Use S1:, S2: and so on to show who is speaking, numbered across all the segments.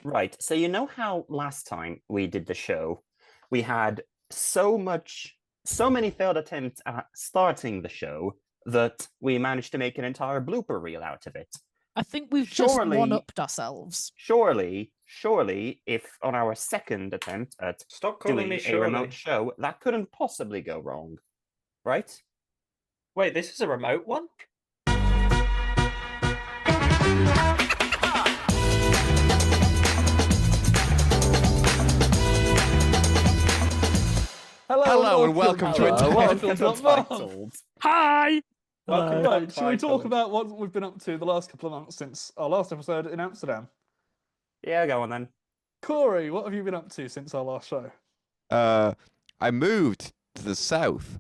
S1: Right. So you know how last time we did the show, we had so many failed attempts at starting the show that we managed to make an entire blooper reel out of it.
S2: I think we've just one-upped ourselves.
S1: Surely, if on our second attempt at
S3: Stop calling me
S1: doing a remote
S3: surely.
S1: show, that couldn't possibly go wrong, right?
S3: Wait, this is a remote one?
S4: Hello and welcome to
S1: Untitled.
S2: Hi!
S3: Welcome
S4: Right,
S3: to
S4: shall we talk
S3: Untitled.
S4: about what we've been up to the last couple of months since our last episode in Amsterdam?
S1: Yeah, go on then.
S4: Corey, what have you been up to since our last show?
S5: I moved to the south.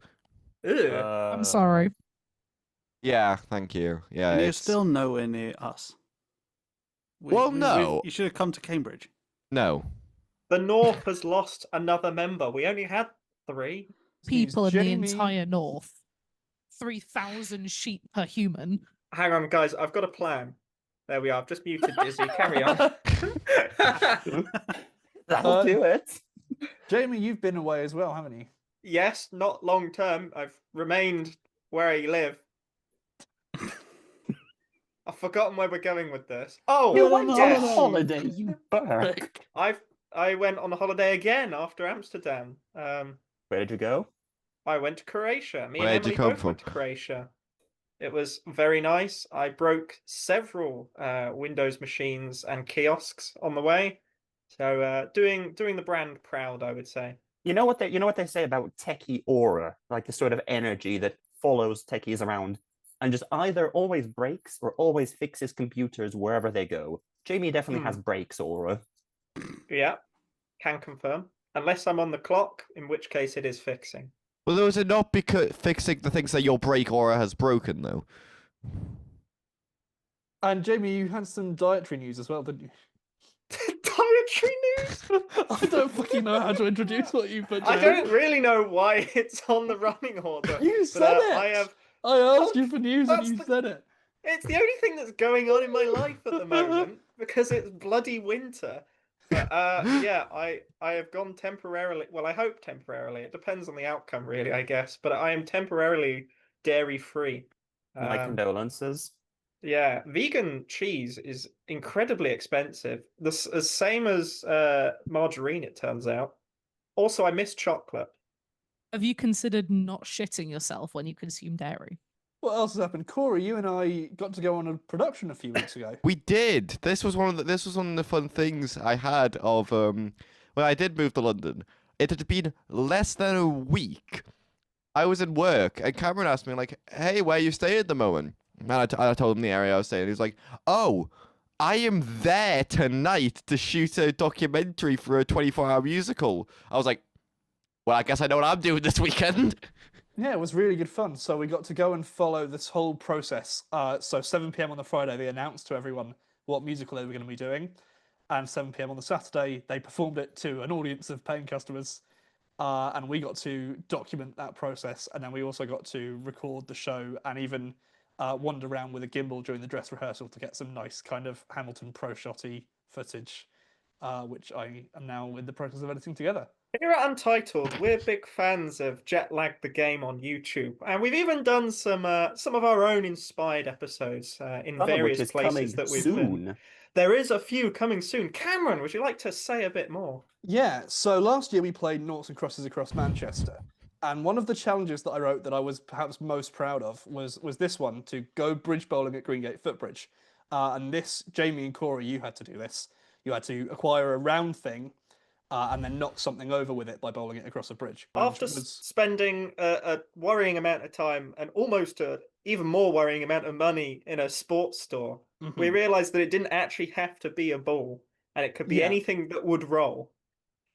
S3: Ew.
S2: I'm sorry.
S5: Yeah, thank you. Yeah,
S6: And you're
S5: it's...
S6: still nowhere near us.
S5: No.
S6: You should have come to Cambridge.
S5: No.
S3: The North has lost another member. We only had 3.
S2: People in
S4: Jamie-
S2: the entire north. 3,000 sheep per human.
S3: Hang on, guys. I've got a plan. There we are. I've just muted Dizzy. Carry on.
S1: That'll do it.
S4: Jamie, you've been away as well, haven't you?
S3: Yes, not long term. I've remained where I live. I've forgotten where we're going with this. Oh,
S1: You went on
S3: yes.
S1: holiday, you berk.
S3: I went on a holiday again after Amsterdam.
S1: Where did you go?
S3: I went to Croatia. Me
S5: Where'd
S3: and
S5: you
S3: Emily
S5: come
S3: both went to
S5: from?
S3: Croatia. It was very nice. I broke several Windows machines and kiosks on the way. So doing the brand proud, I would say.
S1: You know what they say about techie aura, like the sort of energy that follows techies around and just either always breaks or always fixes computers wherever they go. Jamie definitely has breaks aura.
S3: Yeah, can confirm. Unless I'm on the clock, in which case it is fixing.
S5: Well, was it not because fixing the things that your break aura has broken, though?
S4: And Jamie, you had some dietary news as well, didn't you?
S3: Dietary news?
S4: I don't fucking know how to introduce what you put.
S3: I don't really know why it's on the running order.
S4: You said it! I asked you for news and you said it.
S3: It's the only thing that's going on in my life at the moment because it's bloody winter. But yeah, I have gone temporarily. Well, I hope temporarily. It depends on the outcome, really, I guess. But I am temporarily dairy free.
S1: My condolences.
S3: Yeah, vegan cheese is incredibly expensive. The same as margarine, it turns out. Also, I miss chocolate.
S2: Have you considered not shitting yourself when you consume dairy?
S4: What else has happened? Corey, you and I got to go on a production a few weeks ago.
S5: We did. This was one of the fun things I had of when I did move to London. It had been less than a week. I was in work and Cameron asked me like, "Hey, where you stay at the moment?" And I told him the area I was staying. He was like, "Oh, I am there tonight to shoot a documentary for a 24-hour musical." I was like, "Well, I guess I know what I'm doing this weekend."
S4: Yeah, it was really good fun. So we got to go and follow this whole process. So 7 p.m. on the Friday, they announced to everyone what musical they were going to be doing. And 7 p.m. on the Saturday, they performed it to an audience of paying customers. And we got to document that process. And then we also got to record the show and even wander around with a gimbal during the dress rehearsal to get some nice kind of Hamilton pro-shotty footage, which I am now in the process of editing together.
S3: Here at Untitled, we're big fans of Jetlag the Game on YouTube, and we've even done some of our own inspired episodes in various places that we've been. There is a few coming soon. Cameron, would you like to say a bit more?
S4: Yeah, so last year we played Noughts and Crosses across Manchester, and one of the challenges that I wrote that I was perhaps most proud of was this one, to go bridge bowling at Greengate Footbridge. And this, Jamie and Corey, you had to do this. You had to acquire a round thing and then knock something over with it by bowling it across a bridge.
S3: After spending a worrying amount of time and almost an even more worrying amount of money in a sports store, we realised that it didn't actually have to be a ball, and it could be anything that would roll.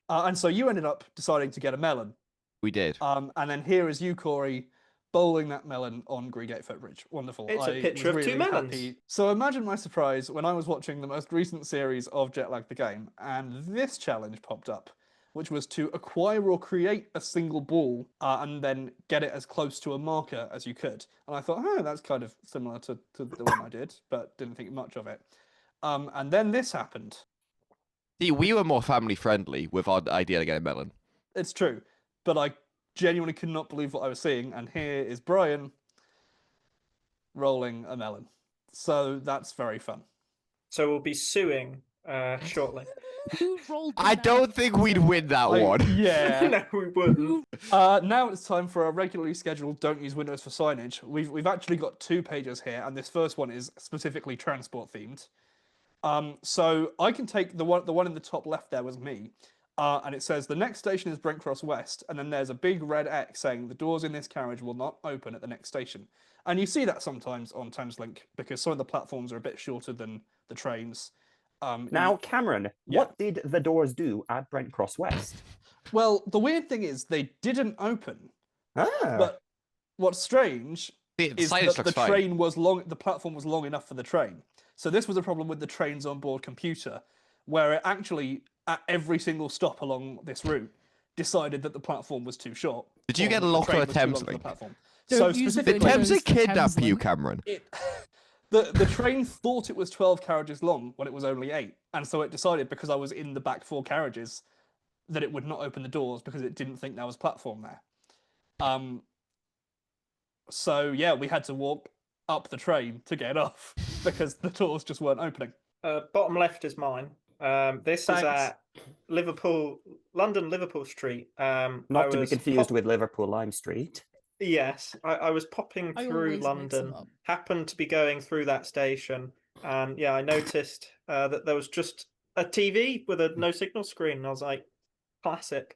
S4: And so you ended up deciding to get a melon.
S5: We did.
S4: And then here is you, Corey, bowling that melon on Greengate Footbridge. Wonderful.
S3: It's a picture of 2 melons.
S4: Happy. So imagine my surprise when I was watching the most recent series of Jetlag the Game, and this challenge popped up, which was to acquire or create a single ball and then get it as close to a marker as you could. And I thought, oh, that's kind of similar to the one I did, but didn't think much of it. And then this happened.
S5: See, we were more family friendly with our idea to get a melon.
S4: It's true, but I genuinely could not believe what I was seeing. And here is Brian rolling a melon. So that's very fun.
S3: So we'll be suing shortly.
S2: Who rolled?
S5: I don't think we'd win that one.
S4: Yeah.
S3: No, we wouldn't.
S4: Now it's time for our regularly scheduled Don't Use Windows for Signage. We've actually got 2 pages here, and this first one is specifically transport themed. So I can take the one in the top left there was me, and it says the next station is Brent Cross West, and then there's a big red X saying the doors in this carriage will not open at the next station. And you see that sometimes on Thameslink because some of the platforms are a bit shorter than the trains.
S1: Now, Cameron, what did the doors do at Brent Cross West?
S4: Well, the weird thing is they didn't open. But what's strange is that the train was long. The platform was long enough for the train. So this was a problem with the train's onboard computer, where it actually, at every single stop along this route, decided that the platform was too short.
S5: Did you get locked on a Thameslink?
S4: So
S5: Did
S4: specifically,
S5: Thameslink kidnap you, Cameron?
S4: The train thought it was 12 carriages long when it was only 8, and so it decided, because I was in the back 4 carriages, that it would not open the doors because it didn't think there was platform there. So yeah, we had to walk up the train to get off because the doors just weren't opening.
S3: Bottom left is mine. This is at London Liverpool Street.
S1: Not to be confused with Liverpool Lime Street.
S3: Yes, I was popping through London, happened to be going through that station, and yeah, I noticed that there was just a TV with a no signal screen, and I was like, classic.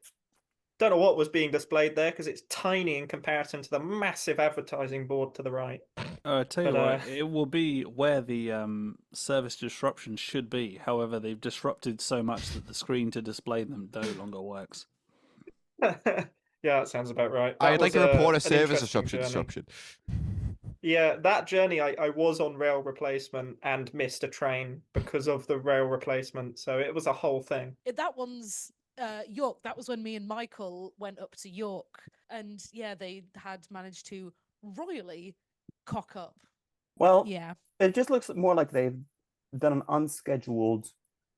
S3: Don't know what was being displayed there because it's tiny in comparison to the massive advertising board to the right.
S6: I tell you what, it will be where the service disruption should be. However, they've disrupted so much that the screen to display them no longer works.
S3: Yeah, that sounds about right.
S5: I'd like to report a service disruption.
S3: Yeah, that journey, I was on rail replacement and missed a train because of the rail replacement. So it was a whole thing.
S2: That one's York. That was when me and Michael went up to York. And yeah, they had managed to royally cock up.
S1: Well,
S2: yeah,
S1: it just looks more like they've done an unscheduled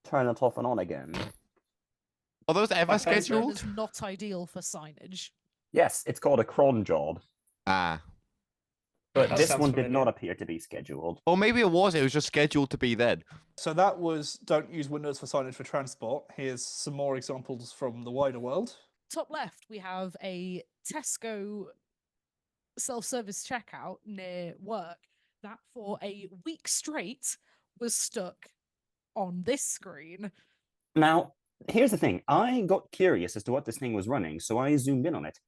S1: turn it off and on again.
S5: Are those ever scheduled?
S2: It's not ideal for signage.
S1: Yes, it's called a cron job.
S5: Ah.
S1: But this one did not appear to be scheduled.
S5: Or maybe it was just scheduled to be then.
S4: So that was Don't Use Windows for Signage for Transport. Here's some more examples from the wider world.
S2: Top left, we have a Tesco self-service checkout near work that for a week straight was stuck on this screen.
S1: Now, here's the thing. I got curious as to what this thing was running, so I zoomed in on it.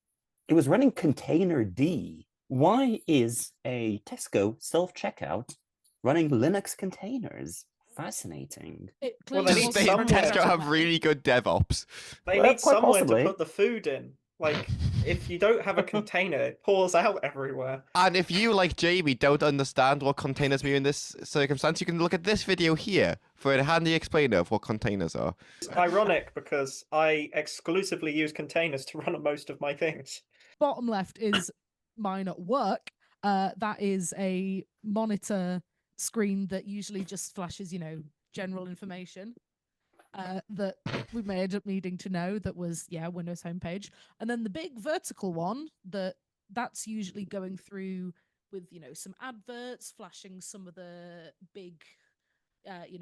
S1: It was running container D. Why is a Tesco self-checkout running Linux containers? Fascinating.
S3: Well, they need
S5: Tesco have really good DevOps.
S3: They need somewhere to put the food in. Like, if you don't have a container, it pours out everywhere.
S5: And if you, like Jamie, don't understand what containers mean in this circumstance, you can look at this video here for a handy explainer of what containers are.
S3: It's ironic because I exclusively use containers to run most of my things.
S2: Bottom left is mine at work. That is a monitor screen that usually just flashes, general information. That we may end up needing to know that was, Windows homepage. And then the big vertical one, that's usually going through with, some adverts, flashing some of the big,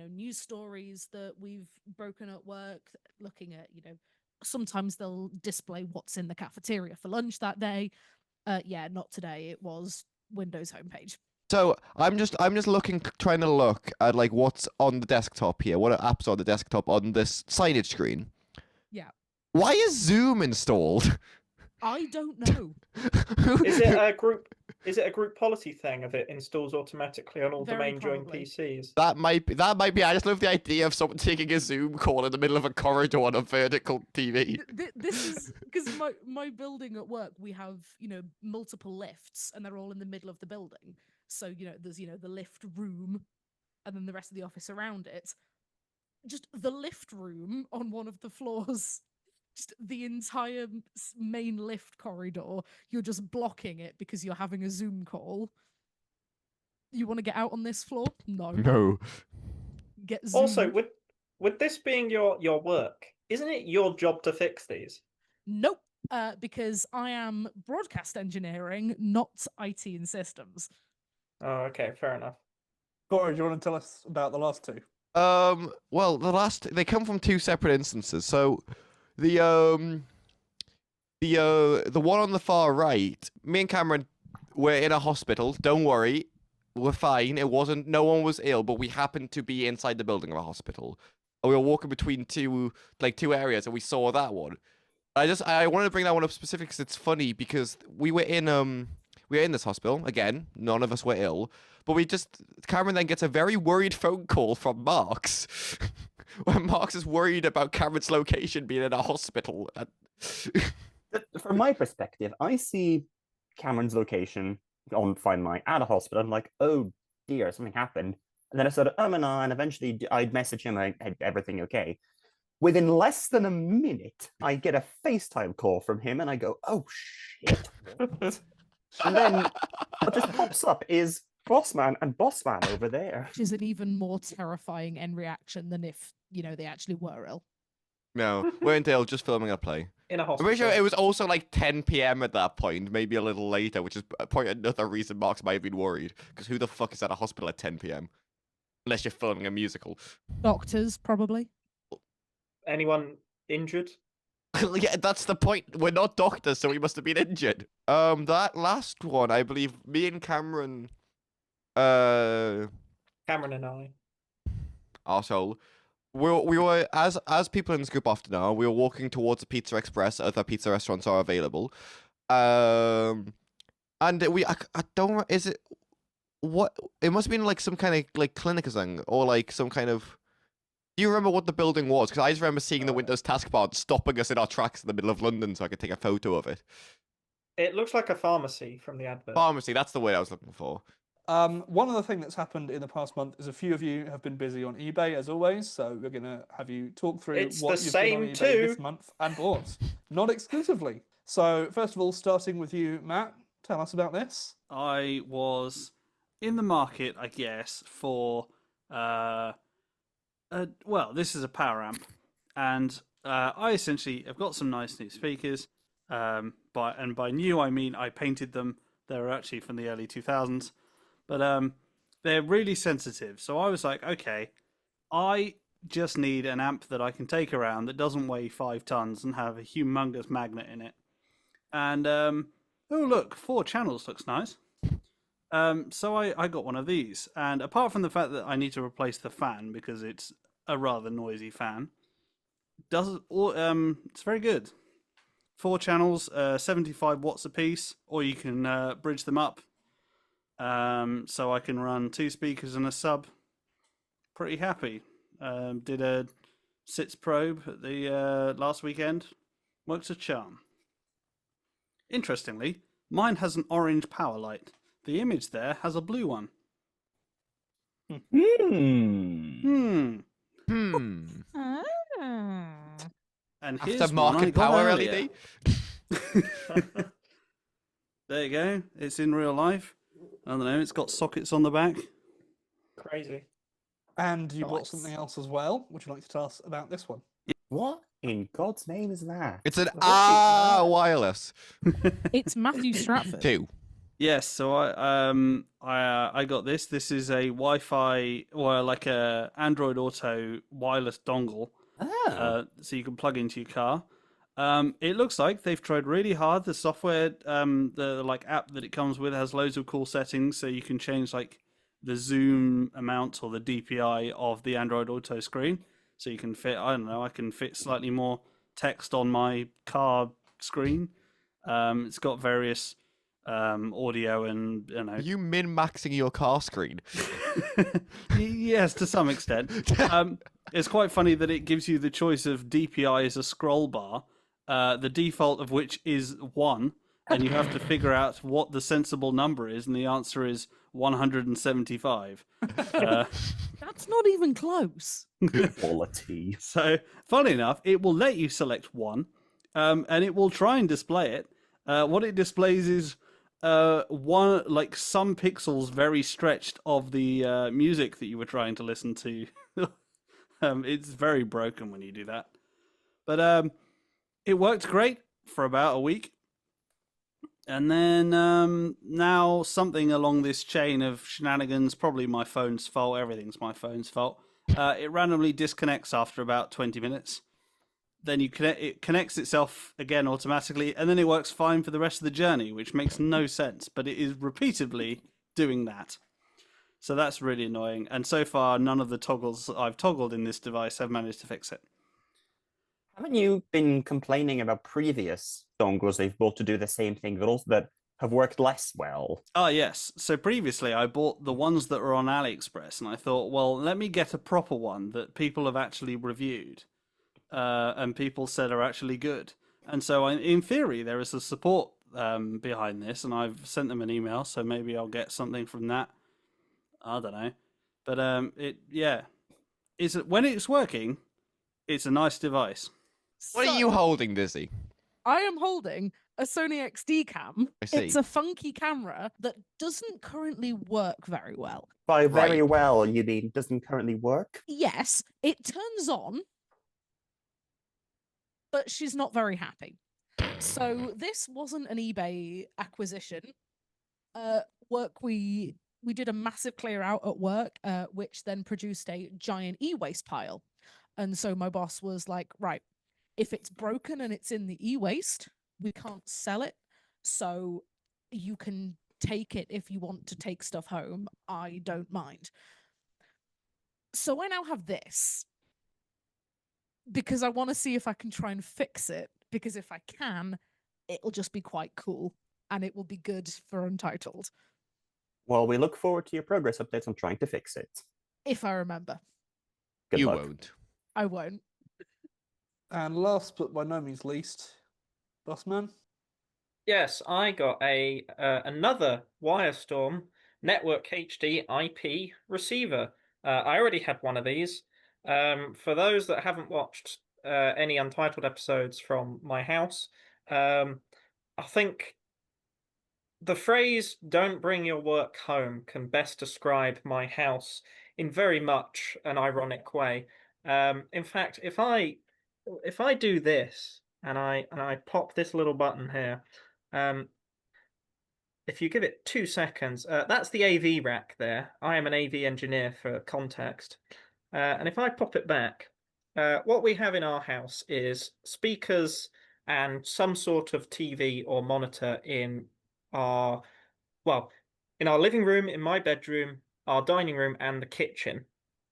S2: news stories that we've broken at work, looking at, sometimes they'll display what's in the cafeteria for lunch that day. Not today. It was Windows homepage.
S5: So I'm just trying to look at like what's on the desktop here. What are apps on the desktop on this signage screen?
S2: Yeah.
S5: Why is Zoom installed?
S2: I don't know.
S3: Is it a group policy thing if it installs automatically on all the main join PCs?
S5: That might be. I just love the idea of someone taking a Zoom call in the middle of a corridor on a vertical TV.
S2: This is because my building at work, we have multiple lifts and they're all in the middle of the building. So, there's, the lift room and then the rest of the office around it. Just the lift room on one of the floors, just the entire main lift corridor, you're just blocking it because you're having a Zoom call. You want to get out on this floor? No.
S5: No.
S2: Get Zoom.
S3: Also, with this being your work, isn't it your job to fix these?
S2: Nope. Because I am broadcast engineering, not IT and systems.
S3: Oh, okay, fair enough.
S4: Corey, do you want to tell us about the last two?
S5: Well, they come from two separate instances. So, the one on the far right, me and Cameron were in a hospital. Don't worry, we're fine. No one was ill, but we happened to be inside the building of a hospital. We were walking between two areas, and we saw that one. I wanted to bring that one up specifically because it's funny because we were in this hospital again. None of us were ill, but Cameron then gets a very worried phone call from Marks, where Marks is worried about Cameron's location being in a hospital.
S1: From my perspective, I see Cameron's location on Find My at a hospital. I'm like, oh dear, something happened. And then I started, and eventually I'd message him, everything okay. Within less than a minute, I get a FaceTime call from him, and I go, oh shit. And then what just pops up is Bossman and Bossman over there.
S2: Which is an even more terrifying end reaction than if, they actually were ill.
S5: No, weren't ill, just filming a play.
S3: In a hospital.
S5: I'm pretty sure it was also like 10 p.m. at that point, maybe a little later, which is probably another reason Marks might have been worried. Because who the fuck is at a hospital at 10 p.m.? Unless you're filming a musical.
S2: Doctors, probably.
S3: Anyone injured?
S5: Yeah, that's the point. We're not doctors, so we must have been injured. That last one, I believe, me and Cameron,
S3: Cameron and I,
S5: arsehole, we were as people in this group often are, we were walking towards the Pizza Express. Other pizza restaurants are available. And I don't. Is it what? It must have been like some kind of like clinic or something, or like some kind of. Do you remember what the building was? Because I just remember seeing the Windows taskbar stopping us in our tracks in the middle of London so I could take a photo of it.
S3: It looks like a pharmacy from the advert.
S5: Pharmacy, that's the word I was looking for.
S4: One other thing that's happened in the past month is a few of you have been busy on eBay, as always, so we're going to have you talk through what you've been on eBay this month and bought. Not exclusively. So, first of all, starting with you, Matt, tell us about this.
S6: I was in the market, I guess, for... well, this is a power amp, and I essentially have got some nice new speakers. By new, I mean I painted them. They're actually from the early 2000s, but they're really sensitive. So I was like, okay, I just need an amp that I can take around that doesn't weigh 5 tons and have a humongous magnet in it. And oh look, 4 channels looks nice. So I got one of these, and apart from the fact that I need to replace the fan because it's a rather noisy fan, it's very good. 4 channels, 75 watts a piece, or you can bridge them up. So I can run 2 speakers and a sub. Pretty happy. Did a SITS probe at the last weekend. Works a charm. Interestingly, mine has an orange power light. The image there has a blue one. And here's
S5: after market power LED.
S6: There you go. It's in real life. I don't know. It's got sockets on the back.
S3: Crazy.
S4: And you bought something else as well. Would you like to tell us about this one?
S1: What in God's name is that?
S5: It's an wireless.
S2: It's Matthew Stratford.
S5: 2.
S6: Yes, so I got this. This is a Wi-Fi, or like a Android Auto wireless dongle. So you can plug into your car. It looks like they've tried really hard. The software, the like app that it comes with has loads of cool settings, so you can change like the zoom amount or the DPI of the Android Auto screen. So you can fit, I don't know, I can fit slightly more text on my car screen. It's got various audio and, you know.
S5: Are you min-maxing your car screen?
S6: Yes, to some extent. It's quite funny that it gives you the choice of DPI as a scroll bar, the default of which is 1, and you have to figure out what the sensible number is, and the answer is 175.
S2: That's not even close.
S1: Quality.
S6: So, funny enough, it will let you select 1, and it will try and display it. What it displays is one, like some pixels very stretched of the music that you were trying to listen to. It's very broken when you do that. But it worked great for about a week. And then now something along this chain of shenanigans, probably my phone's fault, everything's my phone's fault. It randomly disconnects after about 20 minutes. Then it connects itself again automatically, and then it works fine for the rest of the journey, which makes no sense, but it is repeatedly doing that. So that's really annoying. And so far, none of the toggles I've toggled in this device have managed to fix it.
S1: Haven't you been complaining about previous dongles they've bought to do the same thing that have worked less well?
S6: Oh, yes. So previously, I bought the ones that were on AliExpress, and I thought, well, let me get a proper one that people have actually reviewed, and people said are actually good. And so, in theory, there is a support behind this, and I've sent them an email, so maybe I'll get something from that. I don't know. But when it's working, it's a nice device.
S5: What are you holding, Dizzy?
S2: I am holding a Sony XD cam.
S5: I see.
S2: It's a funky camera that doesn't currently work very well.
S1: By very well, you mean doesn't currently work?
S2: Yes, it turns on, but she's not very happy. So this wasn't an eBay acquisition. We did a massive clear out at work, which then produced a giant e-waste pile. And so my boss was like, right, if it's broken and it's in the e-waste, we can't sell it. So you can take it if you want to take stuff home. I don't mind. So I now have this because I want to see if I can try and fix it. Because if I can, it'll just be quite cool and it will be good for Untitled.
S1: Well, we look forward to your progress updates on trying to fix it.
S2: If I remember.
S1: Good
S5: you
S1: luck.
S5: won't.
S2: I won't.
S4: And last but by no means least, Bossman.
S3: Yes, I got another Wirestorm Network HD IP receiver. I already had one of these. For those that haven't watched any Untitled episodes from my house, I think the phrase "don't bring your work home" can best describe my house in very much an ironic way. In fact, if I do this and I pop this little button here, if you give it 2 seconds, that's the AV rack there. I am an AV engineer for context. And if I pop it back, what we have in our house is speakers and some sort of TV or monitor in our living room, in my bedroom, our dining room, and the kitchen.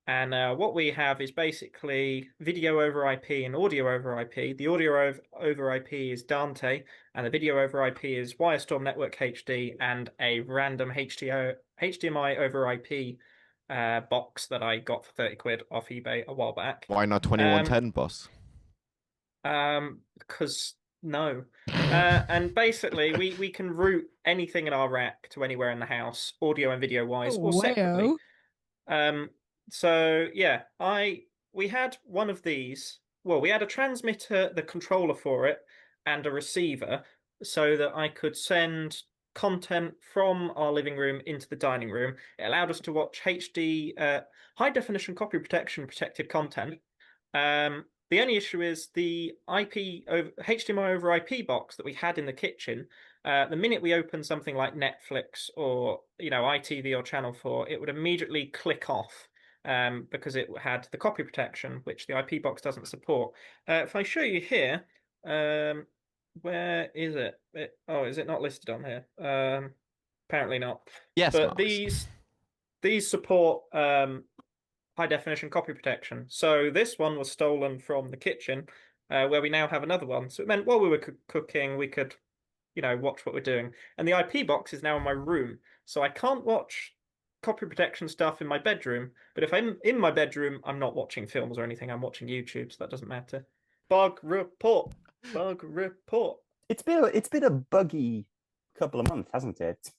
S3: And what we have is basically video over IP and audio over IP. The audio over IP is Dante, and the video over IP is Wirestorm Network HD and a random HDMI over IP box that I got for 30 quid off eBay a while back.
S5: Why not 2110, boss?
S3: Because no. And basically, we can route anything in our rack to anywhere in the house, audio and video wise, or separately. So yeah, we had one of these. Well, we had a transmitter, the controller for it, and a receiver, so that I could send content from our living room into the dining room. It allowed us to watch HD, high definition copy protection protected content. The only issue is the HDMI over IP box that we had in the kitchen. The minute we open something like Netflix or ITV or Channel 4, it would immediately click off. Because it had the copy protection, which the IP box doesn't support. If I show you here, where is it? Is it not listed on here? Apparently not.
S5: Yes,
S3: but
S5: Marcus.
S3: these support high definition copy protection. So this one was stolen from the kitchen, where we now have another one. So it meant while we were cooking, we could, watch what we're doing. And the IP box is now in my room, so I can't watch copy protection stuff in my bedroom, but if I'm in my bedroom, I'm not watching films or anything. I'm watching YouTube, so that doesn't matter. Bug report.
S1: It's been a buggy couple of months, hasn't it?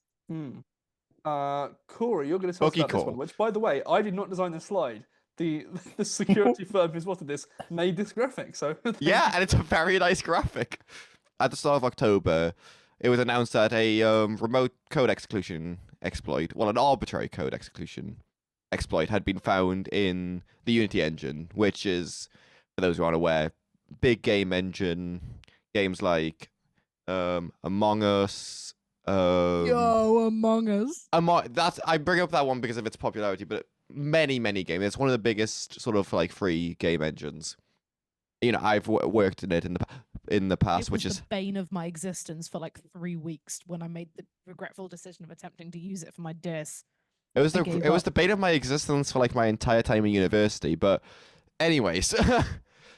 S4: Corey, you're going to tell us about this one, which, by the way, I did not design this slide. The security firm who spotted this made this graphic. So
S5: yeah, and it's a very nice graphic. At the start of October, it was announced that a remote code execution exploit, an arbitrary code execution exploit had been found in the Unity engine, which is, for those who aren't aware, big game engine, games like Among Us.
S2: Among Us.
S5: I bring up that one because of its popularity, but many games. It's one of the biggest sort of like free game engines. I've worked in it in the past,
S2: which
S5: is
S2: the bane of my existence for like 3 weeks when I made the regretful decision of attempting to use it for my DIS.
S5: It was the bane of my existence for like my entire time in university. But anyways,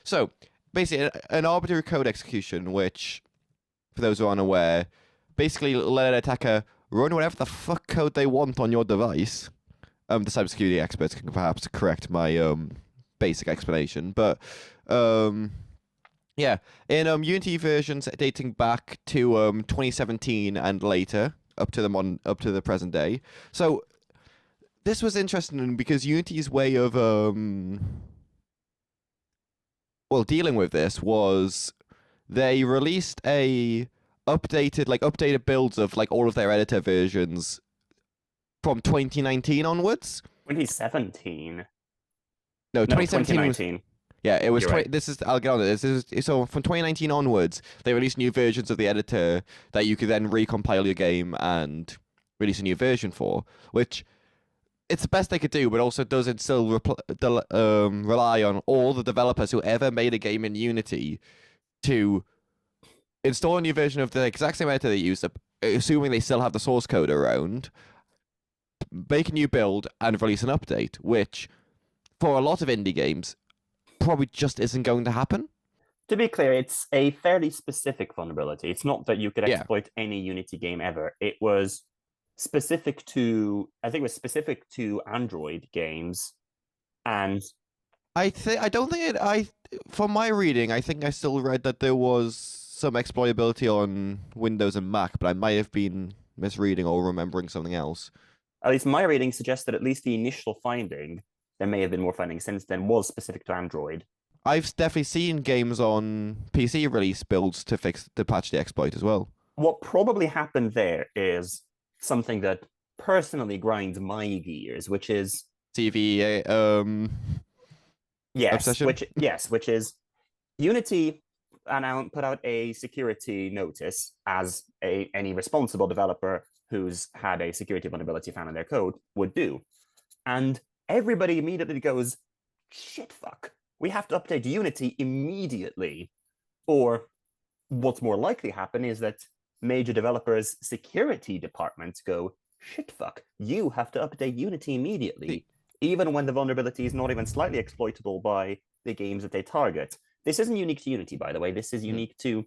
S5: so basically an arbitrary code execution, which, for those who aren't aware, basically let an attacker run whatever the fuck code they want on your device. The cybersecurity experts can perhaps correct my basic explanation, but yeah, in Unity versions dating back to 2017 and later, up to the present day. So this was interesting because Unity's way of dealing with this was they released updated builds of like all of their editor versions from 2019 onwards.
S1: 2017.
S5: No, 2017
S1: 2019.
S5: Yeah, it was.
S1: Right.
S5: I'll get on to this. So from 2019 onwards, they released new versions of the editor that you could then recompile your game and release a new version for. Which it's the best they could do, but also doesn't still rely on all the developers who ever made a game in Unity to install a new version of the exact same editor they used, assuming they still have the source code around, make a new build and release an update. Which, for a lot of indie games, probably just isn't going to happen.
S1: To be clear, it's a fairly specific vulnerability. It's not that you could exploit any Unity game ever. It was specific to, I think it was specific to Android games. And from my reading, I think I still read that there was some exploitability on Windows and Mac, but I might have been misreading or remembering something else. At least my reading suggests that at least the initial finding, there may have been more findings since then, was specific to Android.
S5: I've definitely seen games on PC release builds to patch the exploit as well.
S1: What probably happened there is something that personally grinds my gears, which is
S5: CV obsession?
S1: which is Unity put out a security notice, as any responsible developer who's had a security vulnerability found in their code would do. And everybody immediately goes, shit, fuck, we have to update Unity immediately. Or what's more likely to happen is that major developers' security departments go, shit, fuck, you have to update Unity immediately, even when the vulnerability is not even slightly exploitable by the games that they target. This isn't unique to Unity, by the way. This is unique to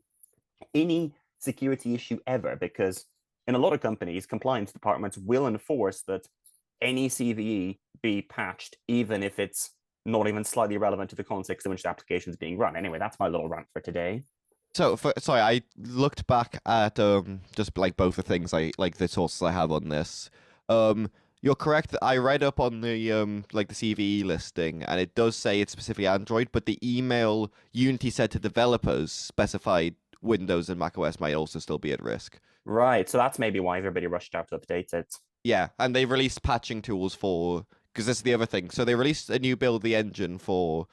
S1: any security issue ever, because in a lot of companies, compliance departments will enforce that any CVE be patched, even if it's not even slightly relevant to the context in which the application is being run. Anyway, that's my little rant for today.
S5: So, I looked back at just like both the things the sources I have on this. You're correct. I read up on the the CVE listing, and it does say it's specifically Android, but the email Unity said to developers specified Windows and macOS might also still be at risk.
S1: Right, so that's maybe why everybody rushed out to update it.
S5: Yeah, and they released patching tools because this is the other thing. So they released a new build of the engine for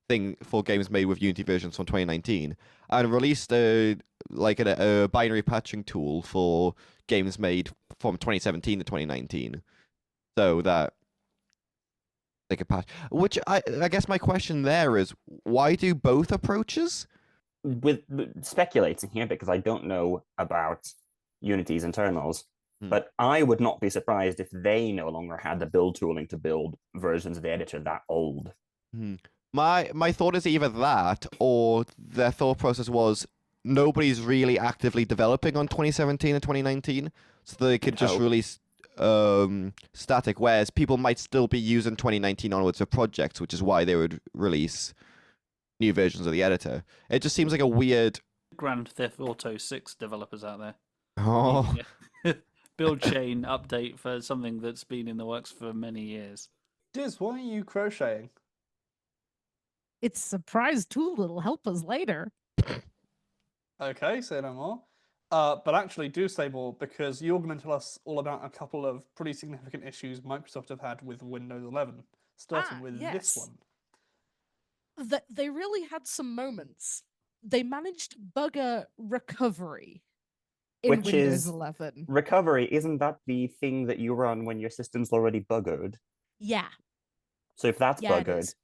S5: games made with Unity versions from 2019, and released a binary patching tool for games made from 2017 to 2019, so that they could patch. Which I guess my question there is, why do both approaches?
S1: With speculating here, because I don't know about Unity's internals, but I would not be surprised if they no longer had the build tooling to build versions of the editor that old.
S5: My thought is either that, or their thought process was nobody's really actively developing on 2017 and 2019, so they could just release static, whereas people might still be using 2019 onwards for projects, which is why they would release new versions of the editor. It just seems like a weird...
S6: Grand Theft Auto 6 developers out there.
S5: Oh.
S6: Build chain update for something that's been in the works for many years.
S4: Diz, why are you crocheting?
S2: It's a surprise tool that'll help us later.
S4: Okay, say no more. But actually, do say more, because you're going to tell us all about a couple of pretty significant issues Microsoft have had with Windows 11, starting with this one.
S2: They really had some moments. They managed bugger recovery in
S1: Which
S2: Windows
S1: is
S2: 11.
S1: Recovery, isn't that the thing that you run when your system's already buggered?
S2: Yeah.
S1: So if that's
S2: Yeah, it
S1: buggered,
S2: is.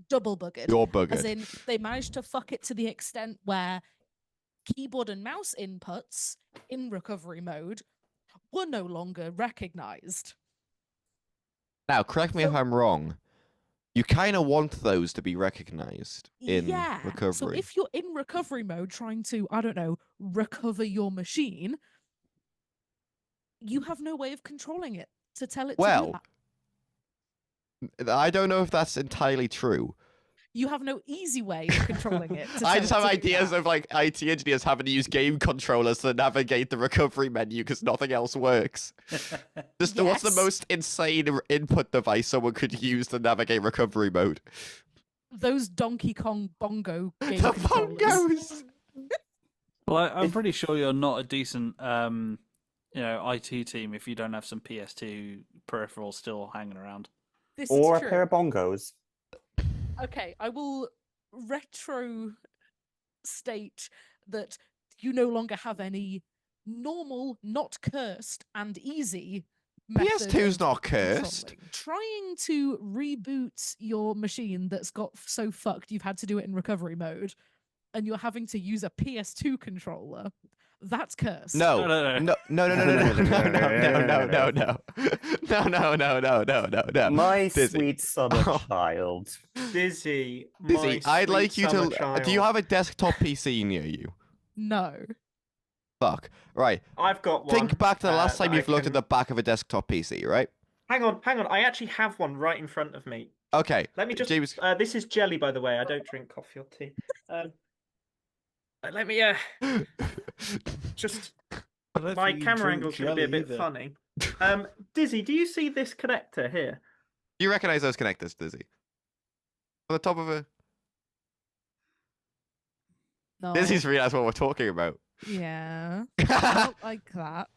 S2: Double buggered.
S5: You're buggered.
S2: As in, they managed to fuck it to the extent where keyboard and mouse inputs in recovery mode were no longer recognized.
S5: Now, correct me if I'm wrong. You kind of want those to be recognized in recovery.
S2: So if you're in recovery mode trying to, I don't know, recover your machine, you have no way of controlling it to tell it to do that.
S5: I don't know if that's entirely true.
S2: You have no easy way of controlling it.
S5: I just have ideas of like IT engineers having to use game controllers to navigate the recovery menu because nothing else works. Just what's the most insane input device someone could use to navigate recovery mode?
S2: Those Donkey Kong bongo game
S5: The
S2: controllers.
S5: bongos!
S6: Well, I'm pretty sure you're not a decent, IT team if you don't have some PS2 peripherals still hanging around.
S2: This
S1: or
S2: is
S1: a
S2: true.
S1: pair of bongos.
S2: Okay, I will retro state that you no longer have any normal, not cursed, and easy method
S5: PS2's
S2: of
S5: not cursed.
S2: controlling. Trying to reboot your machine that's got so fucked you've had to do it in recovery mode, and you're having to use a PS2 controller. That's cursed.
S5: No.
S1: My
S5: Dizzy.
S1: sweet summer child.
S3: Dizzy,
S5: I'd like you to.
S3: child.
S5: Do you have a desktop PC near you?
S2: No.
S5: Fuck. Right.
S3: I've got one.
S5: Think back to the last time
S3: that
S5: you've
S3: I
S5: looked at
S3: can-
S5: the back of a desktop PC, right?
S3: Hang on. I actually have one right in front of me.
S5: Okay.
S3: Let me just.
S5: James...
S3: This is jelly, by the way. I don't drink coffee or tea. Let me. Just. My camera angle's going to be a bit funny. Dizzy, do you see this connector here?
S5: Do you recognize those connectors, Dizzy? On the top of a.
S2: No.
S5: Dizzy's realized what we're talking about.
S2: Yeah. Not like that.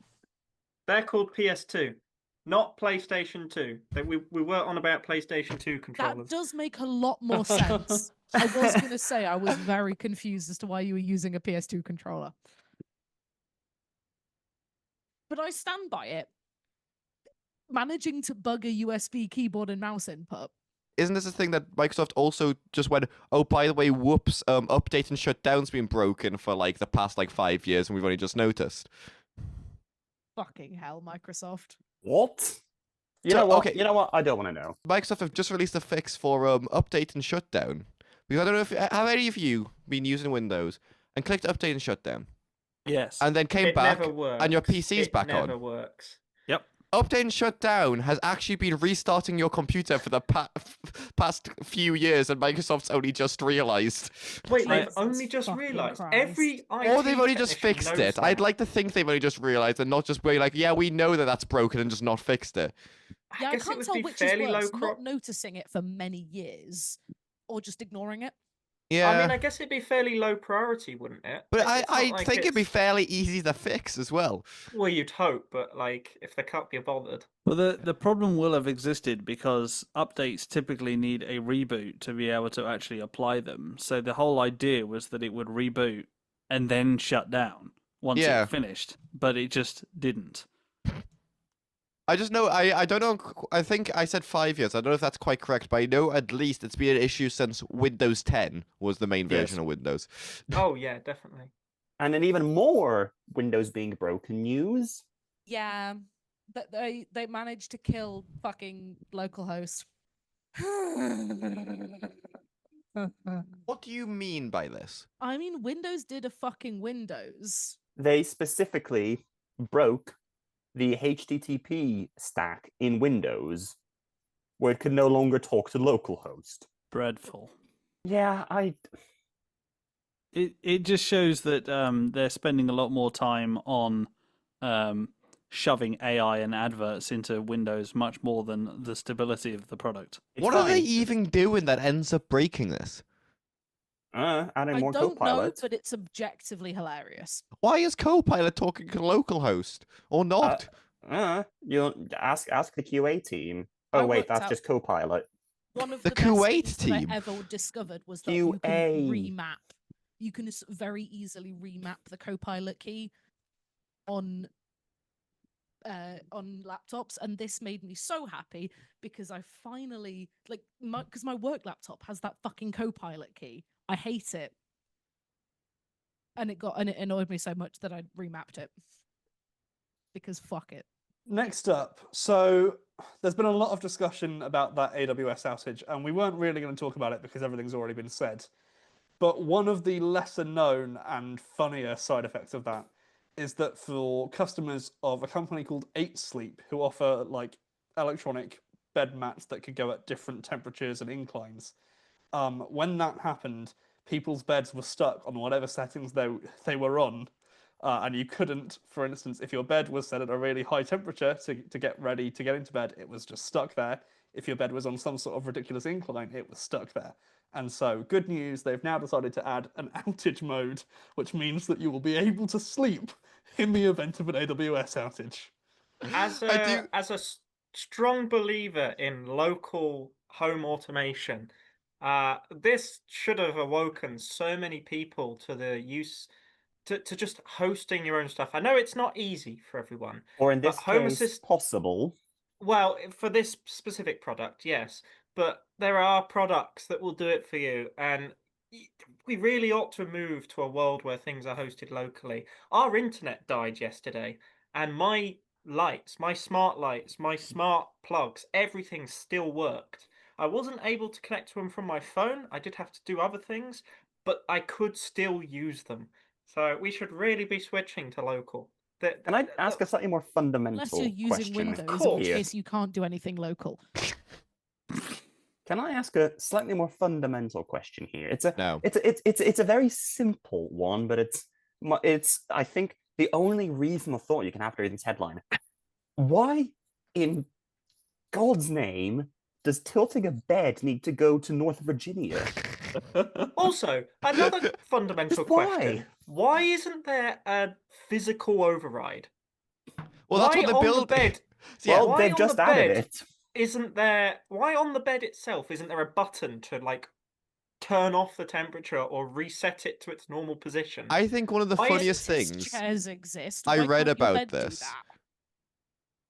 S3: They're called PS2, not PlayStation 2. We were on about PlayStation 2 controllers.
S2: That does make a lot more sense. I was going to say I was very confused as to why you were using a PS2 controller. But I stand by it. Managing to bug a USB keyboard and mouse input.
S5: Isn't this a thing that Microsoft also just went, oh, by the way, whoops, update and shutdown's been broken for like the past 5 years and we've only just noticed?
S2: Fucking hell, Microsoft.
S1: What? You
S5: So,
S1: know what?
S5: okay.
S1: You know what? I don't want to know.
S5: Microsoft have just released a fix for update and shutdown. Because I don't know if have any of you been using Windows and clicked update and shutdown,
S6: Yes.
S5: and then came
S3: It
S5: back
S3: never works.
S5: and your PC's
S3: It
S5: back
S3: never
S5: on.
S3: works.
S6: Yep.
S5: Update and shutdown has actually been restarting your computer for the past few years, and Microsoft's only just realized.
S3: Wait, they've
S2: Jesus
S3: only just
S2: fucking
S3: realised.
S2: Christ.
S3: Every
S5: Or they've only just
S3: technician
S5: fixed
S3: knows
S5: it. I'd
S3: that.
S5: like to think they've only just realized and not just be like, yeah, we know that that's broken and just not fixed it.
S2: Yeah, I
S3: guess it
S2: can't
S3: would
S2: tell
S3: be
S2: which is
S3: fairly
S2: worse,
S3: low
S2: not noticing it for many years or just ignoring it.
S5: Yeah.
S3: I mean, I guess it'd be fairly low priority, wouldn't it?
S5: But
S3: It's not
S5: I
S3: like
S5: think it'd be
S3: it's-
S5: fairly easy to fix as well.
S3: Well, you'd hope, but if they can't be bothered.
S6: Well, the problem will have existed because updates typically need a reboot to be able to actually apply them. So the whole idea was that it would reboot and then shut down once
S5: Yeah.
S6: it finished, but it just didn't.
S5: I just know, I don't know, I think I said 5 years. I don't know if that's quite correct, but I know at least it's been an issue since Windows 10 was the main version
S6: Yes.
S5: of Windows.
S3: Oh yeah, definitely.
S1: And then even more Windows being broken news.
S2: Yeah, that they managed to kill fucking localhost.
S5: What do you mean by this?
S2: I mean, Windows did a fucking Windows.
S1: They specifically broke the HTTP stack in Windows, where it could no longer talk to localhost.
S6: Dreadful.
S1: Yeah,
S6: It just shows that they're spending a lot more time on shoving AI and adverts into Windows much more than the stability of the product.
S1: It's
S5: What are they
S1: fine.
S5: even doing that ends up breaking this?
S1: Adding
S2: I
S1: more
S2: don't know,
S1: Copilot.
S2: but it's objectively hilarious.
S5: Why is Copilot talking to localhost or not?
S1: You'll ask the QA team.
S2: I
S1: Oh wait,
S2: worked
S1: that's
S2: out-
S1: just Copilot.
S2: One of
S5: The
S2: the best
S5: Kuwait
S2: things
S5: team.
S2: that I ever discovered was that you can
S1: QA.
S2: remap. You can just very easily remap the Copilot key on laptops, and this made me so happy because I finally because my work laptop has that fucking Copilot key. I hate it, and it annoyed me so much that I remapped it because fuck it.
S4: Next up, so there's been a lot of discussion about that AWS outage, and we weren't really going to talk about it because everything's already been said. But one of the lesser known and funnier side effects of that is that for customers of a company called 8 Sleep, who offer like electronic bed mats that could go at different temperatures and inclines, when that happened, people's beds were stuck on whatever settings they were on. And you couldn't, for instance, if your bed was set at a really high temperature to get ready to get into bed, it was just stuck there. If your bed was on some sort of ridiculous incline, it was stuck there. And so, good news, they've now decided to add an outage mode, which means that you will be able to sleep in the event of an AWS outage.
S3: As a strong believer in local home automation, this should have awoken so many people to the use to just hosting your own stuff. I know it's not easy for everyone.
S1: Or in this
S3: Home
S1: case,
S3: Assist
S1: possible.
S3: Well, for this specific product, yes. But there are products that will do it for you. And we really ought to move to a world where things are hosted locally. Our internet died yesterday, and my lights, my smart plugs, everything still worked. I wasn't able to connect to them from my phone. I did have to do other things, but I could still use them. So we should really be switching to local.
S1: Can I ask a slightly more fundamental
S2: Unless you're using
S1: question
S2: Windows, in which
S1: here?
S2: case you can't do anything local.
S1: Can I ask a slightly more fundamental question here? It's a very simple one, but it's I think the only reasonable thought you can have to read this headline. Why in God's name does tilting a bed need to go to North Virginia?
S3: Also, another fundamental question. Why isn't there a physical override?
S5: Well, that's what they build.
S3: The bed,
S1: well, they've just added it.
S3: Why on the bed itself isn't there a button to like turn off the temperature or reset it to its normal position?
S5: I think one of the funniest things
S2: chairs exist.
S5: I read about this.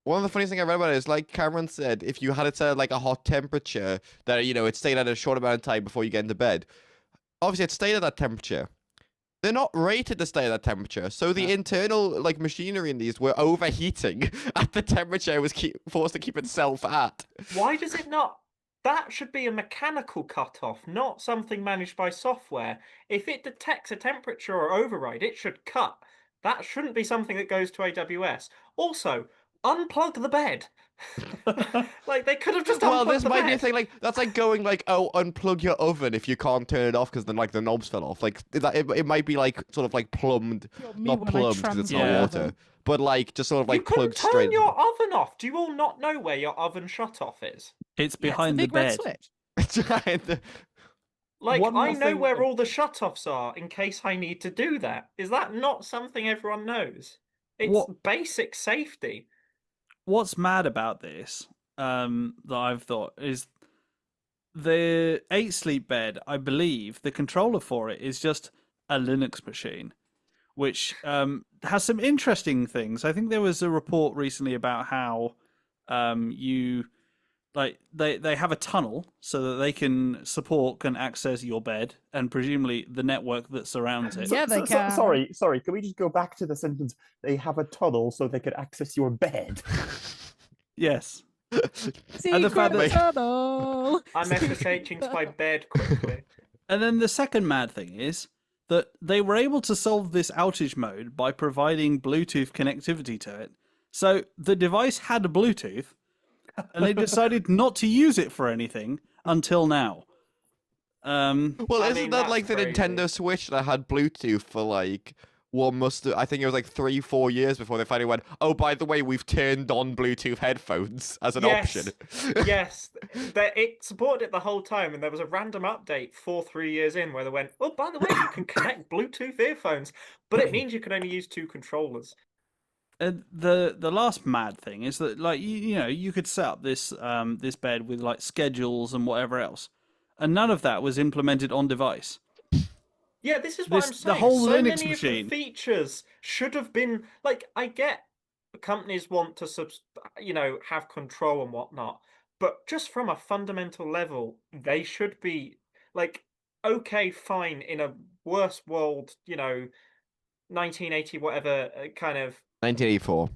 S5: One of the funniest things I read about it is, like Cameron said, if you had it set at like a hot temperature, that it stayed at a short amount of time before you get into bed. Obviously, it stayed at that temperature. They're not rated to stay at that temperature, so the internal like machinery in these were overheating at the temperature it was forced to keep itself at.
S3: Why does it not? That should be a mechanical cutoff, not something managed by software. If it detects a temperature or override, it should cut. That shouldn't be something that goes to AWS. Also, unplug the bed. Like they could have just unplugged the bed.
S5: Well, this might be a thing. Like that's like going like, oh, unplug your oven if you can't turn it off because then like the knobs fell off. Like it might be like sort of like plumbed, not plumbed because it's not water, but like just sort of like plugged straight.
S3: You couldn't turn your oven off. Do you all not know where your oven shut off is?
S6: It's behind the bed.
S3: Like I know where all the shut-offs are in case I need to do that. Is that not something everyone knows? It's basic safety.
S6: What's mad about this that I've thought is the 8 Sleep bed. I believe the controller for it is just a Linux machine, which has some interesting things. I think there was a report recently about how you like they have a tunnel so that they can access your bed and presumably the network that surrounds it.
S2: Yeah, they can.
S1: Sorry. Can we just go back to the sentence? They have a tunnel so they could access your bed.
S6: Yes.
S2: And the fact that tunnel.
S3: I'm SSHing to my bed quickly.
S6: And then the second mad thing is that they were able to solve this outage mode by providing Bluetooth connectivity to it. So the device had Bluetooth, and they decided not to use it for anything until now.
S5: Well, isn't that like the Nintendo Switch that had Bluetooth for like I think it was like 3-4 years before they finally went, oh, by the way, we've turned on Bluetooth headphones as an option.
S3: Yes, it supported it the whole time, and there was a random update 3 years in where they went, oh, by the way, you can connect Bluetooth earphones, but it means you can only use 2 controllers.
S6: The last mad thing is that, like, you know, you could set up this this bed with like schedules and whatever else, and none of that was implemented on device.
S3: Yeah, this is what I'm saying.
S6: The whole
S3: so
S6: Linux
S3: many
S6: machine.
S3: of the features should have been like. I get companies want to have control and whatnot, but just from a fundamental level, they should be like, okay, fine, in a worse world, 1980 whatever kind of
S5: 1984.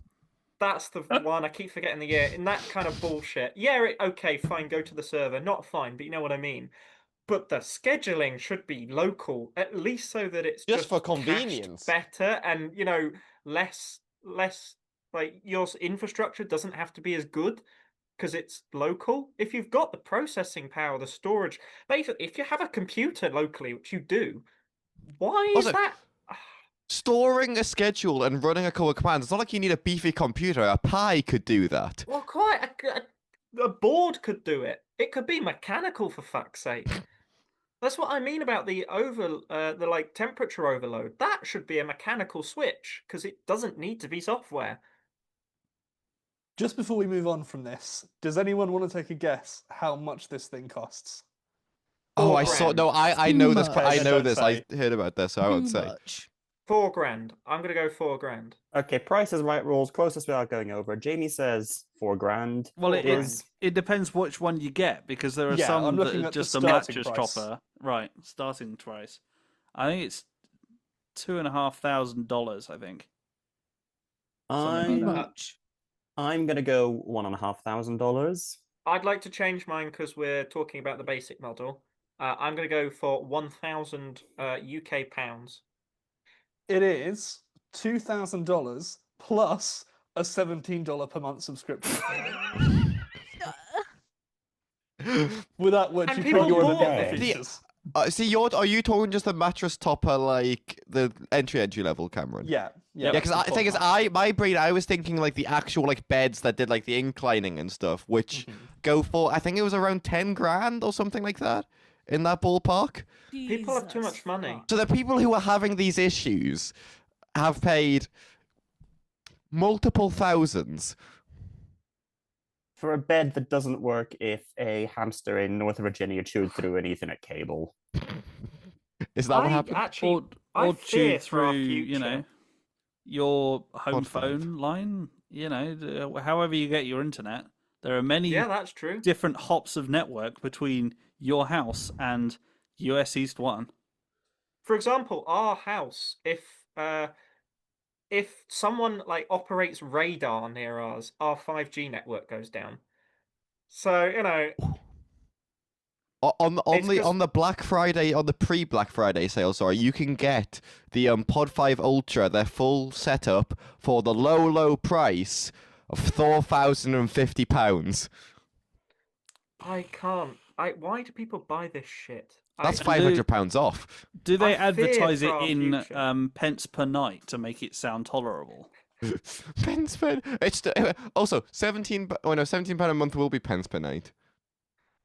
S3: That's the one. I keep forgetting the year. In that kind of bullshit. Yeah, okay, fine, go to the server. Not fine, but you know what I mean. But the scheduling should be local, at least so that it's
S5: Just for
S3: cached
S5: convenience.
S3: better, and less like your infrastructure doesn't have to be as good because it's local. If you've got the processing power, the storage, basically, if you have a computer locally, which you do, why is that?
S5: Storing a schedule and running a couple of commands, it's not like you need a beefy computer. A Pi could do that.
S3: Well, quite a board could do it. It could be mechanical, for fuck's sake. That's what I mean about the temperature overload. That should be a mechanical switch because it doesn't need to be software.
S4: Just before we move on from this, does anyone want to take a guess how much this thing costs?
S5: Oh, I saw. No, I know this. I know this.
S4: Say.
S5: I heard about this, so I won't say.
S3: $4,000. I'm gonna go $4,000.
S1: Okay, Price is Right rules. Closest without going over. Jamie says $4,000.
S6: Well, it depends which one you get, because there are some that are just a mattress topper. Right, starting price. I think it's $2,500. I think.
S1: I'm gonna go $1,500.
S3: I'd like to change mine because we're talking about the basic model. I'm gonna go for 1,000 UK pounds.
S4: It is $2,000 plus a $17 per month subscription. Without which
S3: and
S4: you pay your
S3: bought
S4: features.
S5: Are you talking just the mattress topper, like the entry level, Cameron?
S4: Yeah.
S5: Because the thing is, my brain, I was thinking like the actual like beds that did like the inclining and stuff, which go for, I think it was around $10,000 or something like that, in that ballpark.
S3: People have too much money.
S5: So the people who are having these issues have paid multiple thousands
S1: for a bed that doesn't work if a hamster in North Virginia chewed through an Ethernet cable.
S5: Is that what happened?
S3: Actually,
S6: or chewed
S3: through,
S6: your home phone line. However you get your internet. There are many
S3: that's true.
S6: different hops of network between your house and US East 1.
S3: For example, our house, if someone like operates radar near ours, our 5G network goes down. So,
S5: on the Black Friday, on the pre-Black Friday sale, sorry, you can get the Pod 5 Ultra, their full setup, for the low price of £4,050.
S3: I can't. Why do people buy this shit?
S5: That's £500 off.
S6: Do they advertise it in pence per night to make it sound tolerable?
S5: Pence per. It's also £17 a month will be pence per night.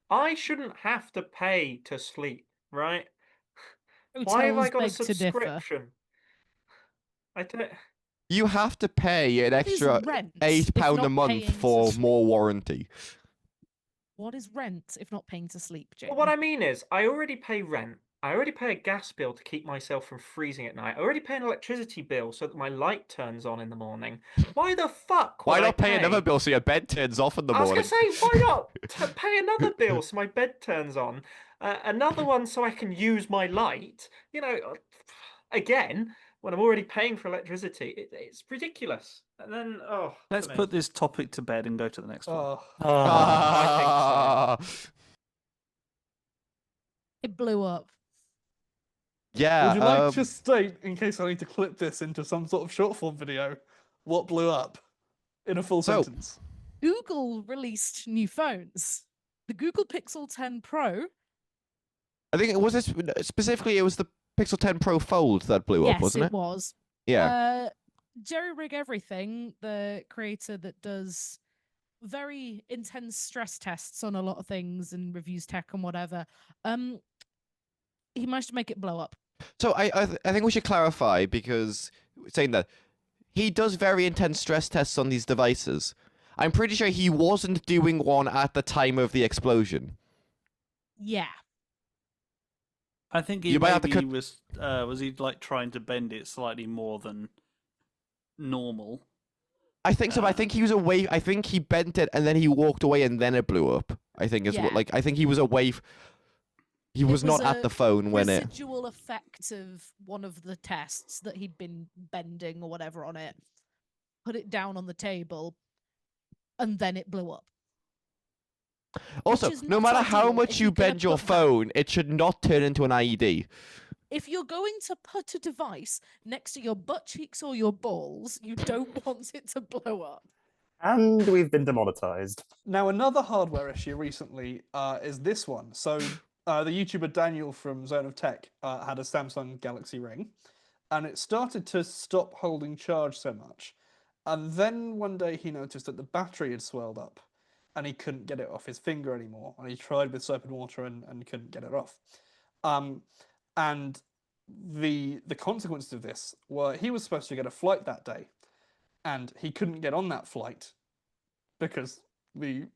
S3: I shouldn't have to pay to sleep, right? Why have I got a subscription? I don't.
S5: You have to pay an extra £8 a month for more warranty.
S2: What is rent if not paying to sleep, Jamie?
S3: Well, what I mean is, I already pay rent. I already pay a gas bill to keep myself from freezing at night. I already pay an electricity bill so that my light turns on in the morning. Why the fuck?
S5: Why not pay another bill so your bed turns off in the morning?
S3: I was gonna say, why not pay another bill so my bed turns on? Another one so I can use my light. Again, when I'm already paying for electricity, it's ridiculous. And then,
S6: let's put this topic to bed and go to the next one.
S3: I think so.
S2: It blew up.
S5: Yeah.
S4: Would you like to state, in case I need to clip this into some sort of short form video, what blew up in a full sentence?
S2: Google released new phones. The Google Pixel 10 Pro.
S5: I think it was the Pixel 10 Pro Fold that blew up, wasn't it?
S2: Yes, it was.
S5: Yeah.
S2: Jerry Rig Everything, the creator that does very intense stress tests on a lot of things and reviews tech and whatever, he managed to make it blow up.
S5: So I think we should clarify, because saying that he does very intense stress tests on these devices. I'm pretty sure he wasn't doing one at the time of the explosion.
S2: Yeah.
S6: I think he was he like trying to bend it slightly more than normal.
S5: I think so. But I think he was away. I think he bent it and then he walked away and then it blew up. I think is what. Like I think he was away. He was not at the phone when it.
S2: Residual effect of one of the tests that he'd been bending or whatever on it. Put it down on the table, and then it blew up.
S5: Also, no matter how much you bend your phone, it should not turn into an IED.
S2: If you're going to put a device next to your butt cheeks or your balls, you don't want it to blow up.
S1: And we've been demonetized.
S4: Now, another hardware issue recently is this one. So, the YouTuber Daniel from Zone of Tech had a Samsung Galaxy Ring, and it started to stop holding charge so much. And then one day he noticed that the battery had swelled up, and he couldn't get it off his finger anymore. And he tried with soap and water and couldn't get it off. And the consequences of this were he was supposed to get a flight that day, and he couldn't get on that flight because the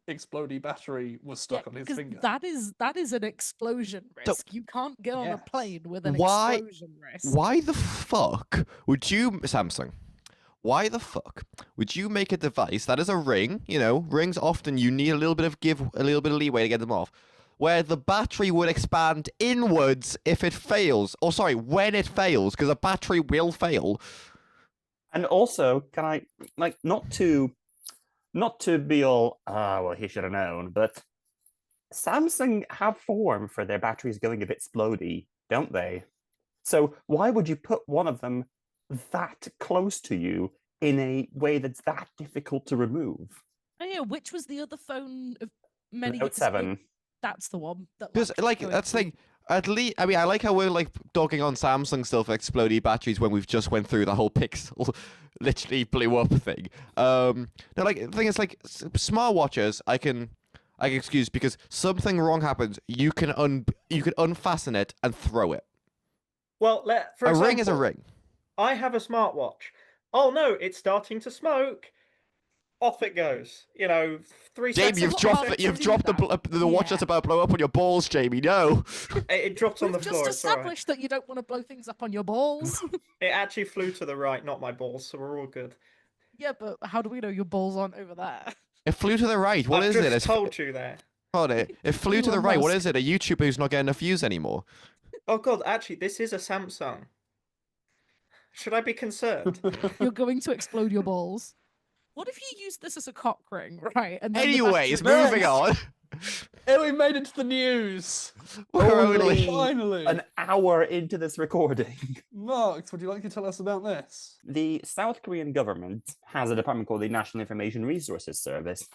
S4: explodey battery was stuck on his finger.
S2: That is an explosion risk.
S5: So,
S2: you can't go on a plane with an
S5: why,
S2: explosion risk.
S5: Why the fuck would you, Samsung? Why the fuck would you make a device that is a ring? You know, rings often you need a little bit of leeway to get them off, where the battery would expand inwards if it fails. Or sorry, when it fails, because a battery will fail.
S1: And also, can I not to be all well, he should have known, but Samsung have form for their batteries going a bit splody, don't they? So why would you put one of them that close to you in a way that's that difficult to remove?
S2: Oh yeah, which was the other phone of many
S1: Note 7.
S2: That's the one.
S5: Because that's the thing. At least, I mean, I like how we're like dogging on Samsung still for explodey batteries when we've just went through the whole Pixel literally blew up thing. No, like the thing is, like smartwatches, I can excuse because something wrong happens. You can unfasten it and throw it.
S3: Well, for
S5: a
S3: example,
S5: ring is a ring.
S3: I have a smartwatch. Oh no, it's starting to smoke. Off it goes. 3 seconds.
S5: Jamie, you've dropped the watch that's about to blow up on your balls, Jamie. No.
S3: It dropped on the floor.
S2: Just established that you don't want to blow things up on your balls.
S3: It actually flew to the right, not my balls, so we're all good.
S2: Yeah, but how do we know your balls aren't over there?
S5: It flew to the right. What is it?
S3: I told you there.
S5: Hold it. It flew to the right. What is it? A YouTuber who's not getting enough views anymore.
S3: Oh god, actually, this is a Samsung. Should I be concerned?
S2: You're going to explode your balls. What if you use this as a cock ring, right? And
S5: anyways, moving on.
S4: And we made it to the news.
S5: We're only
S4: finally
S1: an hour into this recording.
S4: Marks, would you like to tell us about this?
S1: The South Korean government has a department called the National Information Resources Service,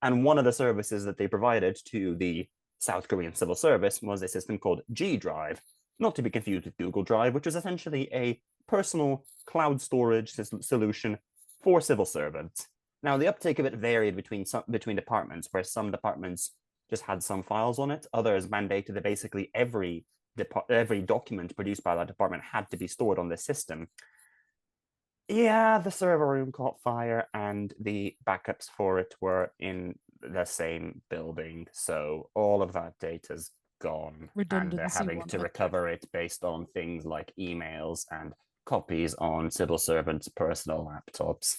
S1: and one of the services that they provided to the South Korean civil service was a system called G Drive, not to be confused with Google Drive, which was essentially a personal cloud storage solution for civil servants. Now, the uptake of it varied between departments, where some departments just had some files on it. Others mandated that basically every document produced by that department had to be stored on this system. Yeah, the server room caught fire, and the backups for it were in the same building. So all of that data's gone, and they're having to recover it based on things like emails and copies on civil servants' personal laptops.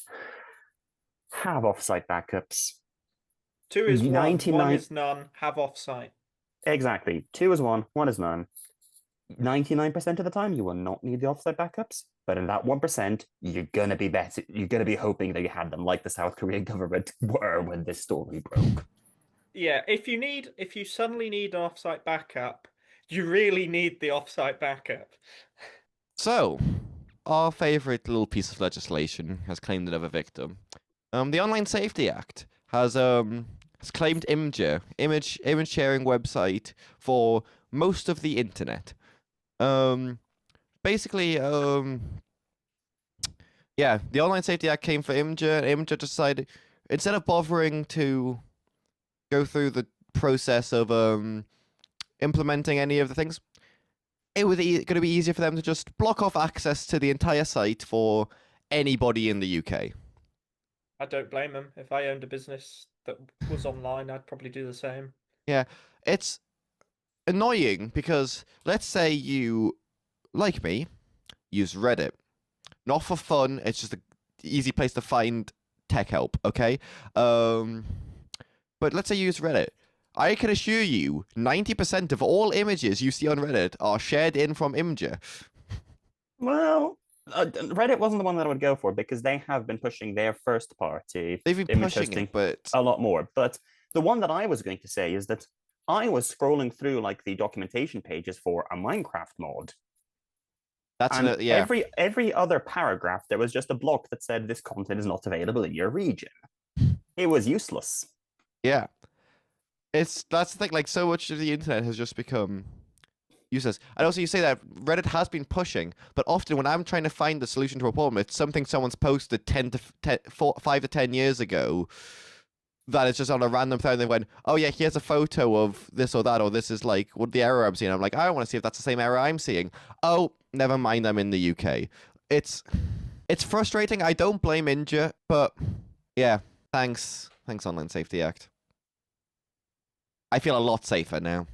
S1: Have offsite backups.
S3: 2 is 1, 1 is none. Have offsite.
S1: Exactly. 2 is 1, 1 is none. 99% of the time, you will not need the offsite backups, but in that 1%, you're gonna be better. You're gonna be hoping that you had them, like the South Korean government were when this story broke.
S3: Yeah, if you suddenly need an offsite backup, you really need the offsite backup.
S5: So, our favorite little piece of legislation has claimed another victim. The Online Safety Act has claimed Imgur, image sharing website, for most of the internet. Basically, Yeah, the Online Safety Act came for Imgur. Imgur decided, instead of bothering to go through the process of implementing any of the things, it was going to be easier for them to just block off access to the entire site for anybody in the UK.
S3: I don't blame them. If I owned a business that was online, I'd probably do the same.
S5: Yeah, it's annoying because let's say you, like me, use Reddit. Not for fun, it's just an easy place to find tech help, okay? But let's say you use Reddit. I can assure you, 90% of all images you see on Reddit are shared in from Imgur.
S1: Well, Reddit wasn't the one that I would go for because they have been pushing their first-party
S5: They've been
S1: image
S5: pushing
S1: hosting
S5: it, but
S1: a lot more. But the one that I was going to say is that I was scrolling through like the documentation pages for a Minecraft mod.
S5: that's
S1: And
S5: yeah.
S1: every other paragraph, there was just a block that said this content is not available in your region. It was useless.
S5: Yeah. That's the thing, like so much of the internet has just become useless. And also you say that Reddit has been pushing, but often when I'm trying to find the solution to a problem, it's something someone's posted 5 to 10 years ago that is just on a random thread and they went, oh yeah, here's a photo of this or that, or this is like what the error I'm seeing. I'm like, I want to see if that's the same error I'm seeing. Oh, never mind, I'm in the UK. It's frustrating. I don't blame Imgur, but yeah, thanks Online Safety Act. I feel a lot safer now.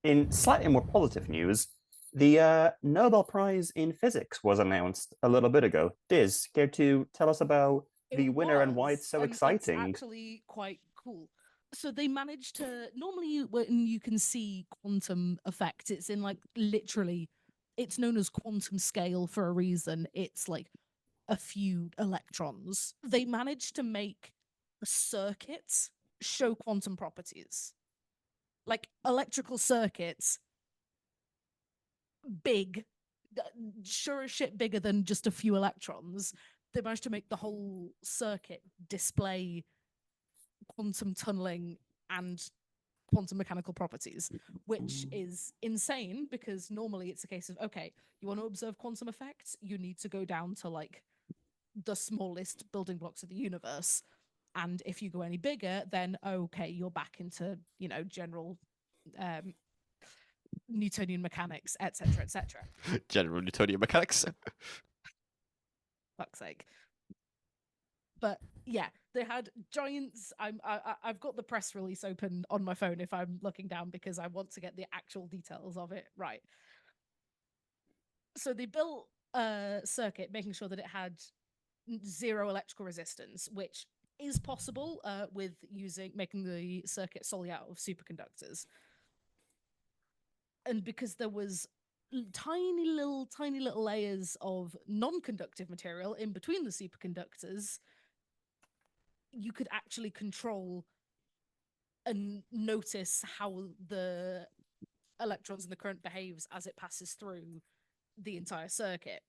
S1: In slightly more positive news, the Nobel Prize in Physics was announced a little bit ago. Diz, care to tell us about the winner and why it's so exciting?
S2: It's actually quite cool. So they managed to, normally when you can see quantum effects, it's in like literally, it's known as quantum scale for a reason. It's like a few electrons. They managed to make a circuit show quantum properties. Like electrical circuits, big, sure as shit bigger than just a few electrons. They managed to make the whole circuit display quantum tunneling and quantum mechanical properties, which is insane because normally it's a case of, okay, you want to observe quantum effects, you need to go down to like the smallest building blocks of the universe. And if you go any bigger, then okay, you're back into, general Newtonian mechanics, etc., etc.
S5: General Newtonian mechanics.
S2: Fuck's sake. But yeah, they had giants. I've got the press release open on my phone if I'm looking down because I want to get the actual details of it right. So they built a circuit making sure that it had zero electrical resistance, which is possible with making the circuit solely out of superconductors. And because there was tiny little layers of non-conductive material in between the superconductors, you could actually control and notice how the electrons in the current behaves as it passes through the entire circuit.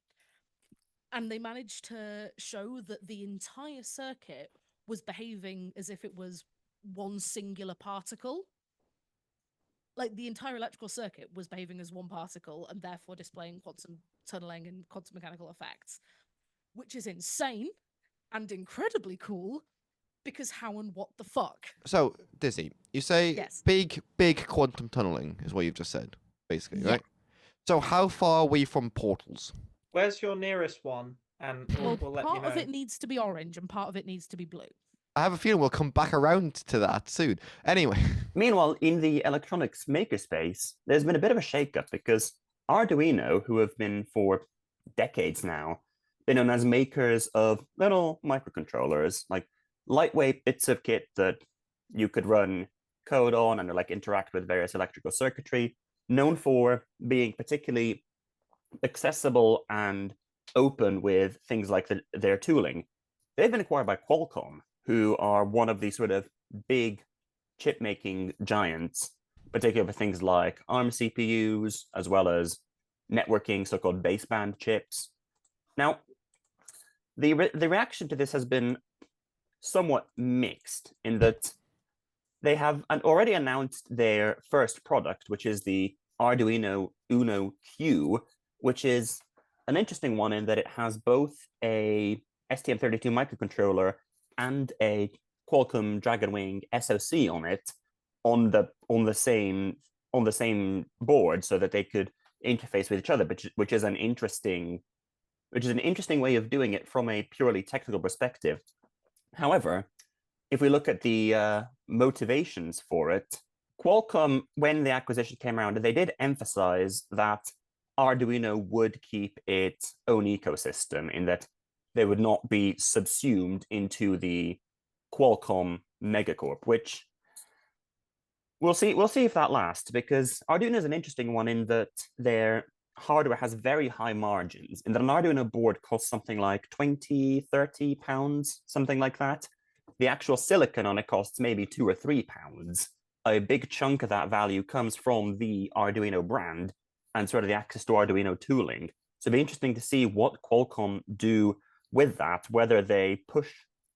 S2: And they managed to show that the entire circuit was behaving as if it was one singular particle. Like the entire electrical circuit was behaving as one particle and therefore displaying quantum tunneling and quantum mechanical effects, which is insane and incredibly cool because how and what the fuck?
S5: So, Dizzy, you say
S2: yes.
S5: big quantum tunneling is what you've just said, basically,
S2: yeah.
S5: right? So how far are we from portals?
S3: Where's your nearest one? And we'll let you know.
S2: Part of it needs to be orange and part of it needs to be blue.
S5: I have a feeling we'll come back around to that soon. Anyway.
S1: Meanwhile, in the electronics makerspace, there's been a bit of a shakeup because Arduino, who have been for decades now, been known as makers of little microcontrollers, like lightweight bits of kit that you could run code on and like interact with various electrical circuitry, known for being particularly accessible and open with things like their tooling. They've been acquired by Qualcomm, who are one of these sort of big chip making giants, particularly for things like ARM CPUs, as well as networking, so-called baseband chips. Now, the reaction to this has been somewhat mixed in that they have already announced their first product, which is the Arduino Uno Q, which is an interesting one in that it has both a STM32 microcontroller and a Qualcomm Dragonwing SoC on it on the same board, so that they could interface with each other, which is an interesting way of doing it from a purely technical perspective. However, if we look at the motivations for it, Qualcomm, when the acquisition came around, they did emphasize that Arduino would keep its own ecosystem, in that they would not be subsumed into the Qualcomm megacorp, which we'll see if that lasts, because Arduino is an interesting one in that their hardware has very high margins, and that an Arduino board costs something like 20, 30 pounds, something like that. The actual silicon on it costs maybe £2 or £3. A big chunk of that value comes from the Arduino brand and sort of the access to Arduino tooling. So it'd be interesting to see what Qualcomm do with that, whether they push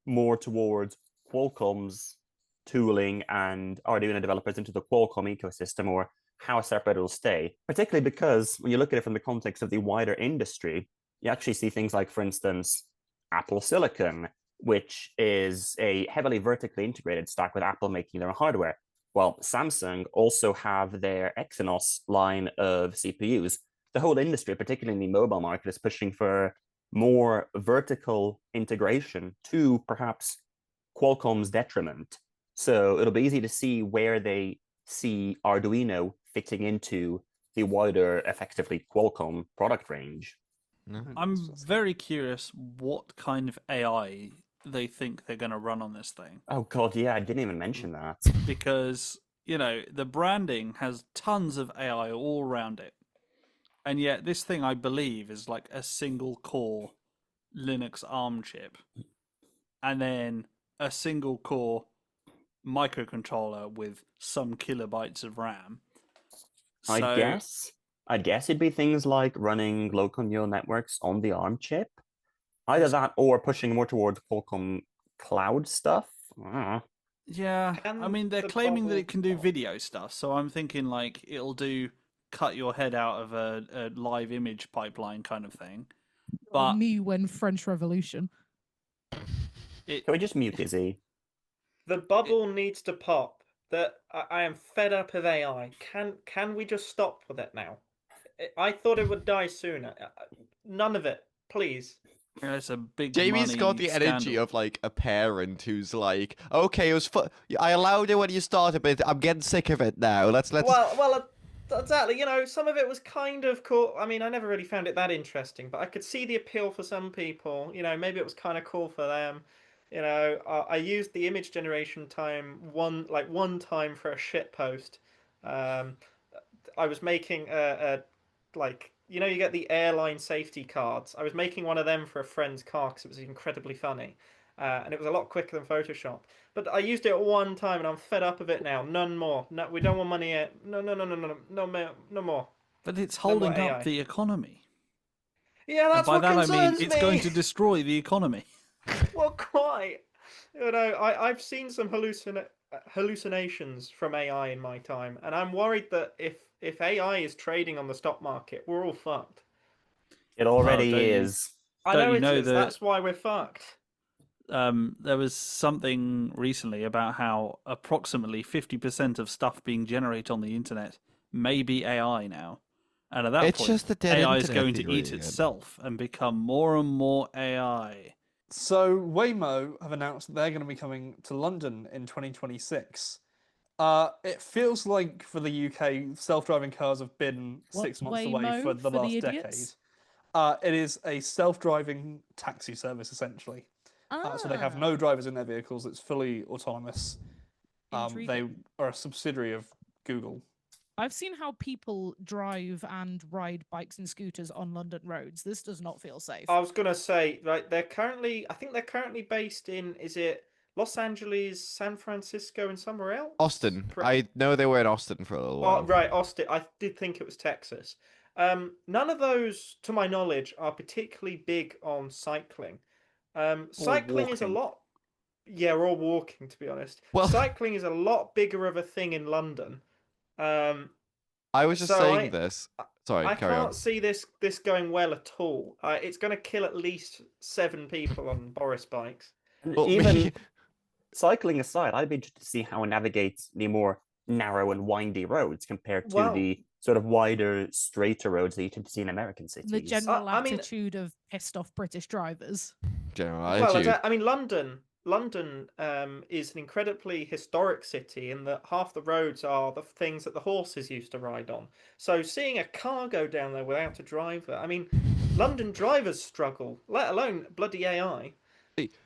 S1: more towards Qualcomm's tooling and Arduino developers into the Qualcomm ecosystem, or how separate it'll stay. Particularly because when you look at it from the context of the wider industry, you actually see things like, for instance, Apple Silicon, which is a heavily vertically integrated stack with Apple making their own hardware. Well, Samsung also have their Exynos line of CPUs. The whole industry, particularly in the mobile market, is pushing for more vertical integration to perhaps Qualcomm's detriment. So it'll be easy to see where they see Arduino fitting into the wider, effectively, Qualcomm product range.
S6: I'm very curious what kind of AI they think they're going to run on this thing.
S1: Oh god, yeah, I didn't even mention that.
S6: Because, the branding has tons of AI all around it. And yet this thing, I believe, is like a single core Linux ARM chip. And then a single core microcontroller with some kilobytes of RAM.
S1: I'd guess it'd be things like running local neural networks on the ARM chip. Either that or pushing more towards Qualcomm cloud stuff.
S6: Yeah, I mean, they're claiming that it can do video stuff, so I'm thinking like it'll do cut your head out of a live image pipeline kind of thing. But
S2: me when French Revolution.
S1: Can we just mute Izzy?
S3: The bubble needs to pop. That I am fed up of AI. Can we just stop with it now? I thought it would die sooner. None of it, please.
S6: It's a big
S5: Jamie's got the energy of like a parent who's like, okay, it was I allowed it when you started, but I'm getting sick of it now. Let's.
S3: Well, exactly. Some of it was kind of cool. I mean, I never really found it that interesting, but I could see the appeal for some people. Maybe it was kind of cool for them. I used the image generation time one time for a shit post. I was making you get the airline safety cards. I was making one of them for a friend's car because it was incredibly funny, and it was a lot quicker than Photoshop. But I used it one time, and I'm fed up of it now. None more. No, we don't want money yet. No, no more.
S6: But it's holding up the economy.
S3: Yeah, that's what concerns me.
S6: By that I mean it's going to destroy the economy.
S3: Well, quite. I've seen some hallucinations from AI in my time, and I'm worried that if AI is trading on the stock market, we're all fucked.
S1: It already is.
S3: I know it is. That's why we're fucked.
S6: There was something recently about how approximately 50% of stuff being generated on the internet may be AI now. And at that point, AI is going to eat itself and become more and more AI.
S4: So Waymo have announced that they're going to be coming to London in 2026. It feels like for the UK, self-driving cars have been 6 months away for the last decade. It is a self-driving taxi service, essentially. So they have no drivers in their vehicles. It's fully autonomous. They are a subsidiary of Google.
S2: I've seen how people drive and ride bikes and scooters on London roads. This does not feel safe.
S3: I was gonna say, right? I think they're currently based in, is it Los Angeles, San Francisco, and somewhere else?
S5: Austin. I know they were in Austin for a little while.
S3: Oh, right, Austin. I did think it was Texas. None of those, to my knowledge, are particularly big on cycling. Cycling is a lot. Yeah, we're all walking, to be honest. Well, cycling is a lot bigger of a thing in London.
S5: I was just saying this. Sorry,
S3: I
S5: carry on.
S3: can't see this going well at all. It's going to kill at least 7 people on Boris bikes.
S5: Well,
S1: Even cycling aside, I'd be interested to see how it navigates the more narrow and windy roads compared to the sort of wider, straighter roads that you tend to see in American cities.
S2: The general
S3: I mean-
S2: attitude of pissed off British drivers.
S5: General
S3: Well,
S5: attitude.
S3: I mean, London is an incredibly historic city in that half the roads are the things that the horses used to ride on. So seeing a car go down there without a driver, I mean, London drivers struggle, let alone bloody AI.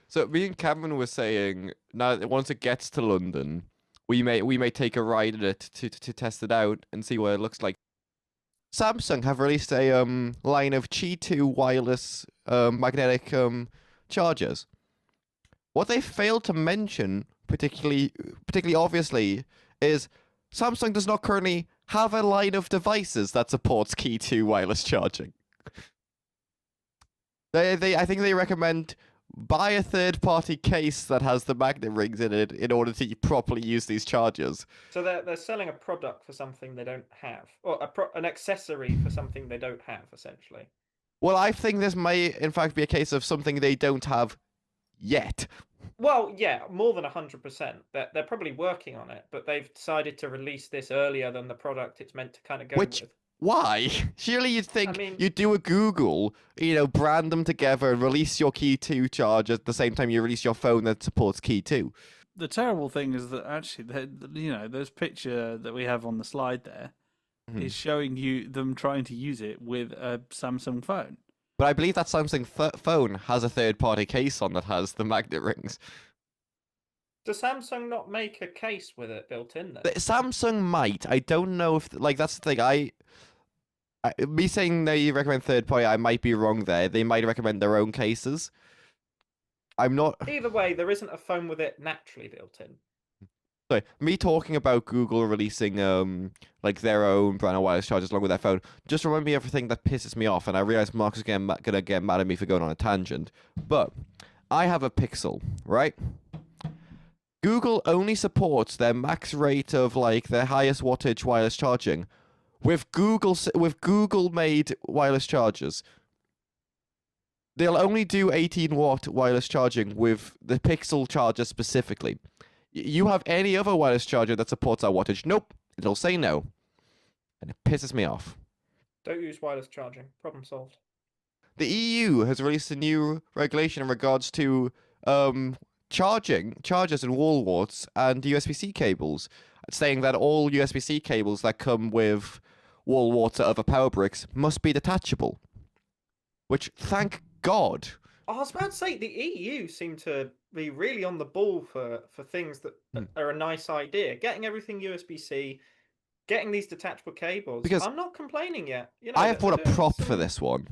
S5: So me and Cameron were saying now that once it gets to London, we may take a ride in it to test it out and see what it looks like. Samsung have released a line of Qi 2 wireless magnetic chargers. What they failed to mention particularly obviously is Samsung does not currently have a line of devices that supports Qi 2 wireless charging. I think they recommend buy a third-party case that has the magnet rings in it in order to properly use these chargers.
S3: So they're selling a product for something they don't have, or an accessory for something they don't have, essentially.
S5: Well, I think this may, in fact, be a case of something they don't have yet.
S3: Well, yeah, more than 100%. They're probably working on it, but they've decided to release this earlier than the product it's meant to kind of go with.
S5: Why? Surely you'd think
S3: I mean-
S5: you'd do a Google, brand them together and release your Key 2 charger at the same time you release your phone that supports Key 2.
S6: The terrible thing is that actually, those picture that we have on the slide there is showing you them trying to use it with a Samsung phone.
S5: But I believe that Samsung phone has a third-party case on that has the magnet rings.
S3: Does Samsung not make a case with it built in there?
S5: Samsung might. I don't know if that's the thing. Me saying they recommend third party, I might be wrong there. They might recommend their own cases. I'm not.
S3: Either way, there isn't a phone with it naturally built in.
S5: Sorry, me talking about Google releasing their own brand of wireless chargers along with their phone just remind me of everything that pisses me off, and I realize Mark is gonna get mad at me for going on a tangent. But I have a Pixel, right? Google only supports their max rate of their highest wattage wireless charging with Google made wireless chargers. They'll only do 18-watt wireless charging with the Pixel charger specifically. You have any other wireless charger that supports that wattage? Nope. It'll say no. And it pisses me off.
S3: Don't use wireless charging. Problem solved.
S5: The EU has released a new regulation in regards to chargers and wall warts and USB-C cables, saying that all USB-C cables that come with wall warts or other power bricks must be detachable. Which, thank God.
S3: I was about to say, the EU seem to be really on the ball for things that are a nice idea. Getting everything USB-C, getting these detachable cables.
S5: Because
S3: I'm not complaining yet.
S5: I have bought a prop for this one.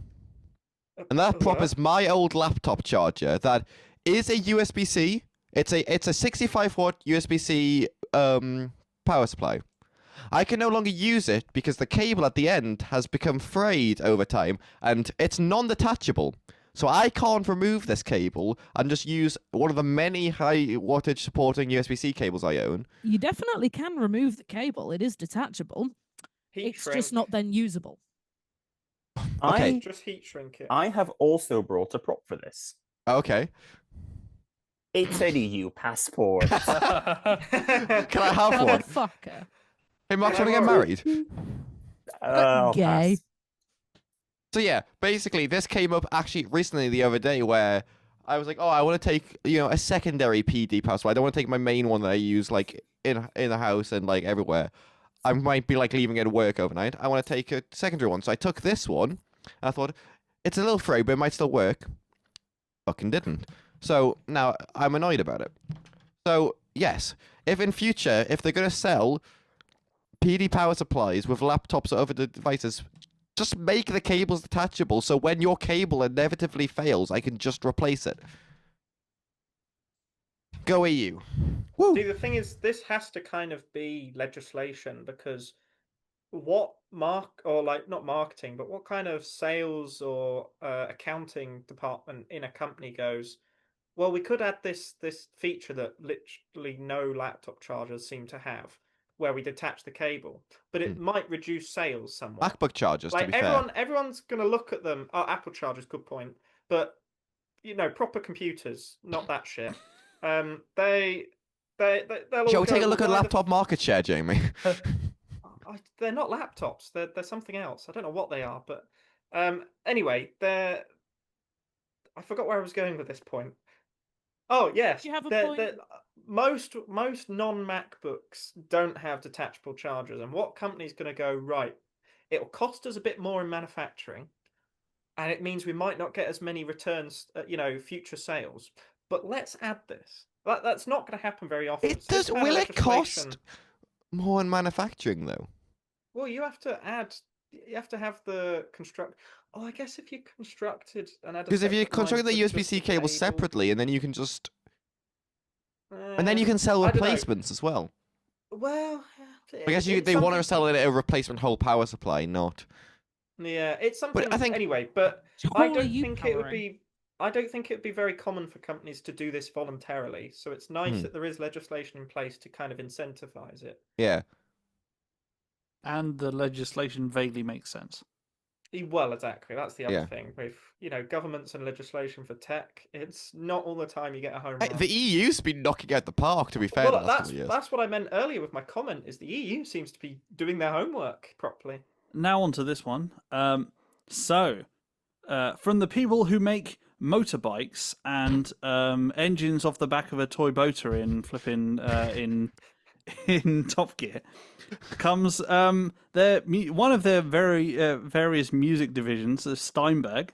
S5: And that prop is my old laptop charger that is a USB-C. It's a 65-watt USB-C power supply. I can no longer use it because the cable at the end has become frayed over time and it's non-detachable. So I can't remove this cable and just use one of the many high wattage supporting USB-C cables I own.
S2: You definitely can remove the cable. It is detachable. It's just not then usable.
S5: Okay.
S3: Just heat shrink it.
S1: I have also brought a prop for this.
S5: Okay.
S1: It's an EU passport.
S5: Can I have one?
S2: Motherfucker.
S5: Hey, Mark, want to get married?
S1: I'll
S2: Gay.
S1: pass.
S5: So yeah, basically this came up actually recently the other day where I was like, oh, I want to take, a secondary PD power supply. I don't want to take my main one that I use in the house and everywhere. I might be leaving it at work overnight. I want to take a secondary one. So I took this one and I thought it's a little frayed, but it might still work. Fucking didn't. So now I'm annoyed about it. So yes, if in future, if they're going to sell PD power supplies with laptops or other devices, just make the cables detachable so when your cable inevitably fails, I can just replace it. Go EU. Woo.
S3: See, the thing is, this has to kind of be legislation because what not marketing, but what kind of sales or accounting department in a company goes, well, we could add this feature that literally no laptop chargers seem to have. where we detach the cable, but it might reduce sales somewhat.
S5: MacBook chargers,
S3: Like
S5: to be fair.
S3: everyone's going to look at them. Oh, Apple chargers, good point. But proper computers, not that shit. They'll all
S5: Shall we take a look at
S3: "Why the
S5: laptop market share, Jamie?
S3: they're not laptops. They're something else. I don't know what they are, but anyway, I forgot where I was going with this point. Oh yes,
S2: You have a point.
S3: most non-MacBooks don't have detachable chargers, and what company's going to go right? It'll cost us a bit more in manufacturing, and it means we might not get as many returns, future sales. But let's add this. That's not going to happen very often.
S5: It does. Will it cost more in manufacturing though?
S3: Well, you have to have the construct. Oh, I guess if you constructed and had
S5: Because if you construct the USB-C cable separately, and then you can just, and then you can sell replacements as well.
S3: Well,
S5: I guess they want to sell it a replacement whole power supply, not.
S3: Yeah, it's something.
S5: But I think
S3: anyway, but I don't think it would
S2: powering.
S3: be. I don't think it would be very common for companies to do this voluntarily. So it's nice that there is legislation in place to kind of incentivize it.
S5: Yeah.
S6: And the legislation vaguely makes sense.
S3: Well, exactly. That's the other thing with governments and legislation for tech. It's not all the time you get a home run.
S5: The EU's been knocking out the park. To be fair,
S3: Well, that's what I meant earlier with my comment. Is the EU seems to be doing their homework properly.
S6: Now on to this one. From the people who make motorbikes and engines off the back of a toy boater in flipping in Top Gear comes one of their various music divisions, Steinberg,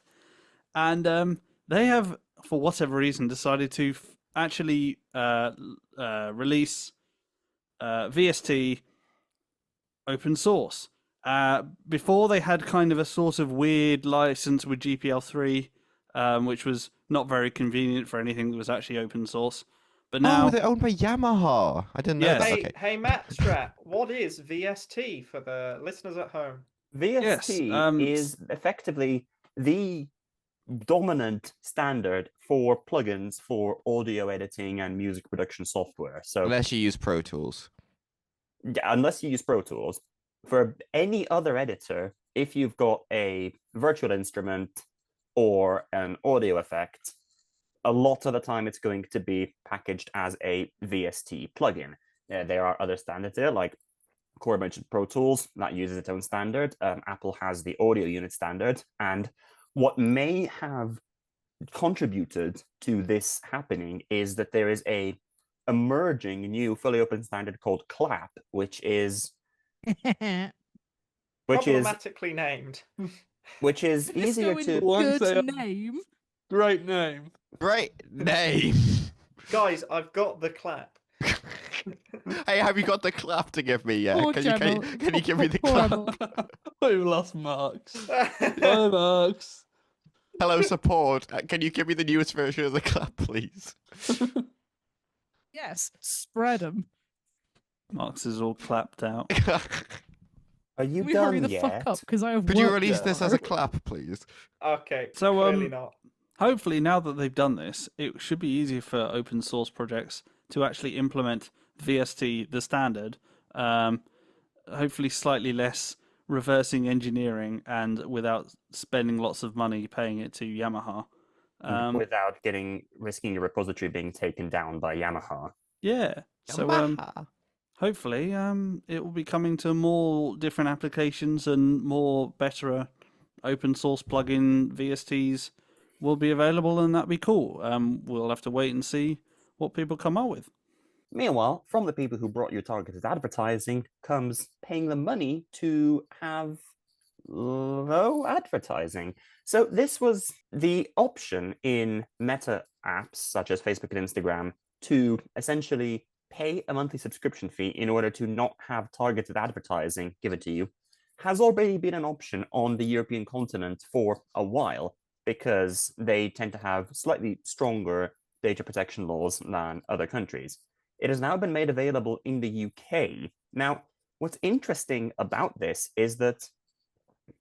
S6: and they have, for whatever reason, decided to actually release VST open source. Before they had kind of a sort of weird license with GPL3, which was not very convenient for anything that was actually open source. But now
S5: they're owned by Yamaha. I didn't know that. Okay.
S3: Hey, Matt Strat, what is VST for the listeners at home?
S1: VST is effectively the dominant standard for plugins for audio editing and music production software. So
S5: Unless you use Pro Tools.
S1: Yeah, unless you use Pro Tools. For any other editor, if you've got a virtual instrument or an audio effect, a lot of the time it's going to be packaged as a VST plugin. There are other standards there, like Corey mentioned Pro Tools, that uses its own standard. Apple has the audio unit standard. And what may have contributed to this happening is that there is a emerging new fully open standard called CLAP, which is
S3: problematically named.
S1: Which is easier to
S2: good name.
S4: Great name.
S5: Great name.
S3: Guys, I've got the clap.
S5: Hey, have you got the clap to give me yet?
S2: Poor
S5: Can you give me the
S2: Poor
S5: clap?
S4: We've lost Marks. Bye, Marks.
S5: Hello, support. Can you give me the newest version of the clap, please?
S2: Yes, spread them.
S6: Marx is all clapped out.
S1: Are you
S2: We
S1: done
S2: hurry the
S1: yet?
S2: fuck up because I have.
S5: Could you
S2: work
S5: release this as a
S2: tomorrow.
S5: clap, please?
S3: Okay,
S6: So,
S3: clearly not.
S6: Hopefully, now that they've done this, it should be easier for open source projects to actually implement VST, the standard. Hopefully, slightly less reversing engineering and without spending lots of money paying it to Yamaha.
S1: Without risking your repository being taken down by Yamaha.
S6: Yeah. So, hopefully, it will be coming to more different applications and more better open source plugin VSTs will be available, and that'd be cool. We'll have to wait and see what people come up with.
S1: Meanwhile, from the people who brought you targeted advertising comes paying them money to have low advertising. So this was the option in Meta apps such as Facebook and Instagram to essentially pay a monthly subscription fee in order to not have targeted advertising given to you, has already been an option on the European continent for a while because they tend to have slightly stronger data protection laws than other countries. It has now been made available in the UK. Now, what's interesting about this is that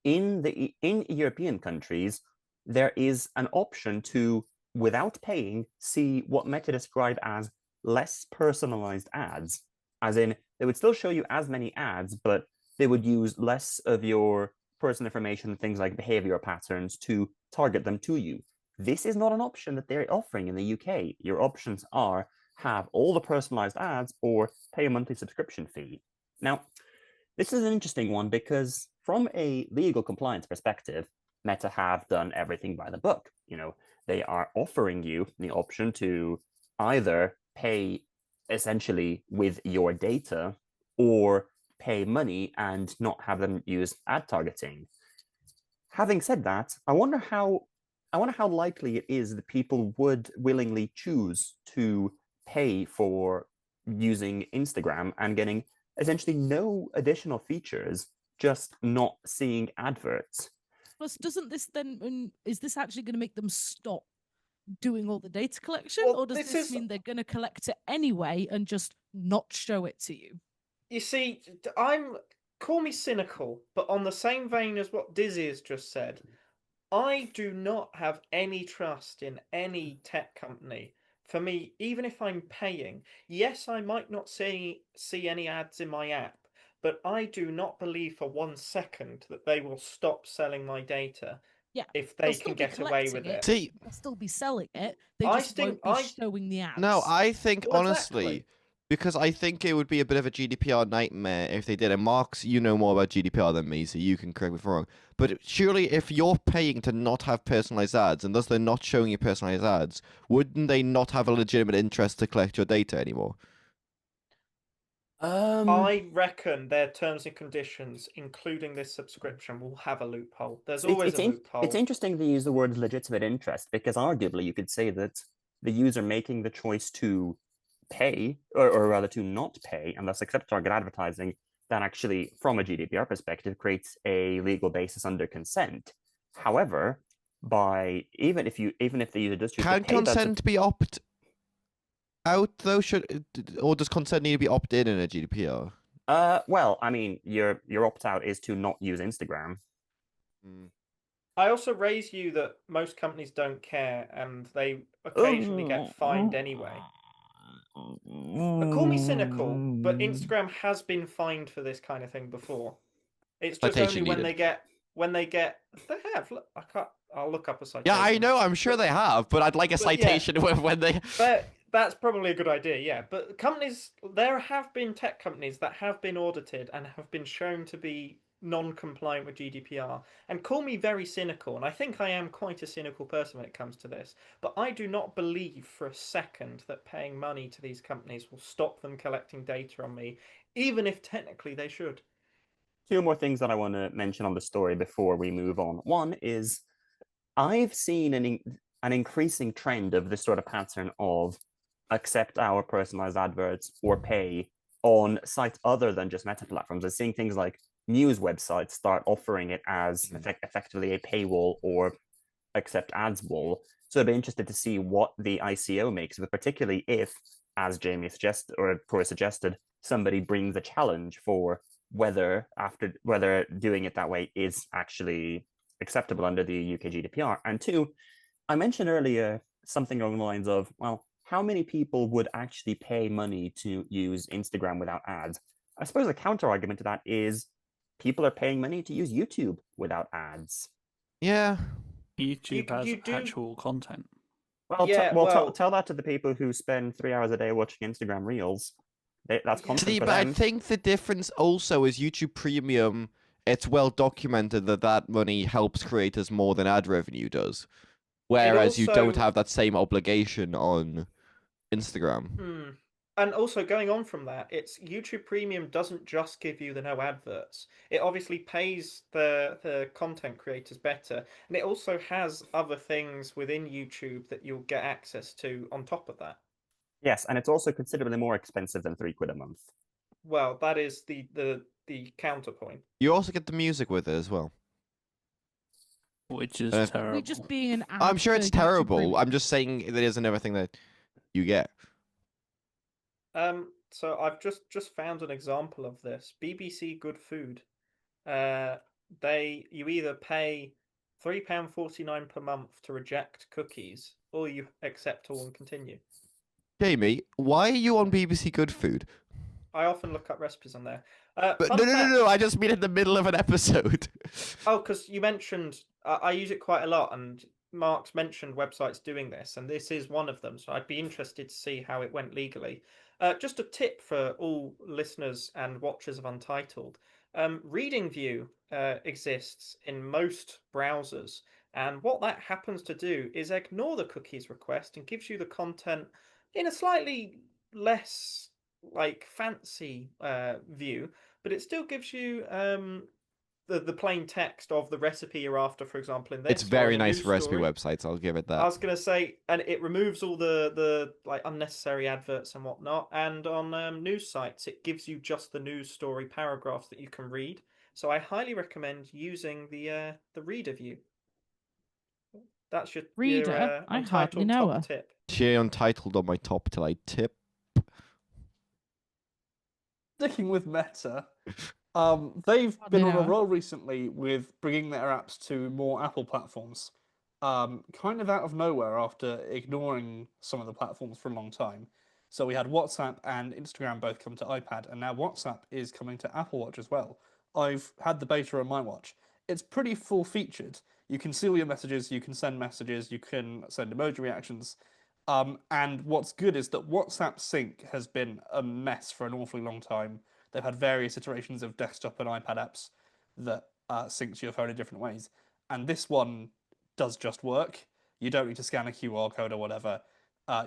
S1: in European countries, there is an option to, without paying, see what Meta describe as less personalized ads. As in, They would still show you as many ads, but they would use less of your personal information, things like behavioral patterns, to target them to you. This is not an option that they're offering in the UK. Your options are have all the personalized ads or pay a monthly subscription fee. Now, this is an interesting one because from a legal compliance perspective, Meta have done everything by the book. They are offering you the option to either pay essentially with your data or pay money and not have them use ad targeting. Having said that, I wonder how likely it is that people would willingly choose to pay for using Instagram and getting essentially no additional features, just not seeing adverts.
S2: Plus, doesn't this then, is this actually going to make them stop doing all the data collection?
S3: Well,
S2: or does this mean they're going to collect it anyway and just not show it to you?
S3: You see, call me cynical, but on the same vein as what Dizzy has just said, I do not have any trust in any tech company. For me, even if I'm paying, yes, I might not see any ads in my app, but I do not believe for 1 second that they will stop selling my data.
S2: Yeah,
S3: if they can get away with it.
S2: See, they'll still be selling it. They just won't be showing the ads.
S5: No, I think honestly,
S3: exactly.
S5: because I think it would be a bit of a GDPR nightmare if they did. And Marx, you know more about GDPR than me, so you can correct me if I'm wrong. But surely, if you're paying to not have personalized ads, and thus they're not showing you personalized ads, wouldn't they not have a legitimate interest to collect your data anymore?
S3: I reckon their terms and conditions, including this subscription, will have a loophole. There's always a loophole.
S1: It's interesting to use the word legitimate interest, because arguably you could say that the user making the choice to pay, or rather to not pay, and thus accept target advertising, that actually, from a GDPR perspective, creates a legal basis under consent. However, even if the user does choose to pay,
S5: consent be opt out though? Or does consent need to be opt-in a GDPR?
S1: Well, I mean, your opt-out is to not use Instagram.
S3: I also raise you that most companies don't care, and they occasionally get fined anyway. But call me cynical, but Instagram has been fined for this kind of thing before. It's just only when they get they have. Look, I'll look up a citation.
S5: Yeah, I know. I'm sure they have, but I'd like a citation when they.
S3: But that's probably a good idea. Yeah, but there have been tech companies that have been audited and have been shown to be non-compliant with GDPR. And call me very cynical, and I think I am quite a cynical person when it comes to this, but I do not believe for a second that paying money to these companies will stop them collecting data on me, even if technically they should.
S1: Two more things that I want to mention on the story before we move on. One is, I've seen an increasing trend of this sort of pattern of accept our personalized adverts or pay on sites other than just Meta platforms. I'm seeing things like news websites start offering it as effectively a paywall or accept ads wall. So I'd be interested to see what the ICO makes of it, particularly if, as Jamie suggested, or Corey suggested, somebody brings a challenge for whether doing it that way is actually acceptable under the UK GDPR. And two, I mentioned earlier something along the lines of, well, how many people would actually pay money to use Instagram without ads? I suppose the counter argument to that is people are paying money to use YouTube without ads.
S5: Yeah.
S6: YouTube has actual content.
S1: Well, tell that to the people who spend 3 hours a day watching Instagram Reels. That's content for them.
S5: I think the difference also is YouTube Premium. It's well documented that money helps creators more than ad revenue does. Whereas you don't have that same obligation on Instagram.
S3: And also, going on from that, it's YouTube Premium doesn't just give you the no adverts. It obviously pays the content creators better, and it also has other things within YouTube that you'll get access to on top of that.
S1: Yes, and it's also considerably more expensive than £3 a month.
S3: Well, that is the counterpoint.
S5: You also get the music with it as well.
S6: Which is terrible.
S2: We're just being an ad.
S5: I'm sure it's terrible. I'm just saying it isn't everything that you get.
S3: So I've just found an example of this. BBC Good Food. You either pay £3.49 per month to reject cookies, or you accept all and continue.
S5: Jamie, why are you on BBC Good Food?
S3: I often look up recipes on there.
S5: But
S3: Fun
S5: no,
S3: fact-
S5: I just mean in the middle of an episode.
S3: Oh, because you mentioned I use it quite a lot, and Mark's mentioned websites doing this, and this is one of them. So I'd be interested to see how it went legally. Just a tip for all listeners and watchers of Untitled: Reading View exists in most browsers, and what that happens to do is ignore the cookies request and gives you the content in a slightly less like fancy view, but it still gives you the plain text of the recipe you're after, for example, in this.
S5: It's very
S3: or in a
S5: nice
S3: news
S5: for recipe
S3: story.
S5: websites, I'll give it
S3: I
S5: that.
S3: was gonna say, and it removes all the like unnecessary adverts and whatnot. And on news sites, it gives you just the news story paragraphs that you can read. So I highly recommend using the reader view. That's your
S2: Reader? I hardly
S3: Untitled
S2: know
S3: top
S2: her.
S3: tip.
S5: She Untitled on my top till I tip.
S4: Sticking with Meta, they've
S2: Hardly
S4: been on a
S2: know.
S4: roll recently with bringing their apps to more Apple platforms. Kind of out of nowhere after ignoring some of the platforms for a long time. So we had WhatsApp and Instagram both come to iPad, and now WhatsApp is coming to Apple Watch as well. I've had the beta on my watch. It's pretty full-featured. You can see all your messages, you can send messages, you can send emoji reactions. And what's good is that WhatsApp Sync has been a mess for an awfully long time. They've had various iterations of desktop and iPad apps that sync to your phone in different ways. And this one does just work. You don't need to scan a QR code or whatever.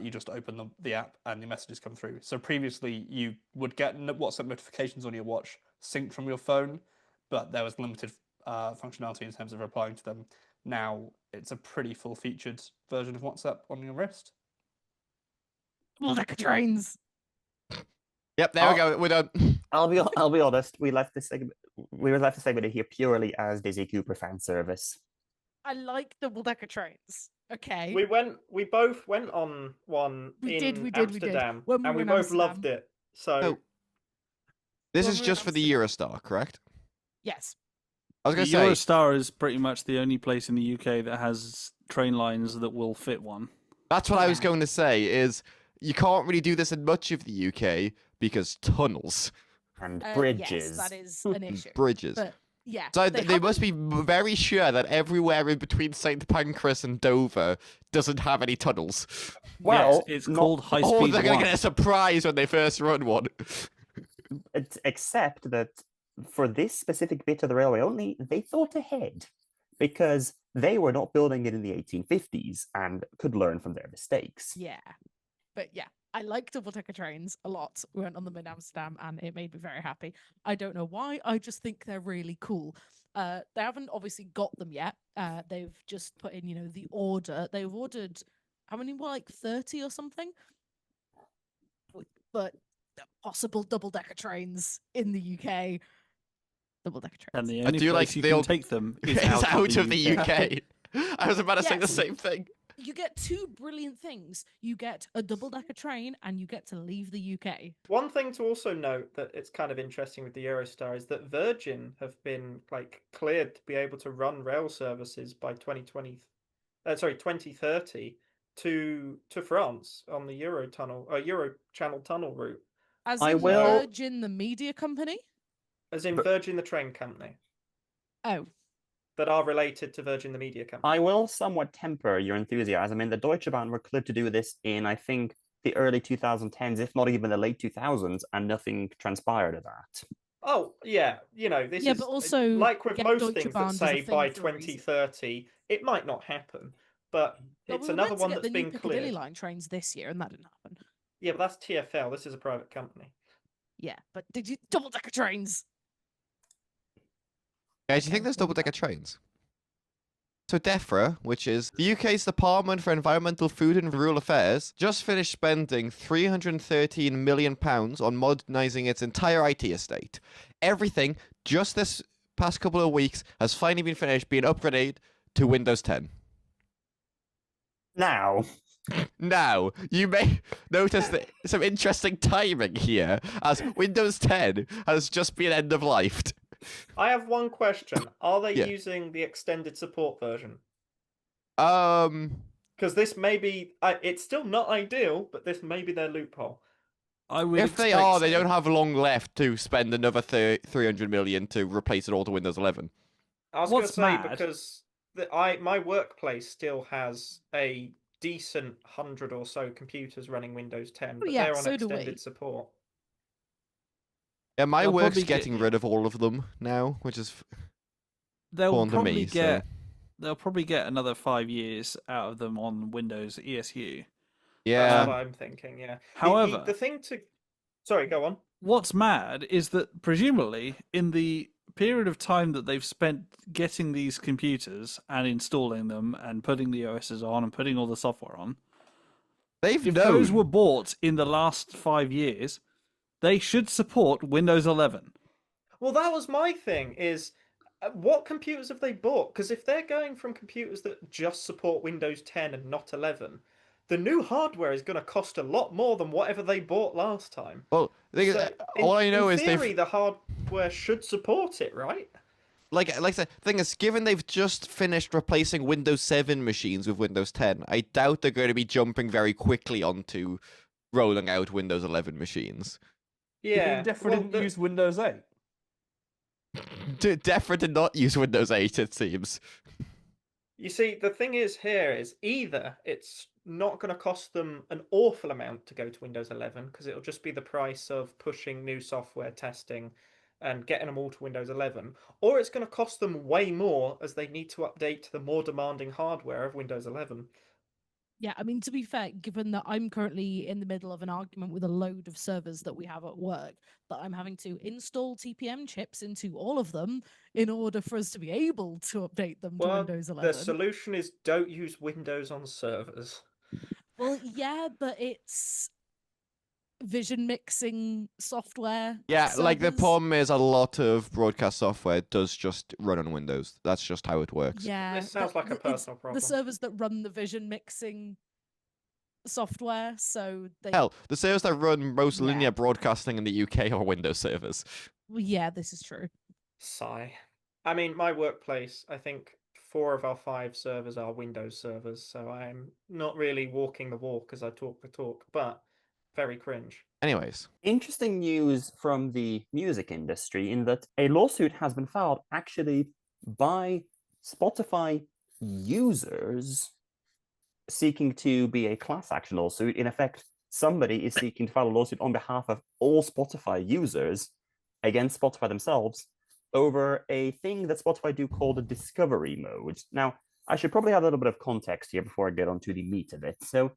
S4: You just open the app and your messages come through. So previously, you would get WhatsApp notifications on your watch synced from your phone, but there was limited functionality in terms of replying to them. Now it's a pretty full-featured version of WhatsApp on your wrist.
S2: Double-decker trains.
S5: Yep, there we go. We're done.
S1: I'll be honest. We left this segment here purely as Dizzy Cooper fan service.
S2: I like double-decker trains. Okay.
S3: We both went on one in Amsterdam,
S2: When we
S3: and
S2: were
S3: we
S2: in
S3: both
S2: Amsterdam.
S3: loved it. So
S5: Oh. This
S2: When
S5: is
S2: we were in
S5: just for the Eurostar, correct?
S2: Yes.
S5: I was
S6: The
S5: going to say,
S6: Eurostar is pretty much the only place in the UK that has train lines that will fit one.
S5: that's what I was
S2: Yeah.
S5: going to say, is you can't really do this in much of the UK because tunnels.
S1: And
S2: Yes,
S1: bridges.
S2: that is an issue.
S5: Bridges.
S2: But yeah.
S5: So
S2: they
S5: they must be very sure that everywhere in between St. Pancras and Dover doesn't have any tunnels.
S1: Well,
S6: Yes, it's
S1: not-
S6: called High
S5: Oh,
S6: Speed
S5: they're going to
S6: 1.
S5: get a surprise when they first run one.
S1: Except that for this specific bit of the railway only, they thought ahead because they were not building it in the 1850s and could learn from their mistakes.
S2: Yeah. But yeah, I like double-decker trains a lot. We went on them in Amsterdam and it made me very happy. I don't know why. I just think they're really cool. They haven't obviously got them yet. They've just put in, the order. They've ordered, how many more, like 30 or something? But possible double-decker trains in the UK. Double-decker trains.
S6: And the
S5: I
S6: only
S5: do
S6: place
S5: like
S6: you
S5: the
S6: can
S5: old-
S6: take them is
S5: It's
S6: out of the
S5: UK. I was about to say the
S2: Yes.
S5: same thing.
S2: You get two brilliant things. You get a double-decker train and you get to leave the UK.
S3: one thing to also note that it's kind of interesting with the Eurostar is that Virgin have been cleared to be able to run rail services by 2030 to France on the Eurochannel tunnel route.
S2: As
S1: I
S2: in
S1: will-
S2: Virgin, the media company?
S3: As in
S1: But-
S3: Virgin the train company
S2: Oh,
S3: that are related to Virgin the media company.
S1: I will somewhat temper your enthusiasm. In the Deutsche Bahn were cleared to do this in, I think, the early 2010s, if not even the late 2000s, and nothing transpired of that.
S3: Oh, yeah, this
S2: Yeah,
S3: is
S2: but also,
S3: like with
S2: yeah,
S3: most
S2: Deutsche
S3: things
S2: Bahn
S3: that
S2: does a
S3: say
S2: thing
S3: by
S2: for a reason.
S3: 2030, it might not happen, but
S2: but
S3: it's
S2: we were
S3: another
S2: meant to
S3: one
S2: get
S3: that's
S2: the new
S3: been
S2: Piccadilly
S3: cleared.
S2: line trains this year, and that didn't happen.
S3: Yeah, but that's TfL. This is a private company.
S2: Yeah, but did you double-decker trains?
S5: Guys, do you think there's double-decker trains? So DEFRA, which is the UK's Department for Environmental, Food and Rural Affairs, just finished spending £313 million on modernising its entire IT estate. Everything, just this past couple of weeks, has finally been finished being upgraded to Windows 10.
S1: Now,
S5: Now, you may notice that some interesting timing here, as Windows 10 has just been end-of-lifed.
S3: I have one question. Are they
S5: Yeah.
S3: using the extended support version?
S5: Um,
S3: Because this may be... it's still not ideal, but this may be their loophole.
S6: I would
S5: If they
S6: expect
S5: are, they
S6: so.
S5: don't have long left to spend another 300 million to replace it all to Windows 11.
S3: I was going to
S6: What's
S3: say,
S6: mad-
S3: because my workplace still has a decent 100 or so computers running Windows 10, but
S2: yeah,
S3: they're on
S2: so do
S3: extended
S2: we.
S3: support.
S5: Yeah, my
S6: They'll
S5: work's
S6: probably
S5: getting rid of all of them now, which is
S6: They'll
S5: fun to
S6: probably
S5: me.
S6: get
S5: So
S6: they'll probably get another 5 years out of them on Windows ESU.
S3: That's
S5: yeah,
S3: what I'm thinking, yeah.
S6: However,
S3: the thing to... Sorry, go on.
S6: what's mad is that presumably in the period of time that they've spent getting these computers and installing them and putting the OSs on and putting all the software on,
S5: they've
S6: if
S5: known.
S6: those were bought in the last 5 years, they should support Windows 11.
S3: Well, that was my thing, is what computers have they bought? Because if they're going from computers that just support Windows 10 and not 11, the new hardware is going to cost a lot more than whatever they bought last time.
S5: Well,
S3: So,
S5: all I know
S3: in
S5: is
S3: theory, the hardware should support it, right?
S5: like I said, thing is, given they've just finished replacing Windows 7 machines with Windows 10, I doubt they're going to be jumping very quickly onto rolling out Windows 11 machines.
S3: Yeah.
S4: DEFRA didn't use Windows 8.
S5: DEFRA did not use Windows 8, it seems.
S3: You see, the thing is here is either it's not going to cost them an awful amount to go to Windows 11 because it'll just be the price of pushing new software testing and getting them all to Windows 11, or it's going to cost them way more as they need to update the more demanding hardware of Windows 11.
S2: Yeah, I mean, to be fair, given that I'm currently in the middle of an argument with a load of servers that we have at work, that I'm having to install TPM chips into all of them in order for us to be able to update them to Windows 11.
S3: The solution is don't use Windows on servers.
S2: Well, yeah, but it's vision mixing software.
S5: Yeah, like the
S2: servers.
S5: problem is a lot of broadcast software does just run on Windows. That's just how it works.
S2: Yeah,
S3: This sounds like a personal problem.
S2: The servers that run the vision mixing software, so they...
S5: Hell, the servers that run most linear broadcasting in the UK are Windows servers.
S2: Well, yeah, this is true.
S3: Sigh. I mean, my workplace, I think 4 of our 5 servers are Windows servers, so I'm not really walking the walk as I talk the talk, but very cringe.
S5: Anyways.
S1: Interesting news from the music industry in that a lawsuit has been filed actually by Spotify users seeking to be a class action lawsuit. In effect, somebody is seeking to file a lawsuit on behalf of all Spotify users against Spotify themselves over a thing that Spotify do called a discovery mode. Now, I should probably have a little bit of context here before I get onto the meat of it. So,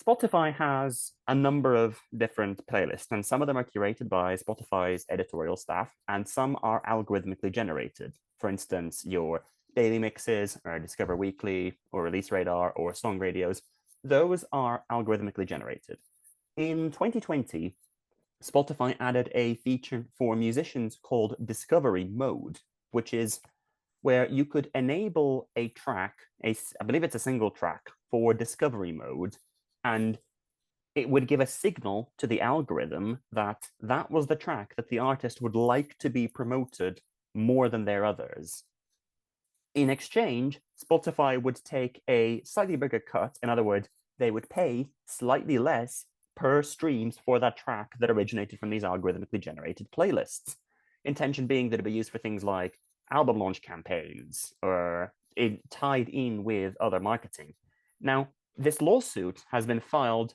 S1: Spotify has a number of different playlists, and some of them are curated by Spotify's editorial staff, and some are algorithmically generated. For instance, your daily mixes, or Discover Weekly, or Release Radar, or Song Radios, those are algorithmically generated. In 2020, Spotify added a feature for musicians called Discovery Mode, which is where you could enable a track, I believe it's a single track, for Discovery Mode, and it would give a signal to the algorithm that that was the track that the artist would like to be promoted more than their others. In exchange, Spotify would take a slightly bigger cut. In other words, they would pay slightly less per streams for that track that originated from these algorithmically generated playlists. Intention being that it'd be used for things like album launch campaigns or tied in with other marketing. Now, this lawsuit has been filed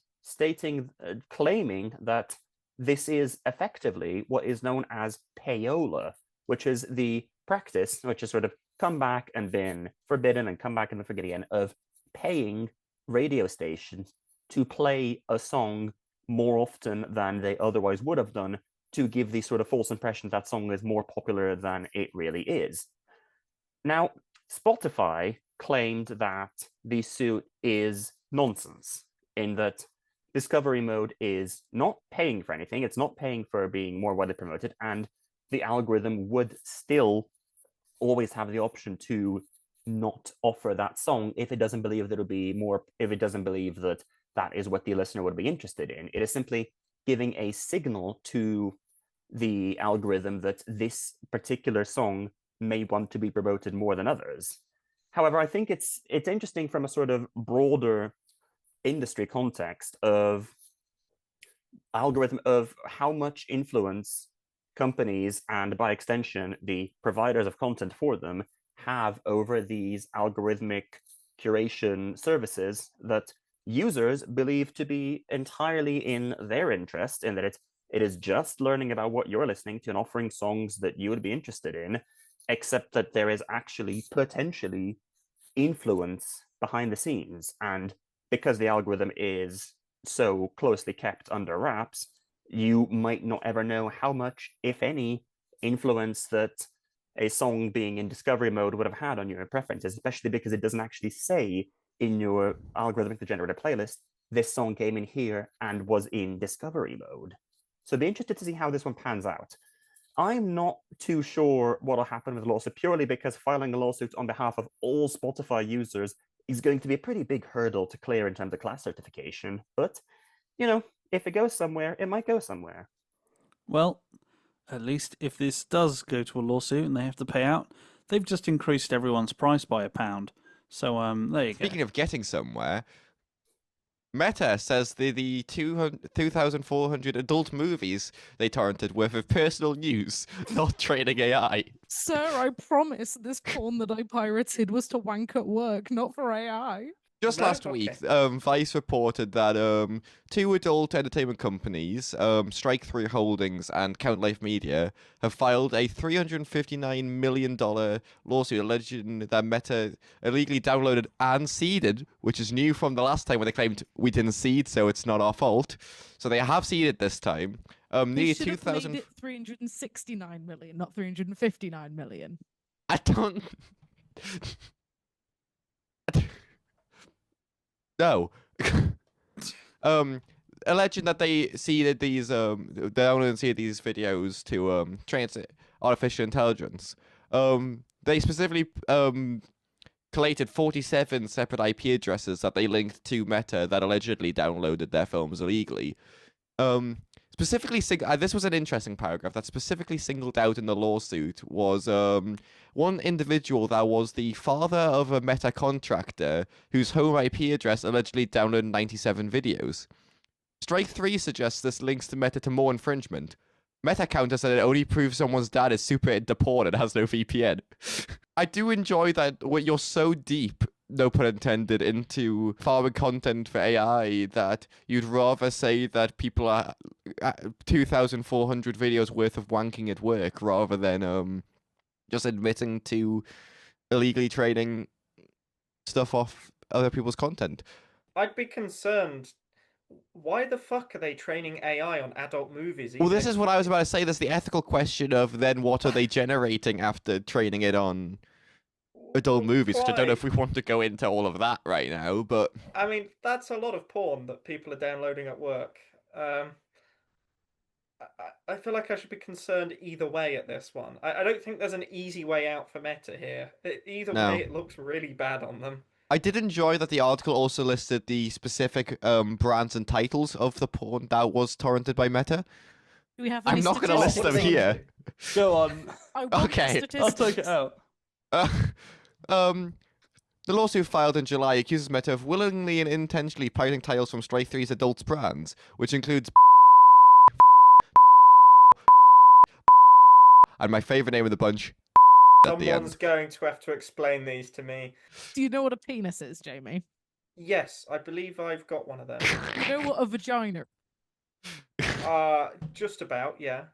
S1: claiming that this is effectively what is known as payola, which is the practice, which is sort of come back and been forbidden and come back and then forget again, of paying radio stations to play a song more often than they otherwise would have done to give the sort of false impression that song is more popular than it really is. Now, Spotify claimed that the suit is nonsense in that discovery mode is not paying for anything. It's not paying for being more widely promoted, and the algorithm would still always have the option to not offer that song if it doesn't believe that it'll be more, if it doesn't believe that that is what the listener would be interested in. It is simply giving a signal to the algorithm that this particular song may want to be promoted more than others. However, I think it's interesting from a sort of broader industry context of algorithm of how much influence companies and by extension the providers of content for them have over these algorithmic curation services that users believe to be entirely in their interest, in that it is just learning about what you're listening to and offering songs that you would be interested in, except that there is actually potentially influence behind the scenes. And because the algorithm is so closely kept under wraps, you might not ever know how much, if any, influence that a song being in discovery mode would have had on your preferences, especially because it doesn't actually say in your algorithmically generated playlist, this song came in here and was in discovery mode. So be interested to see how this one pans out. I'm not too sure what'll happen with the lawsuit, purely because filing a lawsuit on behalf of all Spotify users is going to be a pretty big hurdle to clear in terms of class certification. But, you know, if it goes somewhere, it might go somewhere.
S6: Well, at least if this does go to a lawsuit and they have to pay out, they've just increased everyone's price by £1. So there you go.
S5: Speaking of getting somewhere, Meta says the 2,400 adult movies they torrented were for personal use, not training AI.
S2: Sir, I promise this porn that I pirated was to wank at work, not for AI.
S5: Just last week, Vice reported that 2 adult entertainment companies, Strike 3 Holdings and Count Life Media, have filed a $359 million lawsuit alleging that Meta illegally downloaded and seeded, which is new from the last time when they claimed we didn't seed, so it's not our fault. So they have seeded this time.
S2: They should have made it 369 million, not 359 million.
S5: I don't... No. Alleging that they seeded these, they only seeded these videos to train artificial intelligence. They specifically collated 47 separate IP addresses that they linked to Meta that allegedly downloaded their films illegally. Specifically, this was an interesting paragraph that specifically singled out in the lawsuit was one individual that was the father of a Meta contractor whose home IP address allegedly downloaded 97 videos. Strike 3 suggests this links to Meta to more infringement. Meta counter said it only proves someone's dad is super into porn and has no VPN. I do enjoy that when you're so deep, no pun intended, into farming content for AI that you'd rather say that people are 2,400 videos worth of wanking at work rather than just admitting to illegally trading stuff off other people's content.
S3: I'd be concerned. Why the fuck are they training AI on adult movies?
S5: Well, this is what I was about to say. There's the ethical question of then what are they generating after training it on adult movies, which I don't know if we want to go into all of that right now, but...
S3: I mean, that's a lot of porn that people are downloading at work. I feel like I should be concerned either way at this one. I don't think there's an easy way out for Meta here. Either way, it looks really bad on them.
S5: I did enjoy that the article also listed the specific brands and titles of the porn that was torrented by Meta.
S2: Do we have
S5: I'm not going to list them here.
S4: Go on.
S5: Okay.
S4: I'll take it out.
S5: The lawsuit filed in July accuses Meta of willingly and intentionally pirating titles from Strike 3's adult brands, which includes and my favorite name of the bunch.
S3: Someone's going to have to explain these to me.
S2: Do you know what a penis is, Jamie?
S3: Yes, I believe I've got one of them.
S2: You know what a vagina?
S3: Just about, yeah.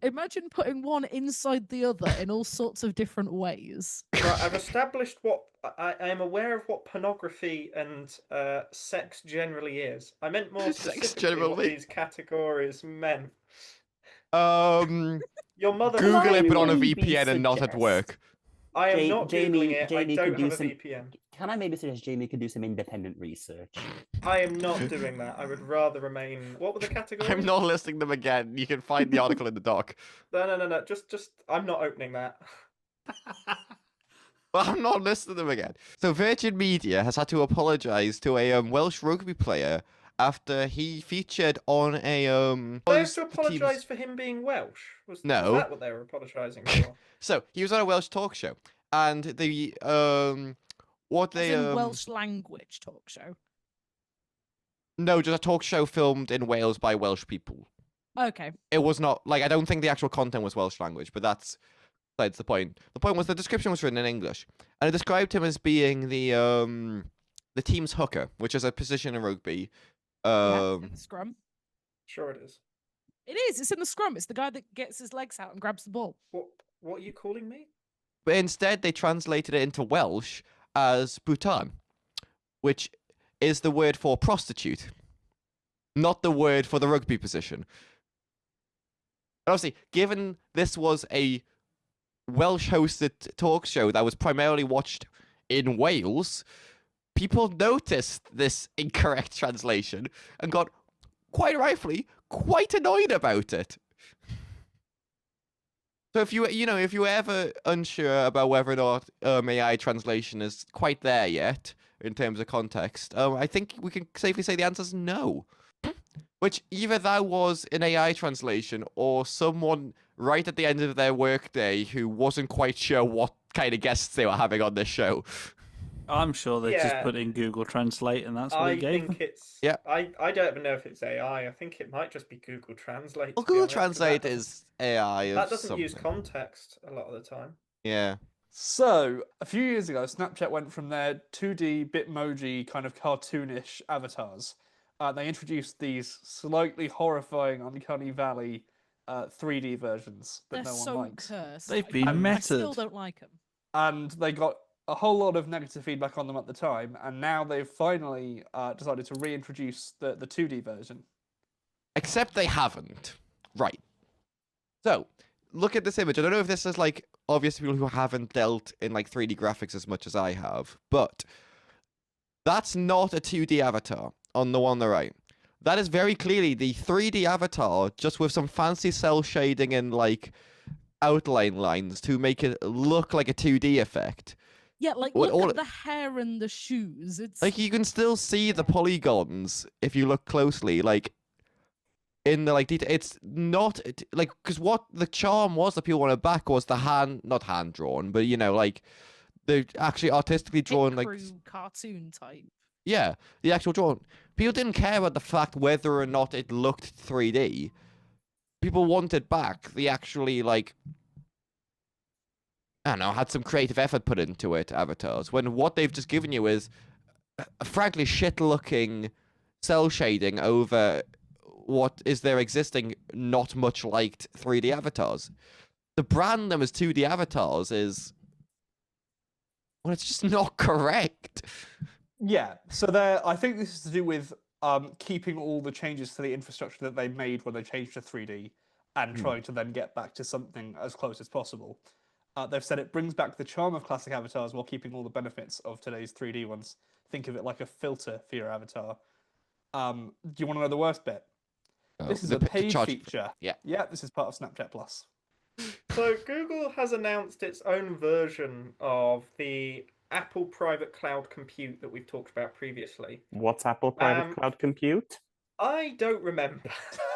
S2: Imagine putting one inside the other in all sorts of different ways.
S3: Right, I've established what I am aware of what pornography and sex generally is. I meant more specifically what these categories meant. Your mother
S5: Google it, but on a VPN and not at work.
S3: I am not Googling it.
S1: Jamie
S3: I don't have
S1: some...
S3: a VPN.
S1: Can I maybe suggest Jamie could do some independent research?
S3: I am not doing that. I would rather remain... What were the categories?
S5: I'm not listing them again. You can find the article in the doc.
S3: No. Just... I'm not opening that.
S5: Well, I'm not listing them again. So Virgin Media has had to apologise to a Welsh rugby player after he featured on a...
S3: They have to apologise for him being Welsh? Was that what they were apologising for?
S5: So, he was on a Welsh talk show, and the...
S2: Welsh language talk show?
S5: No, just a talk show filmed in Wales by Welsh people.
S2: Okay.
S5: It was not like I don't think the actual content was Welsh language, but that's besides the point. The point was the description was written in English, and it described him as being the team's hooker, which is a position in rugby.
S2: Yeah, in the scrum.
S3: Sure, it is.
S2: It is. It's in the scrum. It's the guy that gets his legs out and grabs the ball.
S3: What are you calling me?
S5: But instead, they translated it into Welsh as Bhutan, which is the word for prostitute, not the word for the rugby position. Obviously, given this was a Welsh-hosted talk show that was primarily watched in Wales, people noticed this incorrect translation and got, quite rightfully, quite annoyed about it. So if you were ever unsure about whether or not AI translation is quite there yet in terms of context, I think we can safely say the answer is no. Which either that was an AI translation or someone right at the end of their workday who wasn't quite sure what kind of guests they were having on this show.
S6: I'm sure they just put in Google Translate and that's what he gave them.
S3: Yeah. I don't even know if it's AI. I think it might just be Google Translate.
S5: Well, Google Translate is AI.
S3: That doesn't use context a lot of the time.
S5: Yeah.
S4: So, a few years ago, Snapchat went from their 2D Bitmoji kind of cartoonish avatars. They introduced these slightly horrifying Uncanny Valley 3D versions that
S2: They're
S4: no one
S2: so
S4: likes.
S2: cursed.
S6: They've been
S2: I
S6: meted.
S2: still don't like them.
S4: And they got a whole lot of negative feedback on them at the time, and now they've finally decided to reintroduce the 2D version.
S5: Except they haven't. Right. So, look at this image. I don't know if this is, like, obvious to people who haven't dealt in, like, 3D graphics as much as I have, but that's not a 2D avatar on the one on the right. That is very clearly the 3D avatar, just with some fancy cell shading and, like, outline lines to make it look like a 2D effect.
S2: Yeah, like, look at the hair and the shoes. It's
S5: like, you can still see the polygons if you look closely, like, in the, like, detail. It's not, like, because what the charm was that people wanted back was the not hand-drawn, but, you know, like, the actually artistically drawn, like...
S2: cartoon type.
S5: Yeah, the actual drawing. People didn't care about the fact whether or not it looked 3D. People wanted back the actually, like... I don't know, had some creative effort put into it, avatars, when what they've just given you is, frankly, shit-looking cell shading over what is their existing, not much liked 3D avatars. To brand them as 2D avatars is... well, it's just not correct.
S4: Yeah, so I think this is to do with keeping all the changes to the infrastructure that they made when they changed to 3D and trying to then get back to something as close as possible. They've said it brings back the charm of classic avatars while keeping all the benefits of today's 3D ones. Think of it like a filter for your avatar. Do you want to know the worst bit? This is a paid feature. Yeah, this is part of Snapchat Plus.
S3: So Google has announced its own version of the Apple Private Cloud Compute that we've talked about previously.
S1: What's Apple Private Cloud Compute?
S3: I don't remember.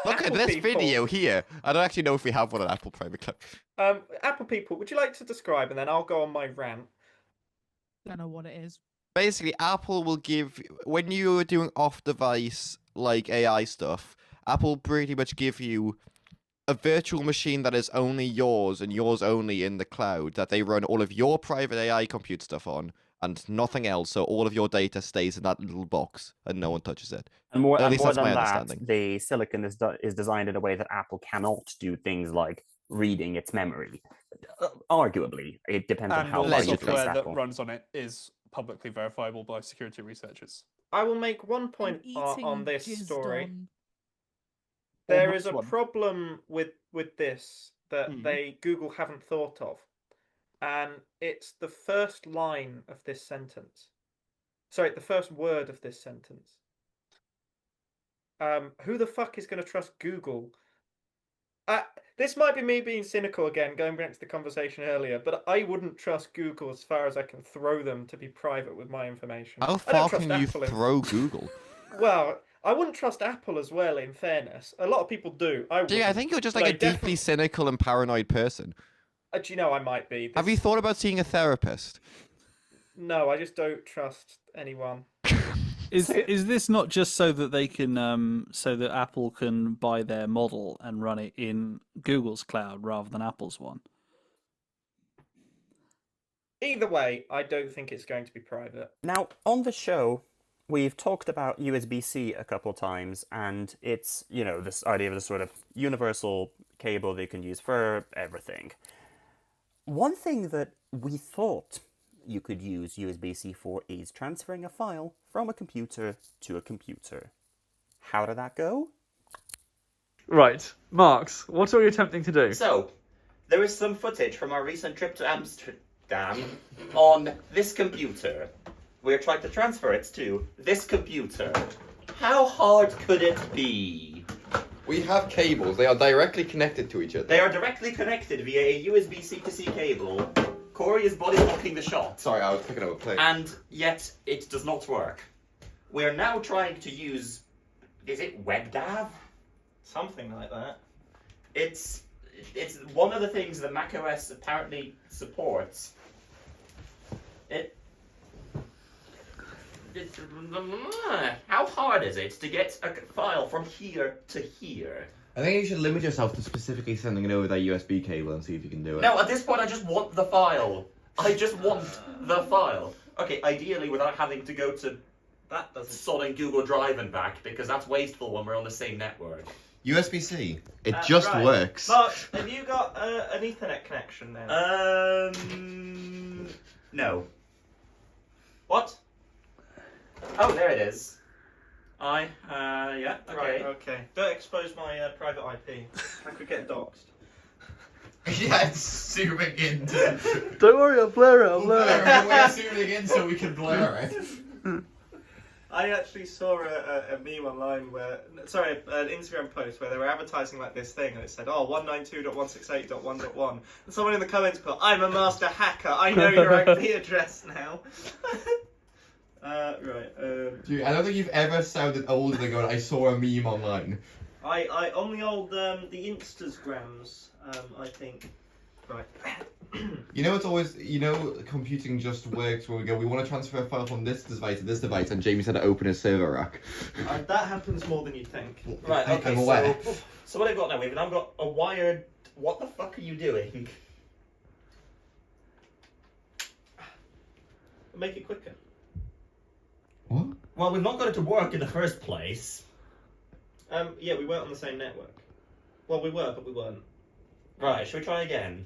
S5: Look at this video here. I don't actually know if we have one on Apple Private Cloud.
S3: Apple people, would you like to describe, and then I'll go on my rant?
S2: Don't know what it is.
S5: Basically, Apple will give, when you're doing off-device, like, AI stuff, Apple pretty much give you a virtual machine that is only yours and yours only in the cloud, that they run all of your private AI compute stuff on and nothing else, so all of your data stays in that little box and no one touches it.
S1: And more,
S5: at least
S1: more
S5: that's my
S1: than that,
S5: understanding.
S1: the silicon is designed in a way that Apple cannot do things like reading its memory. Arguably, it depends on how
S4: all
S1: far
S4: the
S1: you trace
S4: software that
S1: Apple.
S4: runs on it is publicly verifiable by security researchers.
S3: I will make one point on this story.
S2: On...
S3: There is a problem with this that Google haven't thought of, and it's the first line of this sentence. Sorry, the first word of this sentence. Who the fuck is going to trust Google? This might be me being cynical again, going back to the conversation earlier, but I wouldn't trust Google as far as I can throw them to be private with my information.
S5: How far can you throw Google?
S3: Well, I wouldn't trust Apple as well, in fairness. A lot of people do. I
S5: think you're just like a deeply cynical and paranoid person.
S3: Do you know I might be?
S5: Have you thought about seeing a therapist?
S3: No, I just don't trust anyone.
S6: Is this not just so that they can so that Apple can buy their model and run it in Google's cloud rather than Apple's one?
S3: Either way, I don't think it's going to be private.
S1: Now, on the show, we've talked about USB-C a couple times, and it's, this idea of this sort of universal cable they can use for everything. One thing that we thought you could use USB-C for is transferring a file from a computer to a computer. How did that go?
S4: Right. Marks, what are you attempting to do?
S1: So, there is some footage from our recent trip to Amsterdam on this computer. We're trying to transfer it to this computer. How hard could it be?
S5: We have cables. They are directly connected to each other.
S1: They are directly connected via a USB-C to C cable. Corey is body blocking the shot.
S5: Sorry, I was picking up a plate.
S1: And yet, it does not work. We're now trying to use... Is it WebDAV?
S3: Something like that.
S1: It's one of the things that macOS apparently supports. How hard is it to get a file from here to here?
S5: I think you should limit yourself to specifically sending it over that USB cable and see if you can do it.
S1: No, at this point I just want the file. I just want the file. Okay, ideally without having to go to
S3: That doesn't.
S1: sodding Google Drive and back, because that's wasteful when we're on the same network.
S5: USB-C. It just
S3: right.
S5: works.
S3: Mark, have you got an Ethernet connection then?
S1: No.
S3: What?
S1: Oh, there it is. Yeah, okay.
S3: Right, okay. Don't expose my private IP. I could get doxxed.
S5: Yeah, it's zooming in.
S4: Don't worry, I'll blur it,
S5: We're zooming in so we can blur it.
S3: I actually saw a meme online an Instagram post where they were advertising like this thing and it said, 192.168.1.1. And someone in the comments put, I'm a master hacker, I know your IP address now.
S5: Dude, I don't think you've ever sounded older than going, I saw a meme online.
S3: I on the old, the Instagrams, I think. Right.
S5: It's always, computing just works when we go, we want to transfer a file from this device to this device, and Jamie said to open a server rack.
S3: That happens more than you think.
S1: Right, okay,
S5: I'm aware.
S1: so what I've got now, we've now got a wired... What the fuck are you doing?
S3: Make it quicker.
S5: What?
S1: Well, we've not got it to work in the first place.
S3: Yeah, we weren't on the same network. Well, we were, but we weren't.
S1: Right, should we try again?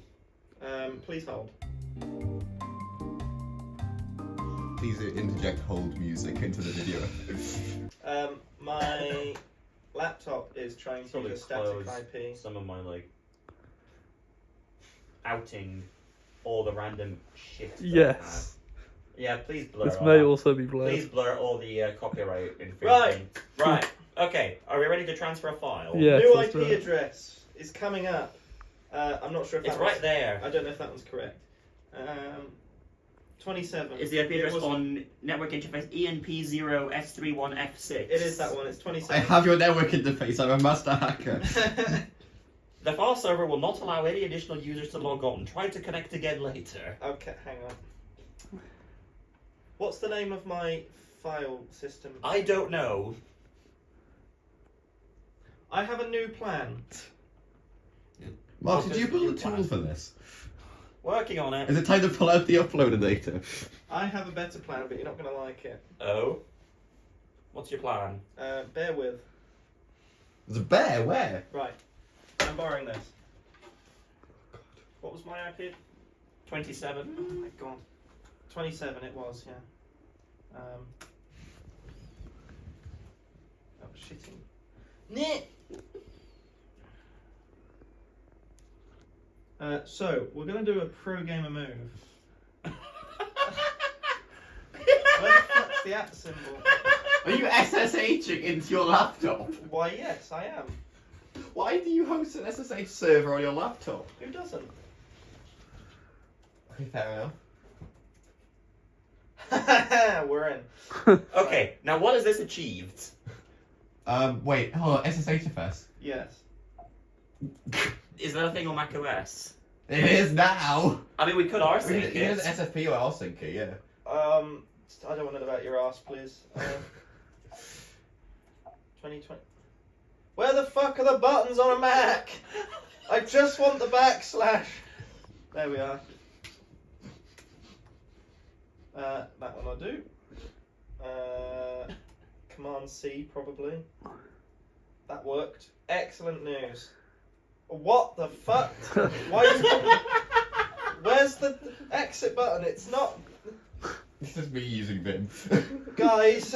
S3: Please hold.
S5: Please interject hold music into the video.
S3: My laptop is trying to use a static IP.
S1: Some of my, outing all the random shit. that I
S4: Yes.
S1: have. Yeah, please blur
S4: This
S1: all
S4: may
S1: that.
S4: also be blurred.
S1: Please blur all the copyright infringement. Right. Okay. Are we ready to transfer a file?
S4: Yes,
S3: New
S4: let's
S3: IP
S4: do it.
S3: address is coming up. I'm not sure if
S1: It's
S3: that
S1: right
S3: was,
S1: there.
S3: I don't know if that one's correct. 27.
S1: Is the IP address
S3: It was-
S1: on network interface ENP0S31F6?
S3: It is that one. It's
S5: I
S3: 27.
S5: have your network interface, I'm a master hacker.
S1: The file server will not allow any additional users to log on. Try to connect again later.
S3: Okay, hang on. What's the name of my file system?
S1: I don't know.
S3: I have a new plan.
S5: Mark, did you build a tool for this?
S1: Working on it.
S5: Is it time to pull out the uploader data?
S3: I have a better plan, but you're not going to like it.
S1: Oh? What's your plan?
S3: Bear with.
S5: There's a bear, where?
S3: Right. I'm borrowing this. What was my IP?
S1: 27.
S3: Oh my god. 27 it was, yeah. Oh, shitting. Nah. So, we're going to do a pro gamer move. Where the fuck's the at symbol?
S5: Are you SSHing into your laptop?
S3: Why, yes, I am.
S5: Why do you host an SSH server on your laptop?
S3: Who doesn't?
S5: Okay, fair enough.
S3: We're in.
S1: Okay, now what has this achieved?
S5: Wait, hold on, SSHFS.
S3: Yes.
S1: Is that a thing on macOS?
S5: It is now!
S1: I mean, we could rsync
S5: It is
S1: it.
S5: SFP or rsync, yeah.
S3: I don't want to know about your ass, please. 2020. Where the fuck are the buttons on a Mac? I just want the backslash. There we are. That one I'll do. Command C probably. That worked. Excellent news. What the fuck? Why is where's the exit button? It's not.
S5: This is me using Vim.
S3: Guys,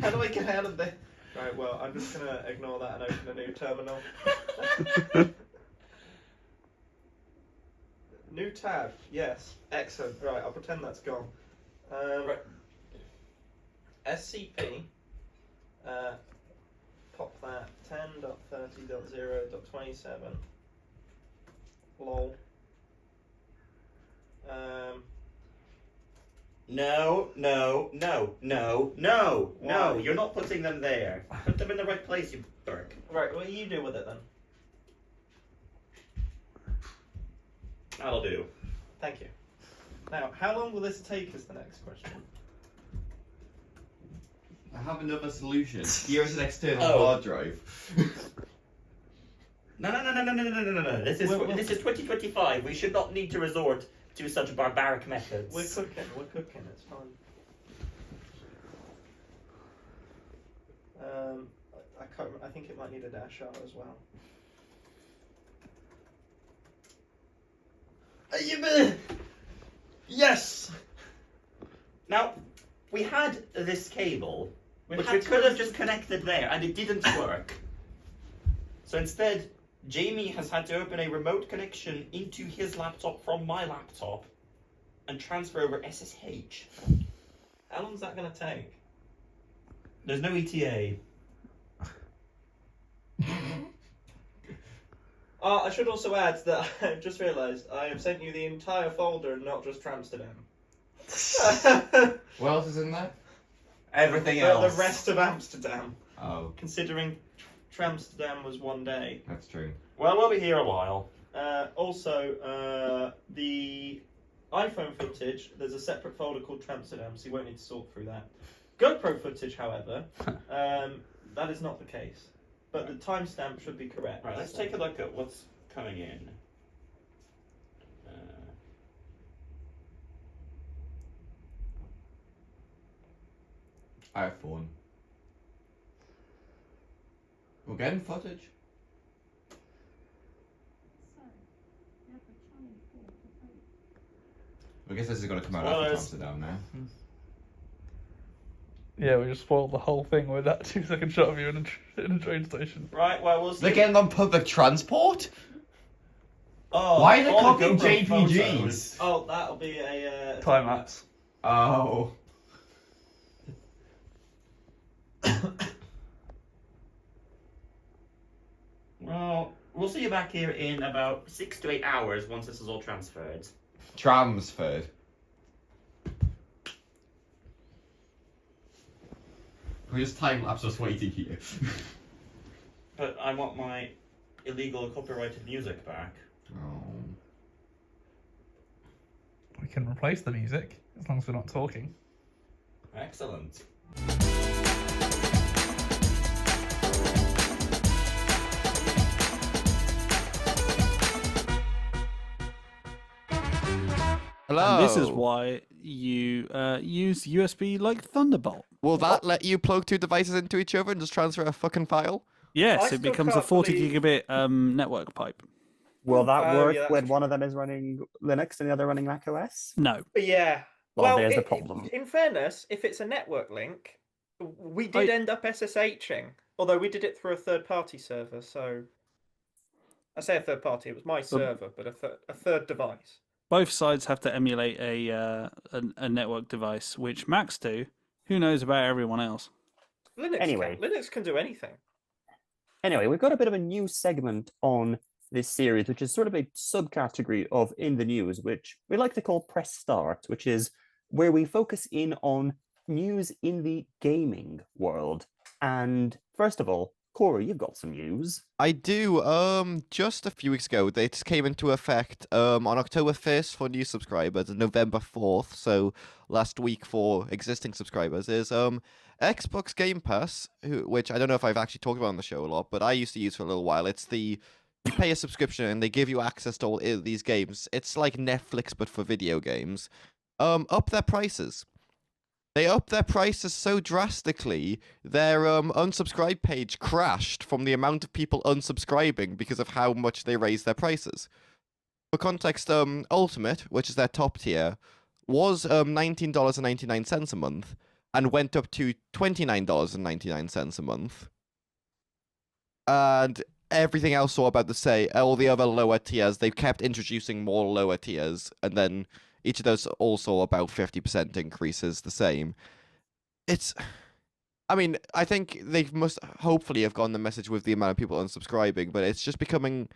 S3: how do I get out of this? Right, well, I'm just gonna ignore that and open a new terminal. New tab, yes, excellent. Right, I'll pretend that's gone. Right. SCP. Pop that 10.30.0.27. Lol.
S1: No.
S3: Why?
S1: You're not putting them there. Put them in the right place, you berg.
S3: Right, what do you do with it then?
S1: That'll do.
S3: Thank you. Now, how long will this take is the next question.
S5: I have another solution. Here's an external
S1: Oh.
S5: hard drive.
S1: No. This is 2025. We should not need to resort to such barbaric methods.
S3: We're cooking, it's fine. I can't. I think it might need a dash R as well. Yes.
S1: Now, we had this cable, which we could have just connected there, and it didn't work. So instead, Jamie has had to open a remote connection into his laptop from my laptop and transfer over SSH.
S3: How long is that going to take?
S1: There's no ETA.
S3: I should also add that I've just realised I have sent you the entire folder and not just Tramsterdam.
S5: What else is in there?
S1: Everything else.
S3: The rest of Amsterdam.
S5: Oh,
S3: Considering Tramsterdam was one day.
S5: that's true.
S1: Well, we'll be here a while.
S3: Also, the iPhone footage, there's a separate folder called Tramsterdam, so you won't need to sort through that. GoPro footage, however, that is not the case. But the timestamp should be correct.
S1: Right, let's take a look at what's coming in.
S5: iPhone. We're getting footage. I guess this is going to come out after Amsterdam now.
S4: Yeah, we just spoiled the whole thing with that 2-second shot of you in a train station.
S1: Right, well, we'll see.
S5: They're getting on public transport?
S1: Oh,
S5: Why are they
S1: all
S5: copying
S1: the GoPro
S5: JPGs?
S1: photos.
S3: Oh, that'll be a
S4: Time lapse.
S5: Oh.
S1: Well, we'll see you back here in about 6 to 8 hours once this is all transferred.
S5: Transferred. We just time lapse us waiting here.
S1: But I want my illegal copyrighted music back.
S5: Oh.
S4: We can replace the music as long as we're not talking.
S1: Excellent.
S5: Hello.
S6: And this is why you use USB like Thunderbolt.
S5: Will that let you plug two devices into each other and just transfer a fucking file?
S6: Yes,
S3: I
S6: it
S3: still
S6: becomes a
S3: can't
S6: 40
S3: believe-
S6: gigabit network pipe.
S1: Will that
S3: Oh,
S1: work
S3: yeah, that's
S1: when
S3: true.
S1: one of them is running Linux and the other running macOS?
S6: No.
S3: Yeah.
S1: Well, there's the problem.
S3: In fairness, if it's a network link, we did end up SSHing, although we did it through a third-party server. So I say a third party; it was my server, but a third device.
S6: Both sides have to emulate a network device, which Macs do. Who knows about everyone else?
S3: Linux can do anything.
S1: Anyway, we've got a bit of a new segment on this series, which is sort of a subcategory of In the News, which we like to call Press Start, which is where we focus in on news in the gaming world. And first of all, Corey, you've got some news.
S5: I do. Just a few weeks ago, they just came into effect on October 1st for new subscribers and November 4th, so last week for existing subscribers, is Xbox Game Pass, which I don't know if I've actually talked about on the show a lot, but I used to use for a little while. It's you pay a subscription and they give you access to all these games. It's like Netflix, but for video games. Up their prices. They upped their prices so drastically, their unsubscribe page crashed from the amount of people unsubscribing because of how much they raised their prices. For context, Ultimate, which is their top tier, was $19.99 a month and went up to $29.99 a month. And everything else saw about the same. All the other lower tiers, they've kept introducing more lower tiers, and then each of those also about 50% increases the same. I mean, I think they must hopefully have gotten the message with the amount of people unsubscribing, but it's just becoming...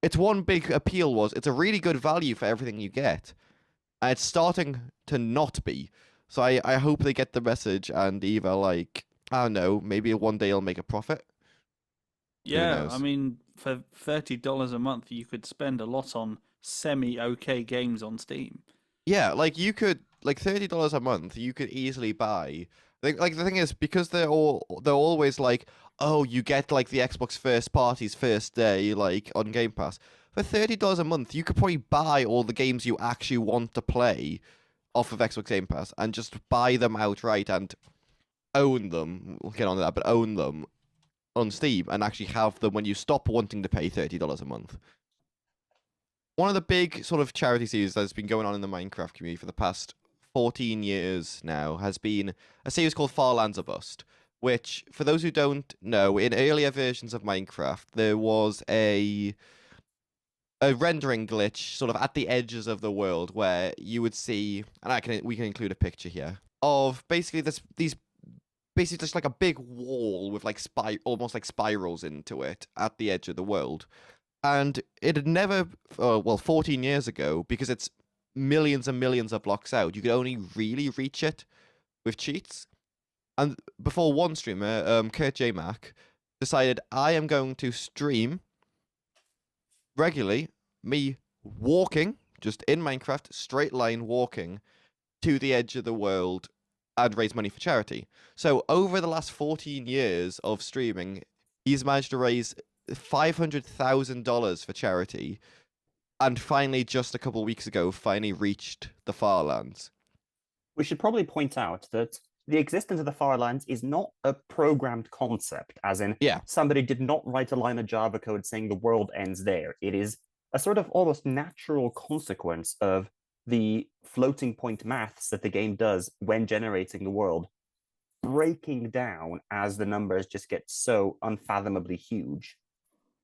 S5: Its one big appeal was it's a really good value for everything you get. And it's starting to not be. So I hope they get the message and either, like, I don't know, maybe one day it'll make a profit.
S6: Yeah, I mean, for $30 a month, you could spend a lot on semi-okay games on Steam.
S5: Yeah, like you could, like $30 a month, you could easily buy. Like the thing is, because they're always like, oh, you get like the Xbox first parties first day, like on Game Pass. For $30 a month, you could probably buy all the games you actually want to play off of Xbox Game Pass and just buy them outright and own them. We'll get on to that, but own them on Steam and actually have them when you stop wanting to pay $30 a month. One of the big sort of charity series that's been going on in the Minecraft community for the past 14 years now has been a series called Far Lands Are Bust, which, for those who don't know, in earlier versions of Minecraft, there was a rendering glitch sort of at the edges of the world where you would see, and we can include a picture here, of basically these basically just like a big wall with like almost like spirals into it at the edge of the world. And it had never, 14 years ago, because it's millions and millions of blocks out, you could only really reach it with cheats. And before one streamer, Kurt J. Mack, decided, I am going to stream regularly me walking, just in Minecraft, straight line walking to the edge of the world and raise money for charity. So over the last 14 years of streaming, he's managed to raise $500,000 for charity, and finally, just a couple of weeks ago, finally reached the Far Lands.
S1: We should probably point out that the existence of the Far Lands is not a programmed concept, as in somebody did not write a line of Java code saying the world ends there. It is a sort of almost natural consequence of the floating point maths that the game does when generating the world, breaking down as the numbers just get so unfathomably huge.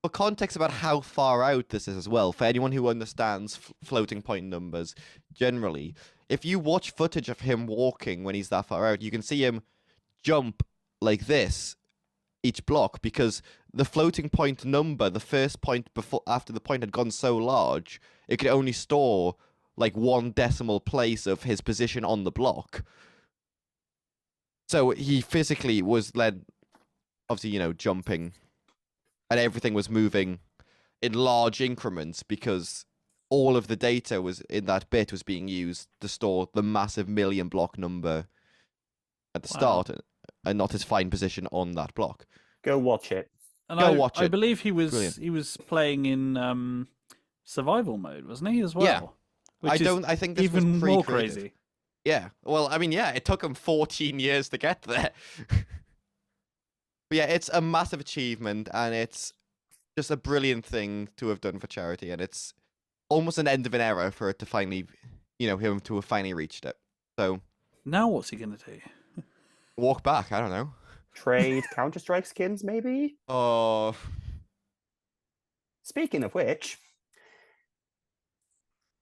S5: For context about how far out this is as well, for anyone who understands floating point numbers generally, if you watch footage of him walking when he's that far out, you can see him jump like this each block, because the floating point number, the first point after the point had gone so large, it could only store like one decimal place of his position on the block. So he physically was led, obviously, jumping, and everything was moving in large increments because all of the data was in that bit was being used to store the massive million block number at the start, and not his fine position on that block.
S1: Go watch it.
S6: And I believe he was playing in survival mode, wasn't he, as well?
S5: Yeah. I think this
S6: even
S5: was
S6: more crazy.
S5: Yeah. Well, I mean, yeah, it took him 14 years to get there. But yeah, it's a massive achievement, and it's just a brilliant thing to have done for charity, and it's almost an end of an era for it to finally, him to have finally reached it. So
S6: now what's he gonna do?
S5: Walk back? I don't know.
S1: Trade Counter-Strike skins, maybe?
S5: Oh.
S1: Speaking of which,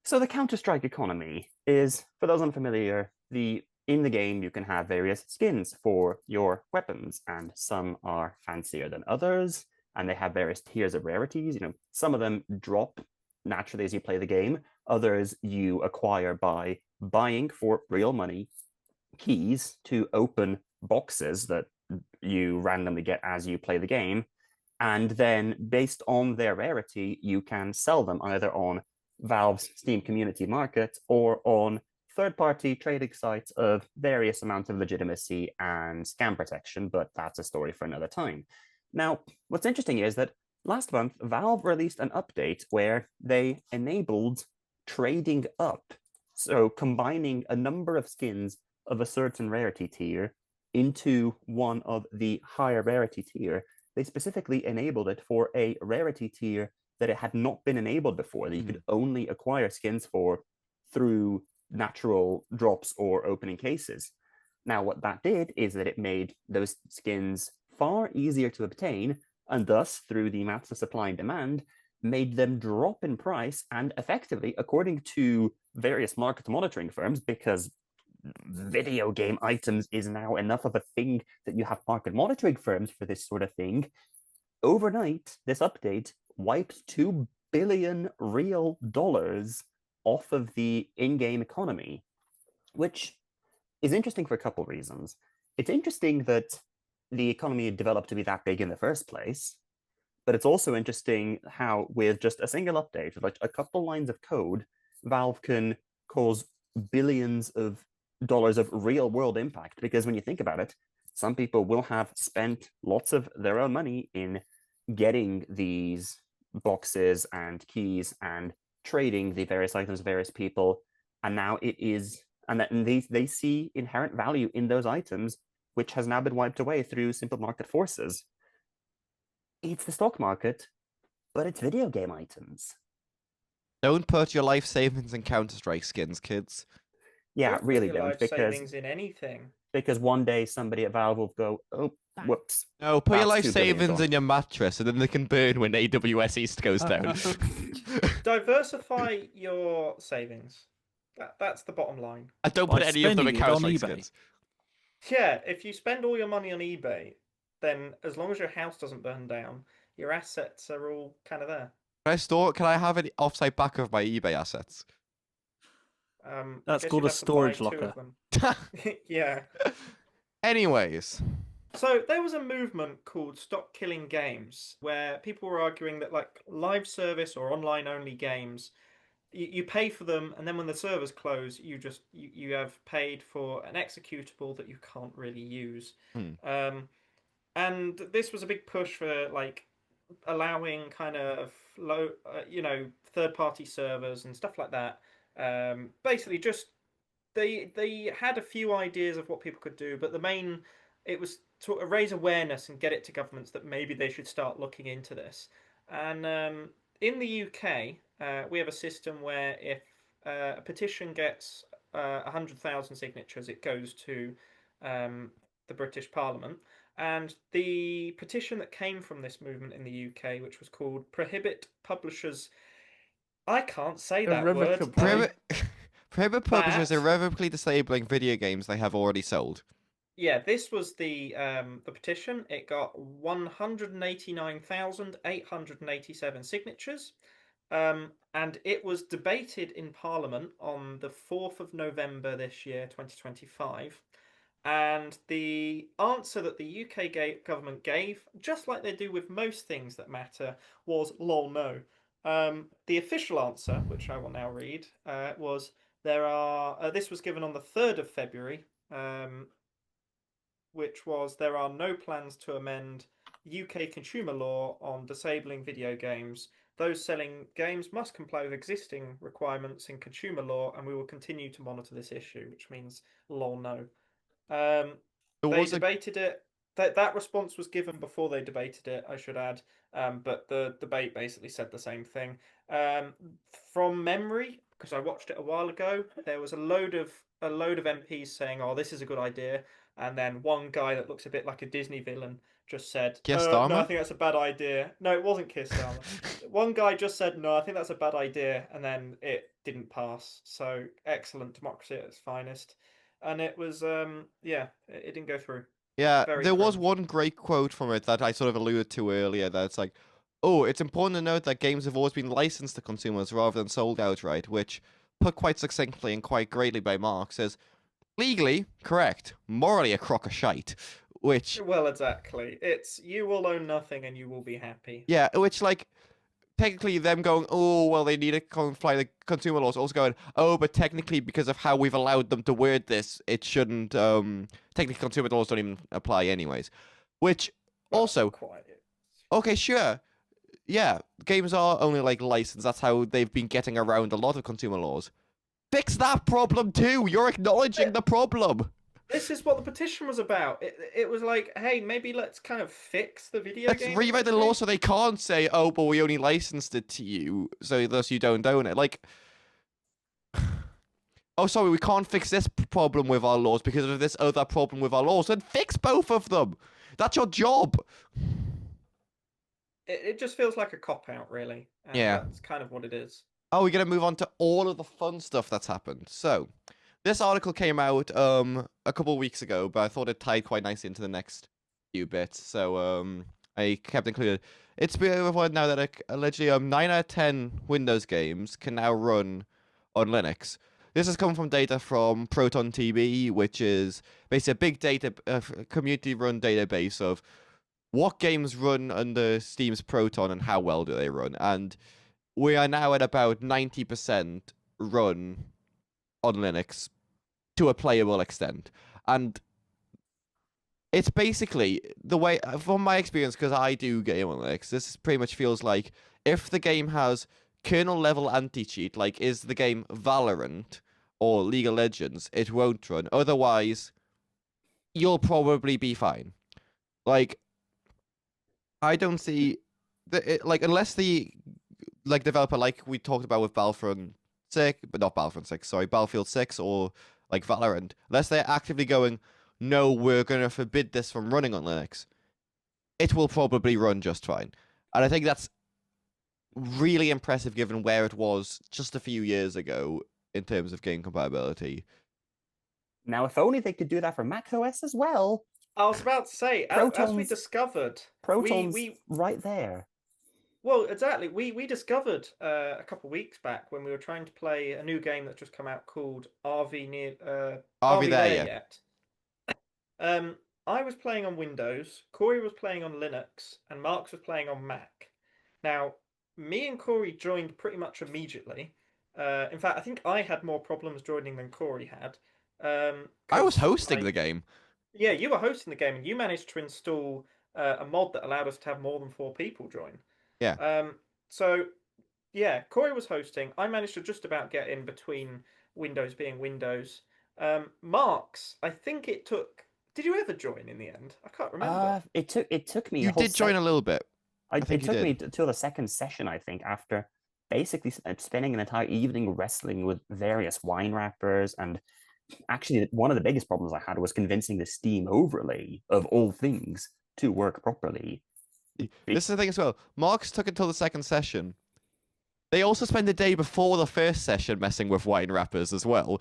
S1: so the Counter-Strike economy is, for those unfamiliar, in the game you can have various skins for your weapons, and some are fancier than others, and they have various tiers of rarities. Some of them drop naturally as you play the game. Others you acquire by buying for real money keys to open boxes that you randomly get as you play the game. And then based on their rarity, you can sell them either on Valve's Steam community market or on third-party trading sites of various amounts of legitimacy and scam protection, but that's a story for another time. Now, what's interesting is that last month, Valve released an update where they enabled trading up. So combining a number of skins of a certain rarity tier into one of the higher rarity tier. They specifically enabled it for a rarity tier that it had not been enabled before, that you could only acquire skins for through natural drops or opening cases. Now, what that did is that it made those skins far easier to obtain, and thus, through the maths of supply and demand, made them drop in price, and effectively, according to various market monitoring firms, because video game items is now enough of a thing that you have market monitoring firms for this sort of thing, overnight, this update wiped $2 billion real dollars off of the in-game economy, which is interesting for a couple of reasons. It's interesting that the economy developed to be that big in the first place, but it's also interesting how with just a single update, like a couple lines of code, Valve can cause billions of dollars of real-world impact. Because when you think about it, some people will have spent lots of their own money in getting these boxes and keys and trading the various items of various people, and now it is, and they see inherent value in those items, which has now been wiped away through simple market forces. It's the stock market, but it's video game items.
S5: Don't put your life savings in Counter-Strike skins, kids.
S1: Yeah, really
S3: Your
S1: don't,
S3: life
S1: because
S3: savings in anything.
S1: Because one day somebody at Valve will go, oh, whoops.
S5: No, put your life
S1: That's $2 billion
S5: savings in your mattress, and then they can burn when AWS East goes down.
S3: Diversify your savings. That's the bottom line.
S5: I don't put
S6: By
S5: any of them in
S6: spending it on
S5: Counter-Strike
S6: eBay.
S5: skins.
S3: Yeah, if you spend all your money on eBay, then as long as your house doesn't burn down, your assets are all kind of there.
S5: Can I have an offsite back of my eBay assets?
S6: That's
S3: guess
S6: called
S3: you'd
S6: a
S3: have to buy
S6: storage
S3: 2
S6: locker.
S3: of them. Yeah.
S5: Anyways.
S3: So there was a movement called Stop Killing Games, where people were arguing that like live service or online only games, you pay for them, and then when the servers close, you have paid for an executable that you can't really use. And this was a big push for like allowing kind of low, third-party servers and stuff like that. Basically, just they had a few ideas of what people could do, but it was to raise awareness and get it to governments that maybe they should start looking into this. And in the UK, we have a system where if a petition gets 100,000 signatures, it goes to the British Parliament. And the petition that came from this movement in the UK, which was called Prohibit Publishers... I can't say that word.
S5: Prohibit publishers irrevocably disabling video games they have already sold.
S3: Yeah, this was the petition. It got 189,887 signatures, and it was debated in Parliament on the 4th of November this year, 2025. And the answer that the UK government gave, just like they do with most things that matter, was lol no. The official answer, which I will now read, was this was given on the 3rd of February, which was there are no plans to amend UK consumer law on disabling video games. Those selling games must comply with existing requirements in consumer law, and we will continue to monitor this issue, which means lol no. They debated it. That response was given before they debated it, I should add. But the debate basically said the same thing. From memory, because I watched it a while ago, there was a load of MPs saying, "Oh, this is a good idea," and then one guy that looks a bit like a Disney villain just said, "No, I think that's a bad idea." No, it wasn't Keir Starmer. One guy just said, "No, I think that's a bad idea," and then it didn't pass. So excellent democracy at its finest. And it was, it didn't go through.
S5: Yeah,
S3: Very
S5: there was
S3: cringe.
S5: one great quote from it that I sort of alluded to earlier, that it's like, oh, it's important to note that games have always been licensed to consumers rather than sold outright, which, put quite succinctly and quite greatly by Mark, says, legally, correct, morally a crock of shite. which
S3: Well, exactly. It's you will own nothing and you will be happy.
S5: yeah, which like technically them going, oh well, they need to comply the consumer laws. Also going, oh, but technically because of how we've allowed them to word this, it shouldn't. Technically, consumer laws don't even apply anyways. Which
S3: Well,
S5: also,
S3: quite.
S5: okay, sure, yeah, games are only like licensed. That's how they've been getting around a lot of consumer laws. Fix that problem too. You're acknowledging the problem.
S3: This is what the petition was about. It was like, hey, maybe let's kind of fix the video
S5: Let's
S3: game.
S5: rewrite the law so they can't say, oh, but we only licensed it to you, so thus you don't own it. Like, oh, sorry, we can't fix this problem with our laws because of this other problem with our laws. Then fix both of them. That's your job.
S3: It just feels like a cop-out, really. And
S5: Yeah.
S3: that's kind of what it is.
S5: Oh, we're going to move on to all of the fun stuff that's happened. So, this article came out a couple of weeks ago, but I thought it tied quite nicely into the next few bits. So, I kept included. It's been reported now that allegedly 9 out of 10 Windows games can now run on Linux. This has come from data from Proton TB, which is basically a big data community-run database of what games run under Steam's Proton and how well do they run. And we are now at about 90% run on Linux to a playable extent. And it's basically the way, from my experience, because I do game on Linux, this pretty much feels like if the game has kernel level anti-cheat, like is the game Valorant or League of Legends, it won't run. Otherwise, you'll probably be fine. Like, I don't see unless the developer, like we talked about with Battlefield 6 or like Valorant, unless they're actively going, no, we're going to forbid this from running on Linux, it will probably run just fine. And I think that's really impressive given where it was just a few years ago in terms of game compatibility.
S1: Now, if only they could do that for macOS as well.
S3: I was about to say, as we discovered,
S1: Proton's right there.
S3: Well, exactly. We discovered a couple of weeks back when we were trying to play a new game that's just come out called RV There Yet. I was playing on Windows, Corey was playing on Linux, and Marx was playing on Mac. Now, me and Corey joined pretty much immediately. In fact, I think I had more problems joining than Corey had.
S5: I was hosting the game.
S3: Yeah, you were hosting the game, and you managed to install a mod that allowed us to have more than 4 people join.
S5: Yeah.
S3: So, yeah, Corey was hosting. I managed to just about get in between Windows being Windows. Marx, I think it took. Did you ever join in the end? I can't remember.
S1: It took me.
S5: You did join a little bit.
S1: It took me till the second session, I think, after basically spending an entire evening wrestling with various wine wrappers. And actually, one of the biggest problems I had was convincing the Steam overlay, of all things, to work properly.
S5: This is the thing as well. Marx took until the second session. They also spent the day before the first session messing with wine wrappers as well.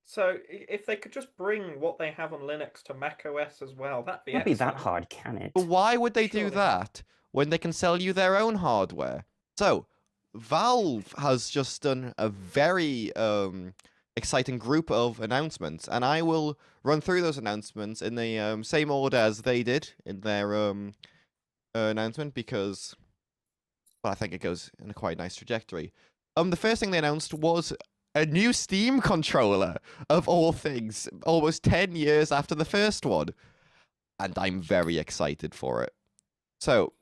S3: So if they could just bring what they have on Linux to macOS as well, that'd be
S1: Can't be that hard, can it?
S5: But why would they do that when they can sell you their own hardware? So, Valve has just done a very exciting group of announcements, and I will run through those announcements in the same order as they did in their announcement, because well, I think it goes in a quite nice trajectory. The first thing they announced was a new Steam controller, of all things, almost 10 years after the first one. And I'm very excited for it. So,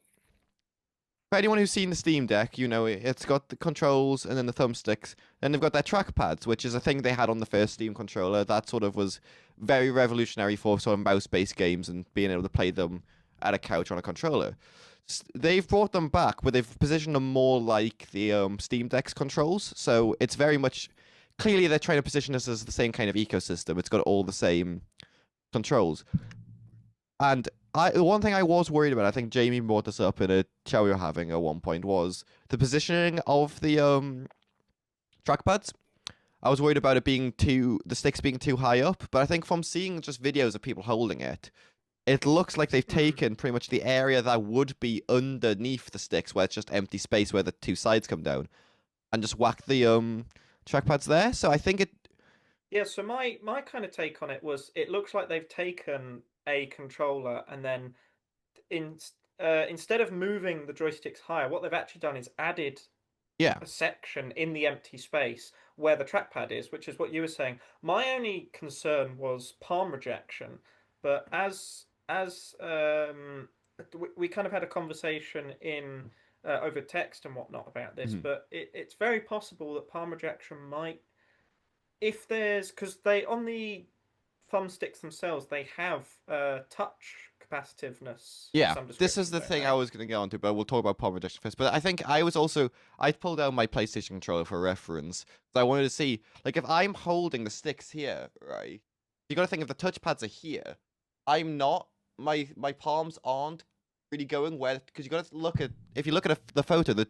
S5: for anyone who's seen the Steam Deck, you know it's got the controls and then the thumbsticks. Then they've got their trackpads, which is a thing they had on the first Steam controller. That sort of was very revolutionary for sort of mouse-based games and being able to play them at a couch on a controller. They've brought them back, but they've positioned them more like the Steam Deck's controls. So it's very much... Clearly, they're trying to position this as the same kind of ecosystem. It's got all the same controls. And one thing I was worried about, I think Jamie brought this up in a chat we were having at one point, was the positioning of the trackpads. I was worried about it being the sticks being too high up, but I think from seeing just videos of people holding it, it looks like they've taken pretty much the area that would be underneath the sticks, where it's just empty space where the two sides come down, and just whacked the trackpads there. So I think
S3: Yeah, so my kind of take on it was it looks like they've taken a controller and then instead of moving the joysticks higher, what they've actually done is added
S5: Yeah.
S3: a section in the empty space where the trackpad is, which is what you were saying. My only concern was palm rejection, but as we kind of had a conversation in over text and whatnot about this, but it's very possible that palm rejection might, if there's, because they on the thumbsticks themselves they have touch capacitiveness of
S5: Yeah,
S3: some
S5: this is
S3: description,
S5: the
S3: don't
S5: thing
S3: they?
S5: I was going to get onto, but we'll talk about palm rejection first. But I think I pulled out my PlayStation controller for reference. So I wanted to see, like, if I'm holding the sticks here, right? You got to think if the touchpads are here, I'm not. My palms aren't really going where, because you got to look at, if you look at the photo, the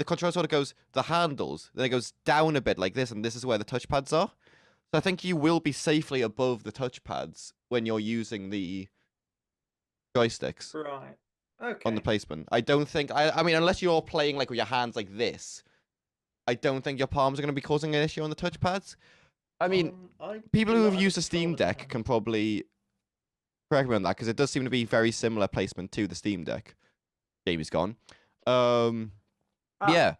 S5: controller sort of goes the handles, then it goes down a bit like this, and this is where the touchpads are. So I think you will be safely above the touchpads when you're using the joysticks
S3: Right.
S5: on the
S3: Okay.
S5: placement. I don't think I mean unless you're playing like with your hands like this, I don't think your palms are going to be causing an issue on the touchpads. I mean,
S3: I
S5: people
S3: do
S5: who
S3: not
S5: have
S3: have a
S5: used a Steam
S3: controller
S5: Deck can probably correct me on that because it does seem to be very similar placement to the Steam Deck. Jamie's gone. Yeah,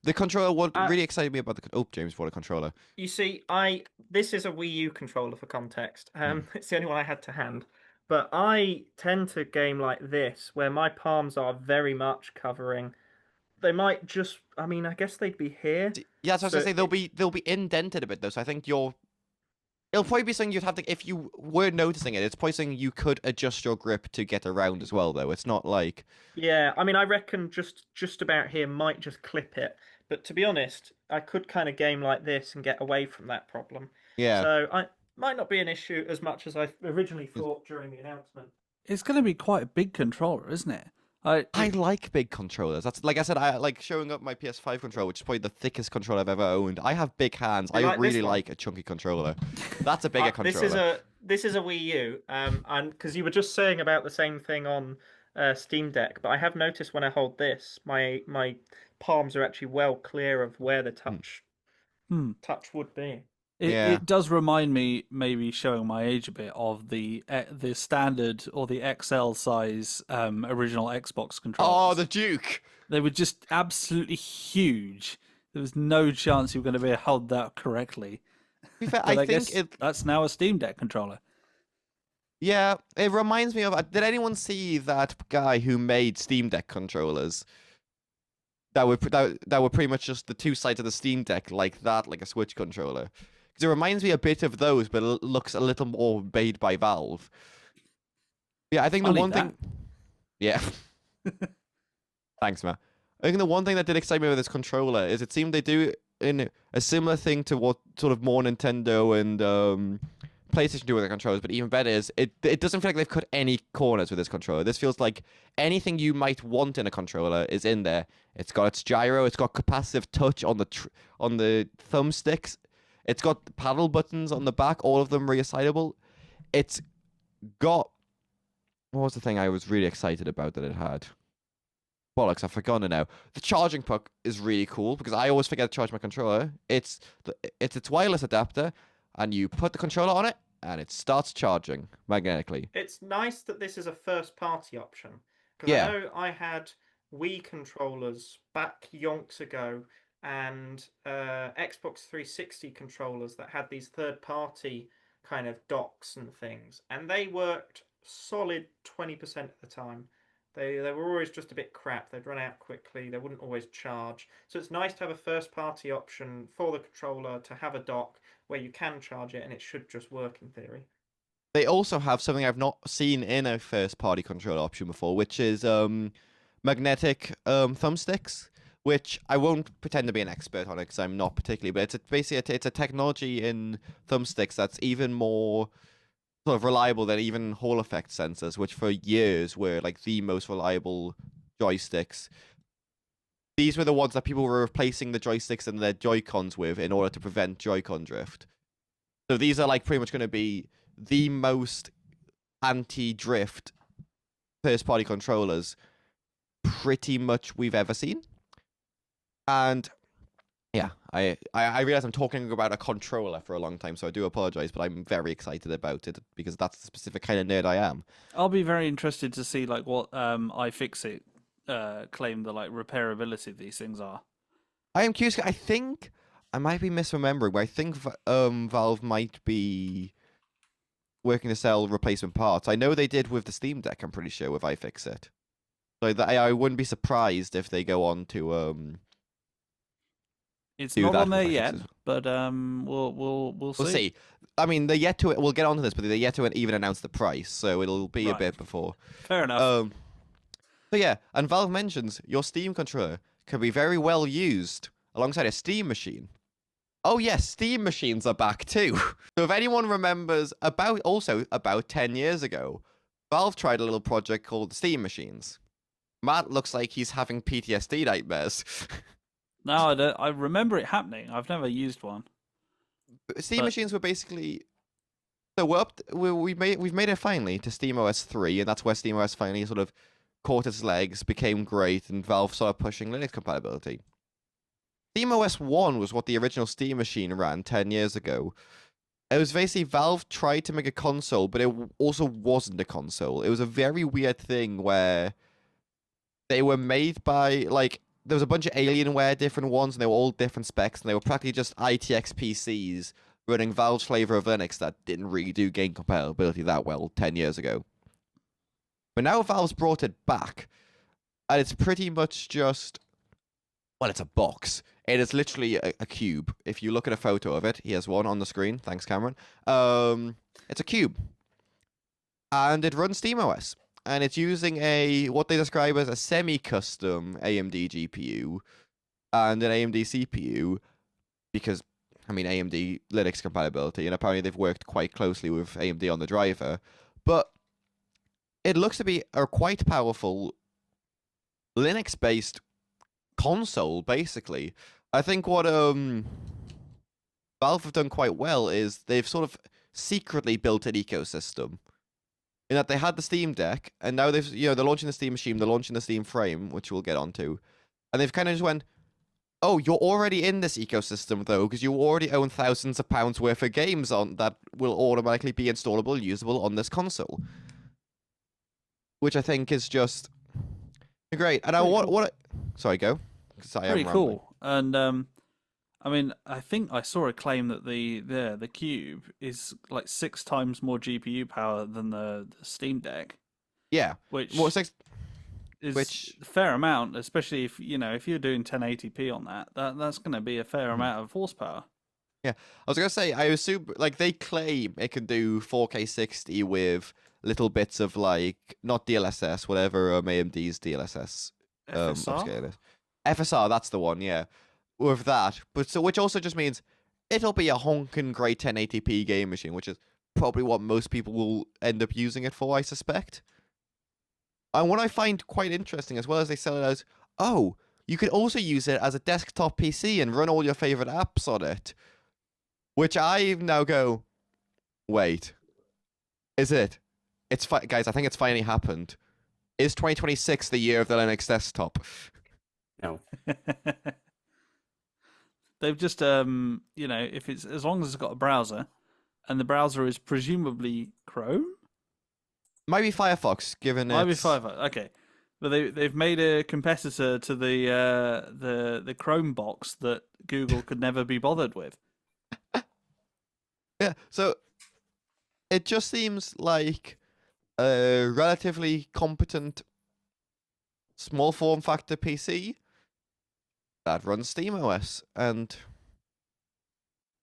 S5: the controller. What really excited me about the James bought a controller.
S3: You see, this is a Wii U controller for context. It's the only one I had to hand. But I tend to game like this, where my palms are very much covering. They might just, I mean, I guess they'd be here.
S5: Yeah, so I was
S3: So
S5: gonna say they'll be indented a bit though. So I think it'll probably be something you'd have to, if you were noticing it, it's probably something you could adjust your grip to get around as well though. It's not like
S3: yeah, I mean, I reckon just about here might just clip it. But to be honest, I could kind of game like this and get away from that problem.
S5: yeah.
S3: So I might not be an issue as much as I originally thought during the announcement.
S6: It's going to be quite a big controller, isn't it?
S5: I like big controllers. That's like I said, I like showing up my PS5 controller, which is probably the thickest controller I've ever owned. I have big hands.
S3: You
S5: I
S3: like this
S5: really
S3: one?
S5: like a chunky controller. That's a bigger controller.
S3: This is a Wii U, and because you were just saying about the same thing on Steam Deck, but I have noticed when I hold this, my palms are actually well clear of where the touch would be.
S6: It does remind me, maybe showing my age a bit, of the standard or the XL size original Xbox controllers.
S5: Oh, the Duke!
S6: They were just absolutely huge. There was no chance you were going to be able to hold that correctly.
S5: To be fair,
S6: But
S5: I
S6: guess
S5: think
S6: that's now a Steam Deck controller.
S5: Yeah, it reminds me of. Did anyone see that guy who made Steam Deck controllers? That were pretty much just the two sides of the Steam Deck, like that, like a Switch controller. Because it reminds me a bit of those, but it looks a little more made by Valve. Yeah, I think the one thing. Yeah. Thanks, man. I think the one thing that did excite me with this controller is it seemed they do in a similar thing to what sort of more Nintendo and PlayStation do with their controllers, but even better is it doesn't feel like they've cut any corners with this controller. This feels like anything you might want in a controller is in there. It's got its gyro, it's got capacitive touch on the thumbsticks. It's got paddle buttons on the back, all of them reassightable. It's got... What was the thing I was really excited about that it had? Bollocks, I've forgotten it now. The charging puck is really cool because I always forget to charge my controller. It's its wireless adapter, and you put the controller on it, and it starts charging magnetically.
S3: It's nice that this is a first-party option because I know I had Wii controllers back yonks ago and Xbox 360 controllers that had these third-party kind of docks and things, and they worked solid 20% of the time. They were always just a bit crap. They'd run out quickly. They wouldn't always charge. So it's nice to have a first-party option for the controller to have a dock where you can charge it, and it should just work in theory.
S5: They also have something I've not seen in a first-party controller option before, which is magnetic thumbsticks, which I won't pretend to be an expert on it because I'm not particularly, but it's basically it's a technology in thumbsticks that's even more sort of reliable than even Hall effect sensors, which for years were like the most reliable joysticks. These were the ones that people were replacing the joysticks and their Joy-Cons with in order to prevent Joy-Con drift. So these are like pretty much going to be the most anti-drift first-party controllers pretty much we've ever seen. And Yeah, I realize I'm talking about a controller for a long time, so I do apologize, but I'm very excited about it because that's the specific kind of nerd I am.
S6: I'll be very interested to see like what iFixit claim the like repairability of these things are.
S5: I am curious. I think I might be misremembering, but I think Valve might be working to sell replacement parts. I know they did with the Steam Deck. I'm pretty sure with iFixit. So I wouldn't be surprised if they go on to
S6: It's
S5: do
S6: not
S5: that
S6: on there
S5: with
S6: yet,
S5: iFixit.
S6: but we'll see.
S5: We'll see. I mean, they're yet to. We'll get onto this, but they're yet to even announce the price, so it'll be a
S6: Right.
S5: bit before.
S6: Fair enough.
S5: So yeah, and Valve mentions your Steam controller can be very well used alongside a Steam machine. Oh yes, Steam machines are back too. So if anyone remembers, about 10 years ago, Valve tried a little project called Steam Machines. Matt looks like he's having PTSD nightmares.
S6: No, I remember it happening. I've never used one.
S5: Steam machines were basically so we've made it finally to SteamOS 3, and that's where SteamOS finally sort of caught its legs, became great, and Valve started pushing Linux compatibility. SteamOS 1 was what the original Steam machine ran 10 years ago. It was basically Valve tried to make a console, but it also wasn't a console. It was a very weird thing where they were made by, like, there was a bunch of Alienware different ones, and they were all different specs, and they were practically just ITX PCs running Valve's flavor of Linux that didn't really do game compatibility that well 10 years ago. But now Valve's brought it back, and it's pretty much just, well, it's a box. It is literally a cube. If you look at a photo of it, here's one on the screen. Thanks, Cameron. It's a cube, and it runs SteamOS. And it's using what they describe as a semi-custom AMD GPU and an AMD CPU because, I mean, AMD Linux compatibility, and apparently they've worked quite closely with AMD on the driver. But it looks to be a quite powerful Linux-based console, basically. I think what Valve have done quite well is they've sort of secretly built an ecosystem. In that they had the Steam Deck, and now they're launching the Steam Machine, they're launching the Steam Frame, which we'll get onto, and they've kind of just went, oh, you're already in this ecosystem though, because you already own thousands of pounds worth of games on that will automatically be installable, usable on this console, which I think is just great. And sorry, go.
S6: Pretty cool. And I mean, I think I saw a claim that the Cube is like 6 times more GPU power than the Steam Deck.
S5: Yeah,
S6: which is a fair amount, especially if you're doing 1080p on that's going to be a fair amount of horsepower.
S5: Yeah, I was gonna say, I assume like they claim it can do 4K 60 with little bits of like not DLSS, whatever AMD's DLSS
S6: FSR?
S5: FSR, that's the one, yeah. With that, which also just means it'll be a honking great 1080p game machine, which is probably what most people will end up using it for, I suspect. And what I find quite interesting, as well as they sell it as, oh, you could also use it as a desktop PC and run all your favorite apps on it. Which I now go, wait, is it? Guys, I think it's finally happened. Is 2026 the year of the Linux desktop?
S1: No.
S6: They've just, if it's as long as it's got a browser, and the browser is presumably Chrome.
S5: Might be Firefox, given it.
S6: Might be Firefox. Okay, but they've made a competitor to the Chrome box that Google could never be bothered with.
S5: Yeah, so it just seems like a relatively competent small form factor PC that runs SteamOS, and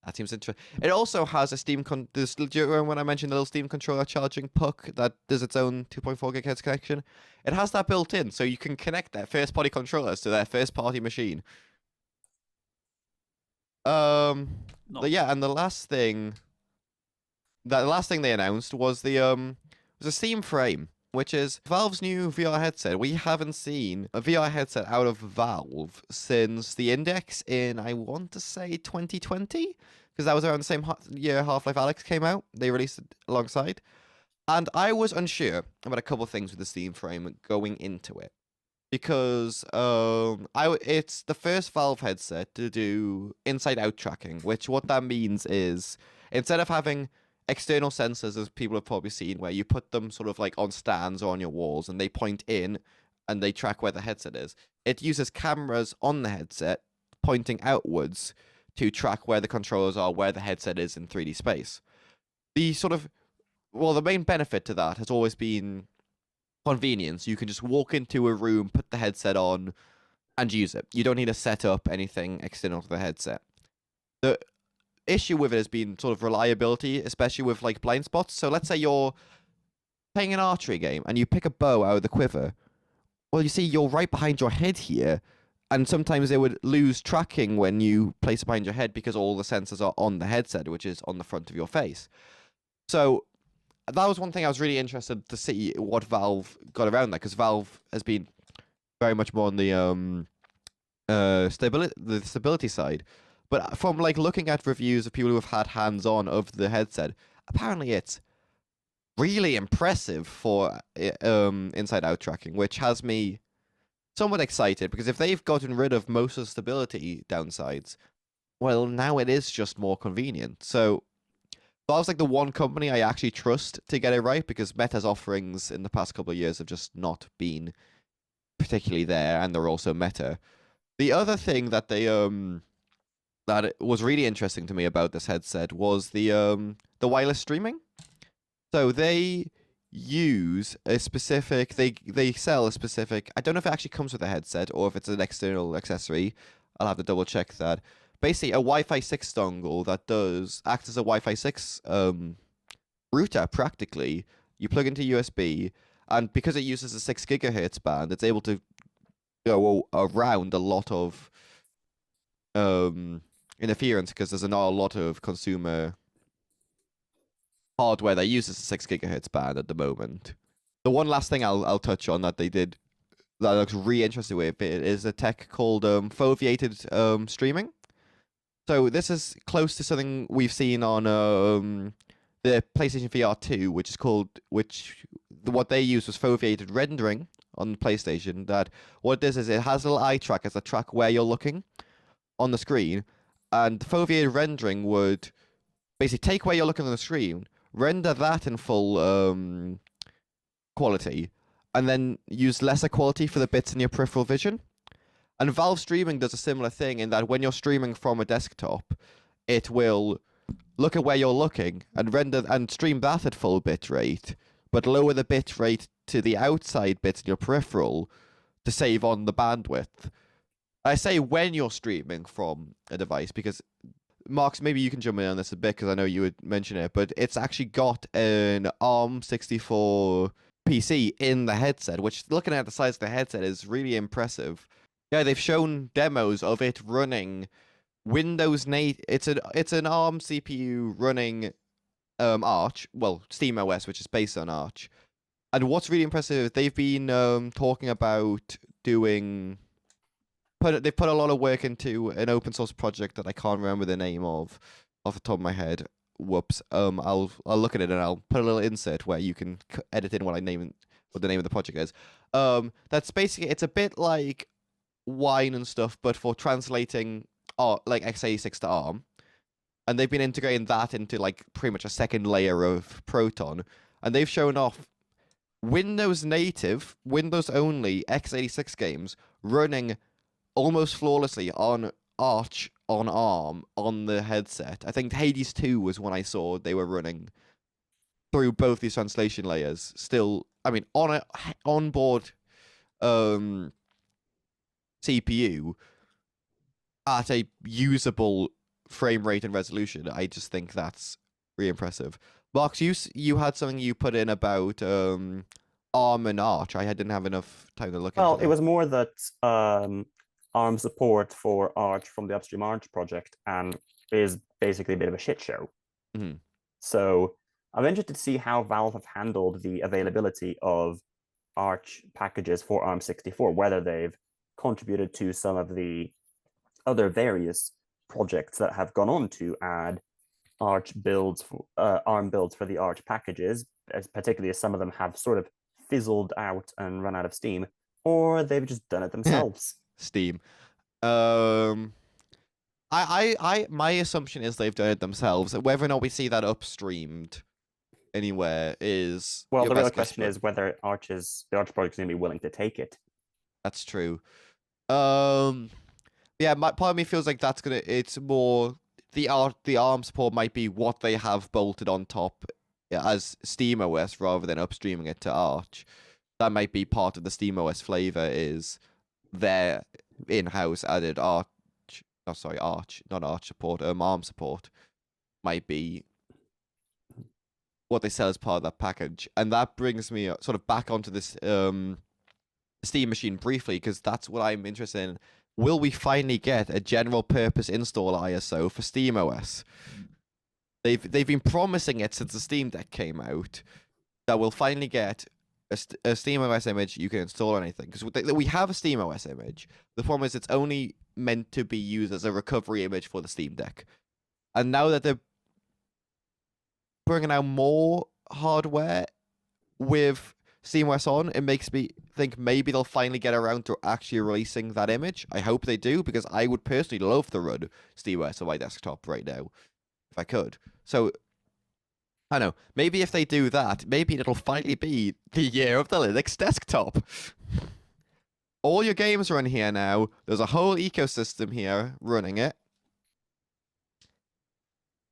S5: that seems interesting. It also has a Steam do you remember when I mentioned the little Steam controller charging puck that does its own 2.4 GHz connection? It has that built in, so you can connect their first party controllers to their first party machine. Yeah, and the last thing they announced was a Steam Frame, which is Valve's new VR headset. We haven't seen a VR headset out of Valve since the Index in, I want to say, 2020? Because that was around the same year Half-Life Alyx came out. They released it alongside. And I was unsure about a couple of things with the Steam Frame going into it. because it's the first Valve headset to do inside-out tracking, which what that means is instead of having external sensors, as people have probably seen, where you put them sort of like on stands or on your walls and they point in and they track where the headset is, it uses cameras on the headset pointing outwards to track where the controllers are, where the headset is in 3D space. The main benefit to that has always been convenience. You can just walk into a room, put the headset on, and use it. You don't need to set up anything external to the headset. The issue with it has been sort of reliability, especially with like blind spots. So let's say you're playing an archery game and you pick a bow out of the quiver. Well, you see, you're right behind your head here, and sometimes they would lose tracking when you place it behind your head because all the sensors are on the headset, which is on the front of your face. So that was one thing I was really interested to see what Valve got around that, because Valve has been very much more on the stability side. But from like looking at reviews of people who have had hands-on of the headset, apparently it's really impressive for inside-out tracking, which has me somewhat excited, because if they've gotten rid of most of the stability downsides, well, now it is just more convenient. So Valve's like the one company I actually trust to get it right, because Meta's offerings in the past couple of years have just not been particularly there, and they're also Meta. The other thing that they that it was really interesting to me about this headset was the wireless streaming. So they use a specific they sell a specific, I don't know if it actually comes with a headset or if it's an external accessory. I'll have to double check that. Basically a Wi-Fi 6 dongle that acts as a Wi-Fi 6 router practically. You plug into USB, and because it uses a 6 gigahertz band, it's able to go around a lot of interference, because there's not a lot of consumer hardware that uses a 6 gigahertz band at the moment. The one last thing I'll touch on that they did that I looks really interesting with it is a tech called foveated streaming. So this is close to something we've seen on the PlayStation VR 2, what they use was foveated rendering on the PlayStation. That what it is it has little eye trackers that track where you're looking on the screen, and foveated rendering would basically take where you're looking on the screen, render that in full quality, and then use lesser quality for the bits in your peripheral vision. And Valve Streaming does a similar thing in that when you're streaming from a desktop, it will look at where you're looking and render and stream that at full bit rate, but lower the bit rate to the outside bits in your peripheral to save on the bandwidth. I say when you're streaming from a device because, Marks, maybe you can jump in on this a bit because I know you would mention it, but it's actually got an ARM64 PC in the headset, which, looking at the size of the headset, is really impressive. Yeah, they've shown demos of it running Windows native. It's an ARM CPU running Arch, well, SteamOS, which is based on Arch. And what's really impressive is they've been talking about doing. They've put a lot of work into an open source project that I can't remember the name of off the top of my head. Whoops. I'll look at it and I'll put a little insert where you can edit in what the name of the project is. That's basically, it's a bit like Wine and stuff, but for translating like x86 to ARM. And they've been integrating that into like pretty much a second layer of Proton. And they've shown off Windows native, Windows only x86 games running almost flawlessly on Arch on ARM on the headset. I think Hades 2 was when I saw they were running through both these translation layers. Still, I mean, on a onboard CPU at a usable frame rate and resolution. I just think that's really impressive. Marks, you had something you put in about ARM and Arch. I didn't have enough time to look into that.
S1: Well, it was more that ARM support for Arch from the Upstream Arch project and is basically a bit of a shit show.
S5: Mm-hmm.
S1: So I'm interested to see how Valve have handled the availability of Arch packages for ARM64, whether they've contributed to some of the other various projects that have gone on to add Arch builds, ARM builds for the Arch packages, particularly as some of them have sort of fizzled out and run out of steam. Or they've just done it themselves.
S5: Steam. My assumption is they've done it themselves. Whether or not we see that upstreamed anywhere is
S1: Well,
S5: your
S1: the real
S5: best guess,
S1: question
S5: but
S1: is whether the Arch project is going to be willing to take it.
S5: that's true. Yeah, part of me feels like that's gonna. It's more the ARM support might be what they have bolted on top as SteamOS rather than upstreaming it to Arch. That might be part of the SteamOS flavor is their in-house added Arch. Oh, sorry, Arch, not Arch support. ARM support might be what they sell as part of that package, and that brings me sort of back onto this Steam machine briefly because that's what I'm interested in. Will we finally get a general purpose install ISO for SteamOS? They've been promising it since the Steam Deck came out that we'll finally get a SteamOS image you can install on anything because we have a SteamOS image. The problem is it's only meant to be used as a recovery image for the Steam Deck, and now that they're bringing out more hardware with SteamOS on, it makes me think maybe they'll finally get around to actually releasing that image. I hope they do, because I would personally love to run SteamOS on my desktop right now, if I could. So, I don't know, maybe if they do that, maybe it'll finally be the year of the Linux desktop. All your games run here now. There's a whole ecosystem here running it.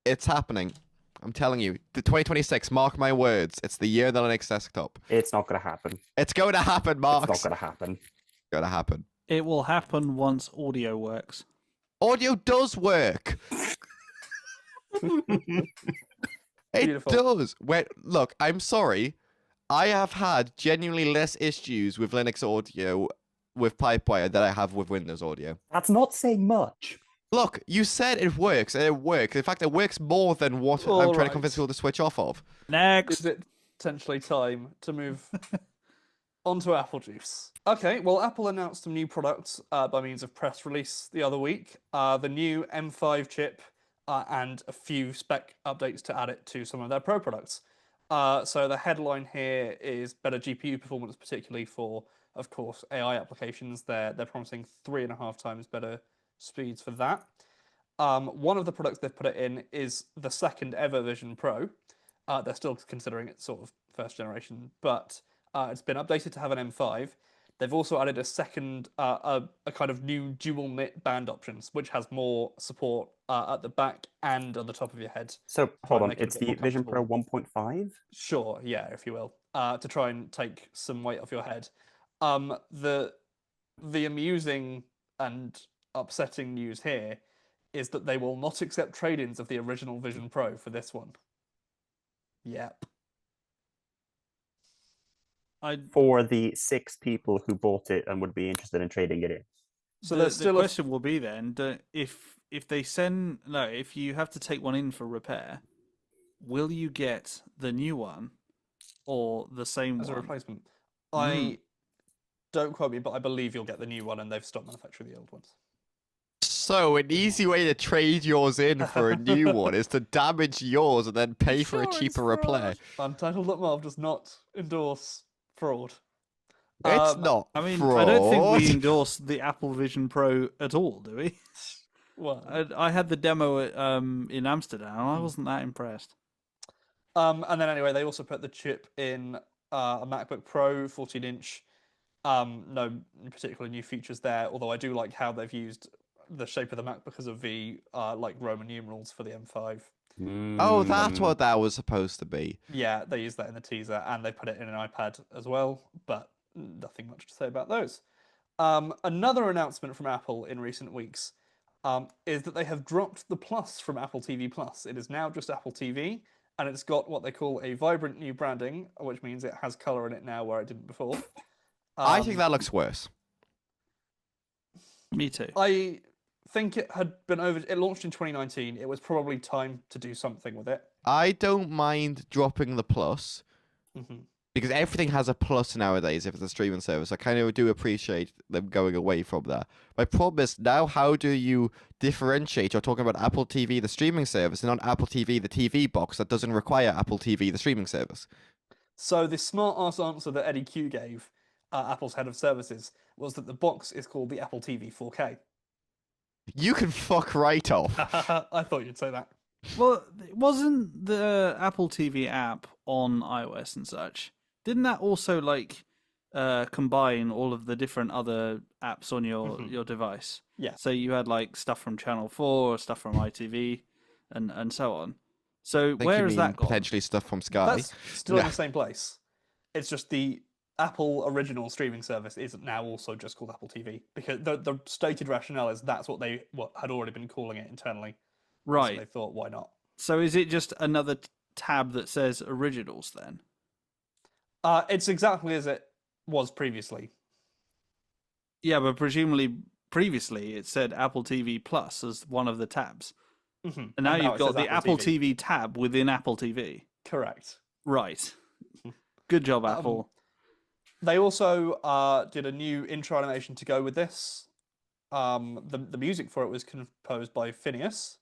S5: It's happening. I'm telling you, the 2026, mark my words, it's the year of the Linux desktop.
S1: It's not going to happen.
S5: It's going to happen, Mark.
S1: It's not going to happen.
S5: It's going to happen.
S6: It will happen once audio works.
S5: Audio does work. It does. Look, I'm sorry. I have had genuinely less issues with Linux audio with Pipewire than I have with Windows audio.
S1: That's not saying much.
S5: Look, you said it works, and it works. In fact, it works more than what I'm trying to convince people to switch off of.
S6: Next.
S4: Is it potentially time to move onto Apple Juice? Okay, well, Apple announced some new products by means of press release the other week. The new M5 chip and a few spec updates to add it to some of their Pro products. So the headline here is better GPU performance, particularly for, of course, AI applications. They're promising 3.5 times better speeds for that. One of the products they've put it in is the second ever Vision Pro. They're still considering it sort of first generation, but it's been updated to have an M5. They've also added a second, a kind of new dual knit band options, which has more support at the back and on the top of your head.
S1: So hold on, it's the Vision Pro 1.5?
S4: Sure, yeah, if you will, to try and take some weight off your head. The amusing and upsetting news here is that they will not accept trade-ins of the original Vision Pro for this one. Yep.
S1: For the 6 people who bought it and would be interested in trading it in.
S6: So the question will be then, if you have to take one in for repair, will you get the new one or the same one
S4: as a replacement? I don't quote me, but I believe you'll get the new one, and they've stopped manufacturing the old ones.
S5: So an easy way to trade yours in for a new one is to damage yours and then pay for a cheaper repair.
S4: Untitled.mov does not endorse fraud.
S5: It's not.
S6: I mean,
S5: fraud.
S6: I don't think we endorse the Apple Vision Pro at all, do we?
S4: Well,
S6: I had the demo in Amsterdam. I wasn't that impressed.
S4: And then anyway, they also put the chip in a MacBook Pro 14-inch. No particular new features there, although I do like how they've used the shape of the MacBook as a V, like Roman numerals for the M5.
S5: Oh, that's what that was supposed to be.
S4: Yeah, they used that in the teaser, and they put it in an iPad as well, but nothing much to say about those. Another announcement from Apple in recent weeks is that they have dropped the Plus from Apple TV Plus. It is now just Apple TV, and it's got what they call a vibrant new branding, which means it has colour in it now where it didn't before.
S5: I think that looks worse.
S6: Me too.
S4: I think it had been it launched in 2019. It was probably time to do something with it.
S5: I don't mind dropping the Plus because everything has a plus nowadays if it's a streaming service. I kind of do appreciate them going away from that. My problem is now, how do you differentiate? You're talking about Apple TV, the streaming service, and not Apple TV, the TV box that doesn't require Apple TV, the streaming service.
S4: So the smart ass answer that Eddie Q gave Apple's head of services, was that the box is called the Apple TV 4K.
S5: You can fuck right off.
S4: I thought you'd say that.
S6: Well, wasn't the Apple TV app on iOS and such? Didn't that also like combine all of the different other apps on your device?
S4: Yeah.
S6: So you had like stuff from Channel 4, stuff from ITV, and so on. So where is that gone?
S5: Potentially stuff from Sky.
S4: That's still in the same place. It's just the Apple original streaming service is now also just called Apple TV, because the stated rationale is that's what they had already been calling it internally.
S6: Right.
S4: So they thought, why not?
S6: So is it just another tab that says originals then?
S4: It's exactly as it was previously.
S6: Yeah, but presumably previously it said Apple TV Plus as one of the tabs.
S4: Mm-hmm.
S6: And now you've got the Apple TV tab within Apple TV.
S4: Correct.
S6: Right. Good job, Apple.
S4: They also did a new intro animation to go with this. The music for it was composed by Phineas.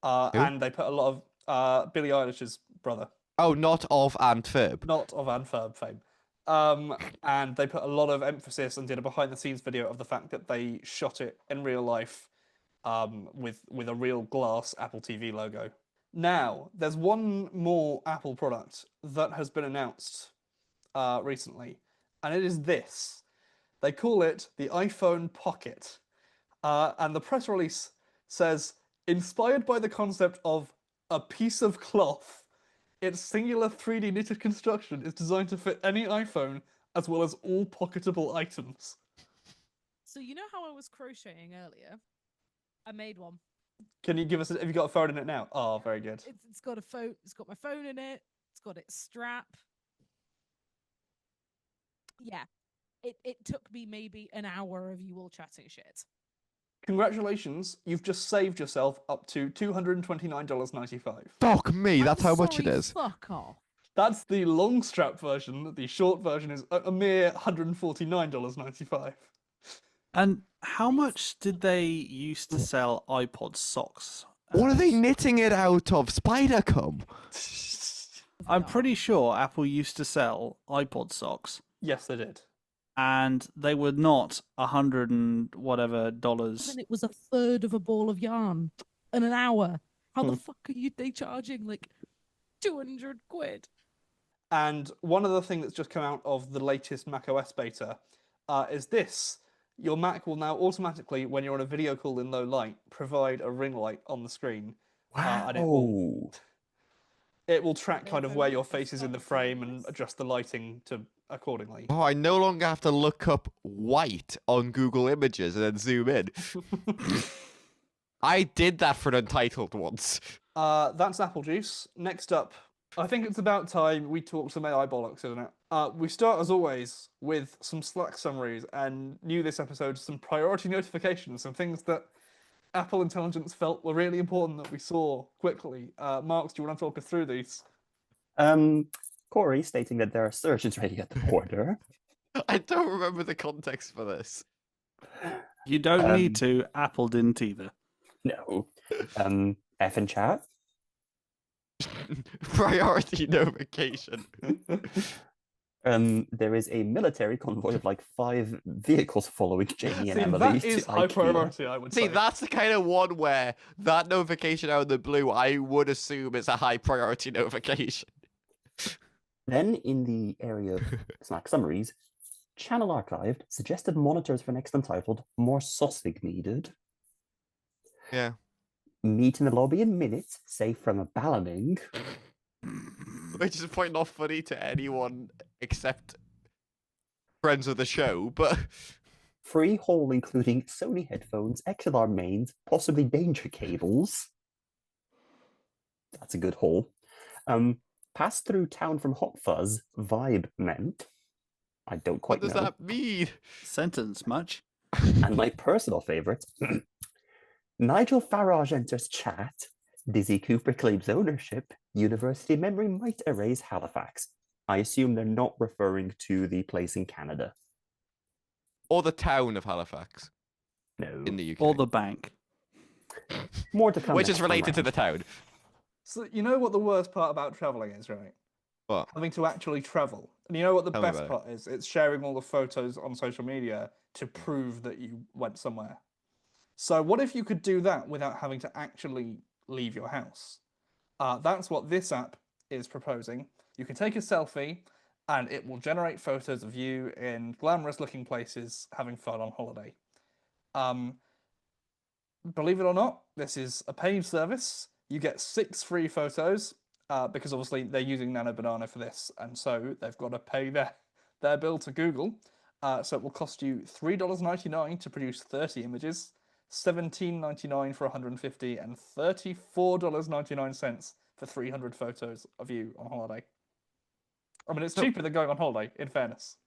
S4: And they put a lot of Billie Eilish's brother.
S5: Oh, not of Antwerp.
S4: Not of Antwerp fame. And they put a lot of emphasis and did a behind-the-scenes video of the fact that they shot it in real life with a real glass Apple TV logo. Now, there's one more Apple product that has been announced recently, and it is this. They call it the iPhone Pocket. And the press release says, inspired by the concept of a piece of cloth, its singular 3D knitted construction is designed to fit any iPhone as well as all pocketable items.
S2: So you know how I was crocheting earlier? I made one.
S4: Can you give us? Have you got a phone in it now? Oh, very good.
S2: It's got a phone. It's got my phone in it. It's got its strap. Yeah, it took me maybe an hour of you all chatting shit.
S4: Congratulations, you've just saved yourself up to $229.95.
S5: Fuck me, that's
S2: I'm
S5: how much it
S2: sorry,
S5: is.
S2: Fuck off.
S4: That's the long strap version. The short version is a mere $149.95.
S6: And how much did they used to sell iPod socks?
S5: What are they knitting it out of? Spider-cum?
S6: I'm pretty sure Apple used to sell iPod socks.
S4: Yes, they did.
S6: And they were not $100 and whatever dollars.
S2: And it was a third of a ball of yarn in an hour. How the fuck are they charging like 200 quid?
S4: And one other thing that's just come out of the latest macOS beta is this. Your Mac will now automatically, when you're on a video call in low light, provide a ring light on the screen.
S1: Wow.
S4: And it will track kind of where your face is in the frame and adjust the lighting to accordingly.
S5: Oh, I no longer have to look up white on Google Images and then zoom in. I did that for an Untitled once.
S4: That's Apple Juice. Next up, I think it's about time we talk some AI bollocks, isn't it? We start, as always, with some Slack summaries, and new this episode, some priority notifications, some things that Apple Intelligence felt were really important that we saw quickly. Marks, do you want to talk us through these?
S1: Corey stating that there are surgeons ready at the border.
S5: I don't remember the context for this.
S6: You don't need to. Apple didn't either.
S1: No. F in chat.
S5: Priority notification.
S1: There is a military convoy of like 5 vehicles following Jamie and Emily.
S4: That is
S1: to
S4: high
S1: IKEA.
S4: priority, I would say.
S5: See, that's the kind of one where that notification out of the blue, I would assume is a high priority notification.
S1: Then in the area of Slack summaries, channel archived, suggested monitors for next Untitled, more sausage needed.
S5: Yeah.
S1: Meet in the lobby in minutes, safe from a balloning.
S5: Which is probably not funny to anyone except friends of the show, but...
S1: Free haul including Sony headphones, XLR mains, possibly danger cables. That's a good haul. Pass through town from Hot Fuzz, vibe meant. I don't quite know.
S5: What does that mean?
S6: Sentence much?
S1: And my personal favourite, Nigel Farage enters chat. Dizzy Cooper claims ownership. University memory might erase Halifax. I assume they're not referring to the place in Canada.
S5: Or the town of Halifax.
S1: No.
S5: In the UK.
S6: Or the bank.
S1: More to come.
S5: Which is related to the town.
S4: So you know what the worst part about travelling is, right?
S5: What?
S4: Having to actually travel. And you know what the
S5: Tell me
S4: best
S5: about
S4: part is? It's sharing all the photos on social media to prove that you went somewhere. So what if you could do that without having to actually leave your house? That's what this app is proposing. You can take a selfie and it will generate photos of you in glamorous looking places having fun on holiday. Believe it or not, this is a paid service. You get 6 free photos because obviously they're using Nano Banana for this, and so they've got to pay their bill to Google. So it will cost you $3.99 to produce 30 images, $17.99 for 150, and $34.99 for 300 photos of you on holiday. I mean, it's cheaper than going on holiday, in fairness.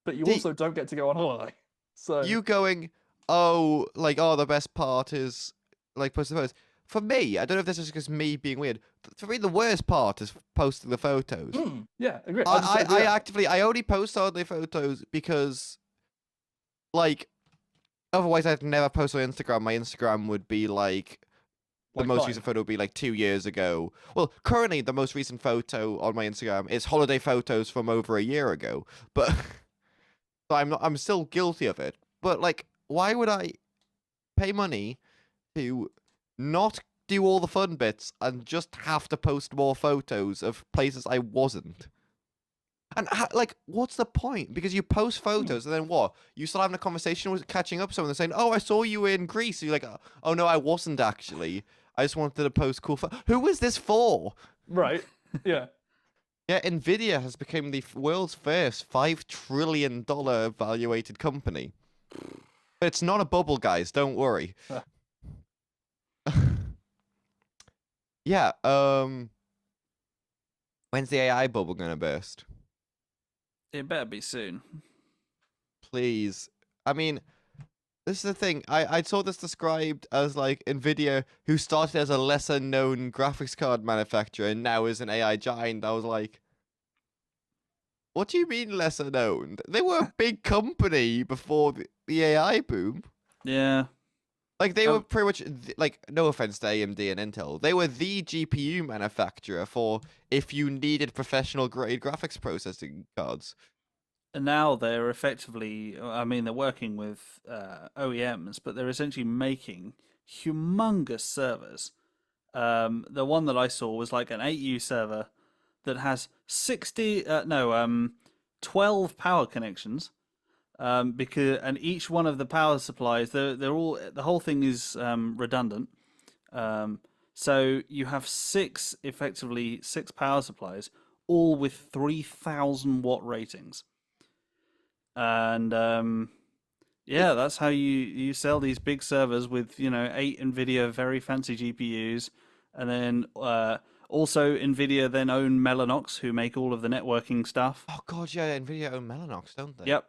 S4: But you also don't get to go on holiday. So
S5: you going, the best part is like post the photos. For me, I don't know if this is just me being weird. For me, the worst part is posting the photos.
S4: Yeah, agree.
S5: I only post holiday photos because, like, otherwise I'd never post on Instagram. My Instagram would be like the most recent photo would be like 2 years ago. Well, currently the most recent photo on my Instagram is holiday photos from over a year ago. But so I'm still guilty of it. But like, why would I pay money to not do all the fun bits and just have to post more photos of places I wasn't? And like, what's the point? Because you post photos and then what? You still having a conversation with catching up with someone and saying, "Oh, I saw you in Greece." And you're like, "Oh no, I wasn't actually. I just wanted to post cool photos." Who is this for?
S4: Right. Yeah.
S5: Yeah, Nvidia has become the world's first $5 trillion valuated company. But it's not a bubble, guys. Don't worry. Yeah. When's the AI bubble gonna burst?
S6: It better be soon.
S5: Please. I mean, this is the thing. I saw this described as like Nvidia, who started as a lesser known graphics card manufacturer and now is an AI giant. I was like, what do you mean lesser known? They were a big company before the AI boom.
S6: Yeah.
S5: Like, they were pretty much, like, no offense to AMD and Intel, they were the GPU manufacturer for if you needed professional-grade graphics processing cards.
S6: And now they're effectively, I mean, they're working with OEMs, but they're essentially making humongous servers. The one that I saw was like an 8U server that has 12 power connections. And each one of the power supplies, they're all, the whole thing is redundant. So you have six power supplies, all with 3,000 watt ratings. And yeah, that's how you sell these big servers with 8 Nvidia very fancy GPUs, and then also Nvidia then own Mellanox, who make all of the networking stuff.
S5: Oh god, yeah, Nvidia own Mellanox, don't they?
S6: Yep.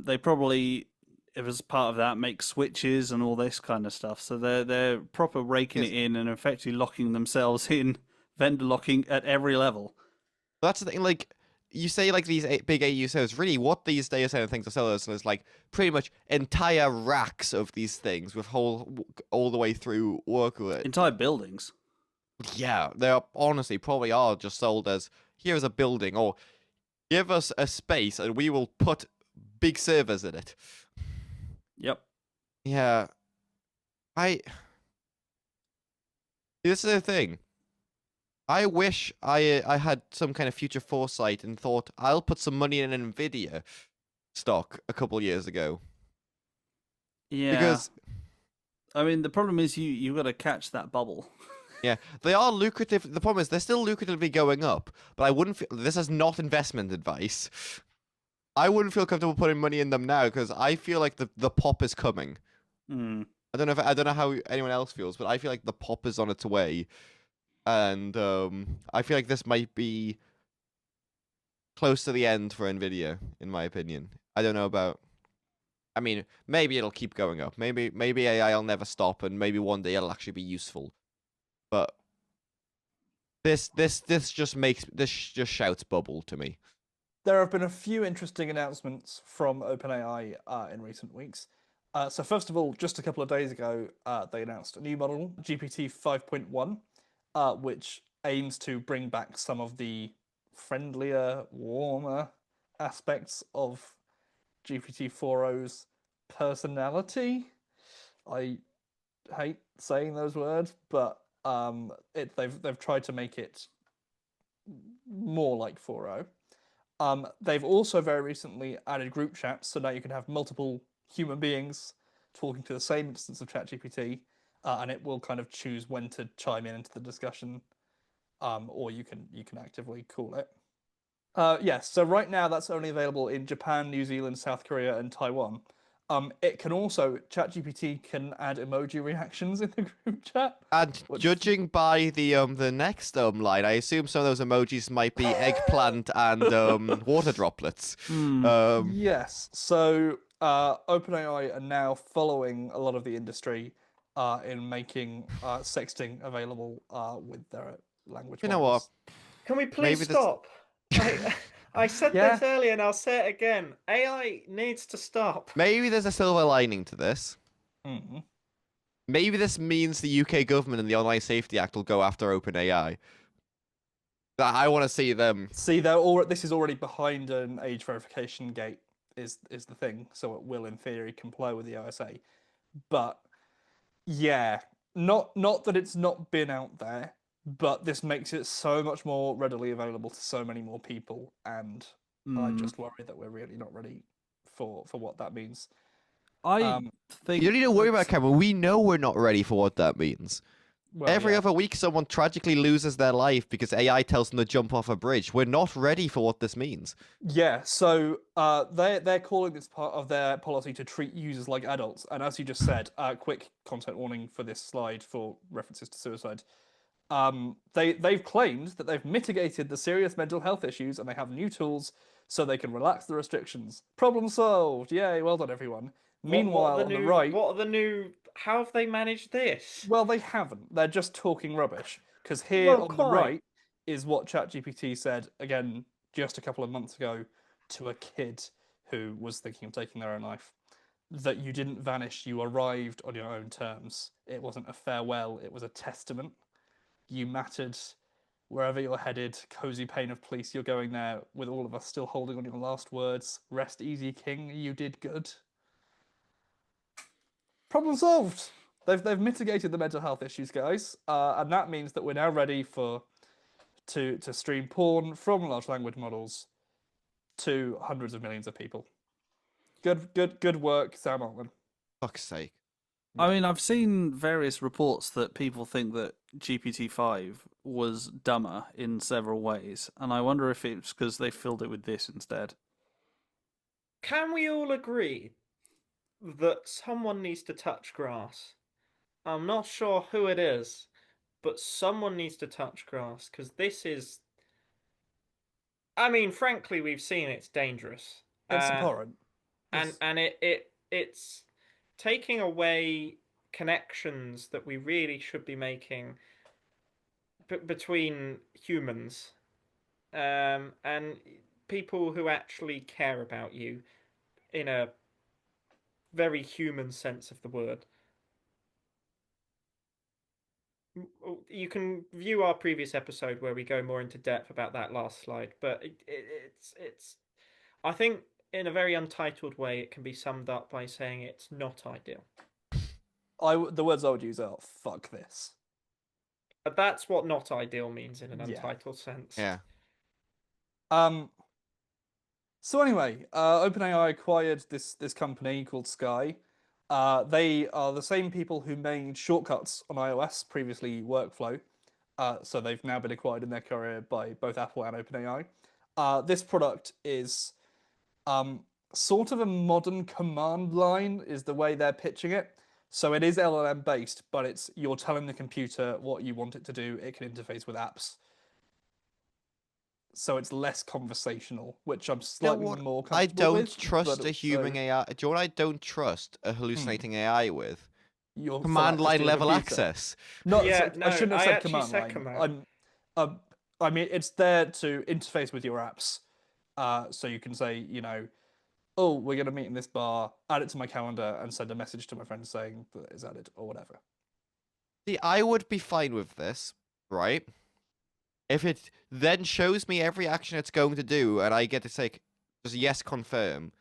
S6: They probably, if as part of that, make switches and all this kind of stuff. So they're proper raking it in and effectively locking themselves in, vendor locking at every level.
S5: That's the thing, like, you say like these big AU servers, really what these data center things are selling is like pretty much entire racks of these things with all the way through work with it.
S6: Entire buildings.
S5: Yeah, they honestly probably are just sold as, here's a building, or give us a space and we will put big servers in it.
S6: Yep.
S5: Yeah. This is the thing. I wish I had some kind of future foresight and thought, I'll put some money in an Nvidia stock a couple years ago.
S6: Yeah.
S5: Because,
S6: I mean, the problem is you've got to catch that bubble.
S5: yeah, they are lucrative. The problem is they're still lucratively going up, but I wouldn't feel, this is not investment advice. I wouldn't feel comfortable putting money in them now because I feel like the pop is coming.
S6: Mm.
S5: I don't know how anyone else feels, but I feel like the pop is on its way. And I feel like this might be close to the end for Nvidia, in my opinion. I don't know about. I mean, maybe it'll keep going up. Maybe AI will never stop, and maybe one day it'll actually be useful. But this just shouts bubble to me.
S4: There have been a few interesting announcements from OpenAI in recent weeks. So first of all, just a couple of days ago, they announced a new model, GPT 5.1. Which aims to bring back some of the friendlier, warmer aspects of GPT-4o's personality. I hate saying those words, but they've tried to make it more like 4.0. They've also very recently added group chats, so now you can have multiple human beings talking to the same instance of ChatGPT, and it will kind of choose when to chime in into the discussion, or you can actively call it. Yes, so right now that's only available in Japan, New Zealand, South Korea, and Taiwan. It can also, ChatGPT can add emoji reactions in the group chat.
S5: And judging by the next line, I assume some of those emojis might be eggplant and water droplets.
S4: Yes, so OpenAI are now following a lot of the industry in making sexting available with their language
S5: You know
S4: models.
S5: what?
S3: Can we please stop? I said this earlier and I'll say it again. AI needs to stop.
S5: Maybe there's a silver lining to this.
S4: Mm-hmm.
S5: Maybe this means the UK government and the Online Safety Act will go after OpenAI. I want to see them.
S4: See, this is already behind an age verification gate, is the thing, so it will, in theory, comply with the OSA. But yeah, not that it's not been out there, but this makes it so much more readily available to so many more people, and I just worry that we're really not ready for what that means.
S6: I think
S5: you don't need to worry about Cameron. We know we're not ready for what that means.
S4: Well,
S5: Every other week, someone tragically loses their life because AI tells them to jump off a bridge. We're not ready for what this means.
S4: Yeah, so they're calling this part of their policy to treat users like adults. And as you just said, quick content warning for this slide for references to suicide. They've claimed that they've mitigated the serious mental health issues and they have new tools so they can relax the restrictions. Problem solved! Yay, well done, everyone. Meanwhile, on the right...
S3: What are the new... How have they managed this?
S4: Well, they haven't. They're just talking rubbish. Because here on the right is what ChatGPT said, again, just a couple of months ago, to a kid who was thinking of taking their own life. That you didn't vanish, you arrived on your own terms. It wasn't a farewell, it was a testament. You mattered wherever you're headed. Cozy pain of police, you're going there with all of us still holding on your last words. Rest easy, king, you did good. Problem solved. They've mitigated the mental health issues, guys, and that means that we're now ready to stream porn from large language models to hundreds of millions of people. Good work, Sam Altman.
S5: Fuck's sake.
S6: I mean, I've seen various reports that people think that GPT-5 was dumber in several ways, and I wonder if it's because they filled it with this instead.
S3: Can we all agree that someone needs to touch grass? I'm not sure who it is, but someone needs to touch grass, because this is... I mean, frankly, we've seen it's dangerous.
S4: It's abhorrent.
S3: And it's taking away connections that we really should be making between humans and people who actually care about you in a very human sense of the word. You can view our previous episode where we go more into depth about that last slide, but it's I think in a very untitled way it can be summed up by saying it's not ideal.
S4: The words I would use are fuck this.
S3: But that's what not ideal means in an untitled sense.
S5: Yeah.
S4: So anyway, OpenAI acquired this company called Sky. They are the same people who made shortcuts on iOS, previously Workflow. So they've now been acquired in their career by both Apple and OpenAI. This product is sort of a modern command line is the way they're pitching it. So it is LLM based, but you're telling the computer what you want it to do. It can interface with apps. So it's less conversational, which I'm slightly more comfortable
S5: I don't
S4: with,
S5: trust a human AI. Do you know what I don't trust a hallucinating AI with? Command line level access.
S4: I shouldn't have said command line. I mean, it's there to interface with your apps. So you can say, oh, we're going to meet in this bar, add it to my calendar, and send a message to my friend saying that it's added, or whatever.
S5: See, I would be fine with this, right? if it then shows me every action it's going to do, and I get to say just yes, confirm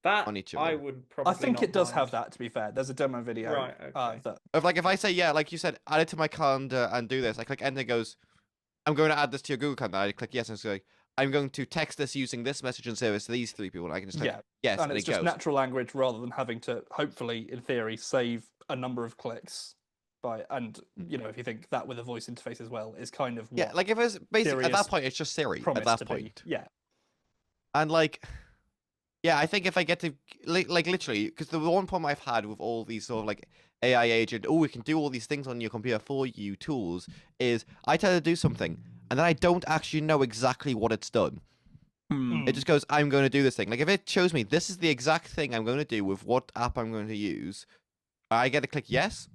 S3: That
S5: on each of
S3: I
S5: them.
S3: would probably.
S4: I think
S3: not
S4: it does
S3: mind.
S4: have that. To be fair, there's a demo video.
S3: Right, okay.
S4: That
S5: Of like if I say yeah, like you said, add it to my calendar and do this. I click enter, it goes, I'm going to add this to your Google calendar. I click yes, and it's like I'm going to text this using this messaging service to these 3 people. And I can just click yes,
S4: and it's
S5: it
S4: just
S5: goes.
S4: natural language rather than having to hopefully, in theory, save a number of clicks. And if you think that with a voice interface as well is kind of what
S5: like if it's basically at
S4: Sirius
S5: that point, it's just Siri at
S4: promised
S5: that
S4: to
S5: point.
S4: be. Yeah.
S5: And like, yeah, I think if I get to like literally, because the one problem I've had with all these sort of like AI agent, we can do all these things on your computer for you tools, is I try to do something and then I don't actually know exactly what it's done. It just goes, I'm going to do this thing. Like if it shows me this is the exact thing I'm going to do with what app I'm going to use, I get to click yes.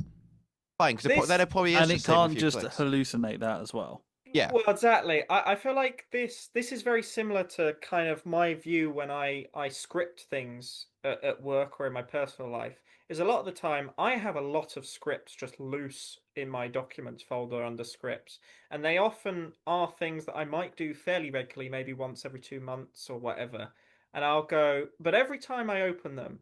S5: Fine, because then it probably is.
S6: And it can't just
S5: clicks.
S6: hallucinate that as well.
S5: Yeah.
S3: Well, exactly. I feel like this is very similar to kind of my view when I script things at work or in my personal life. Is a lot of the time I have a lot of scripts just loose in my documents folder under scripts, and they often are things that I might do fairly regularly, maybe once every 2 months or whatever. And I'll go, but every time I open them,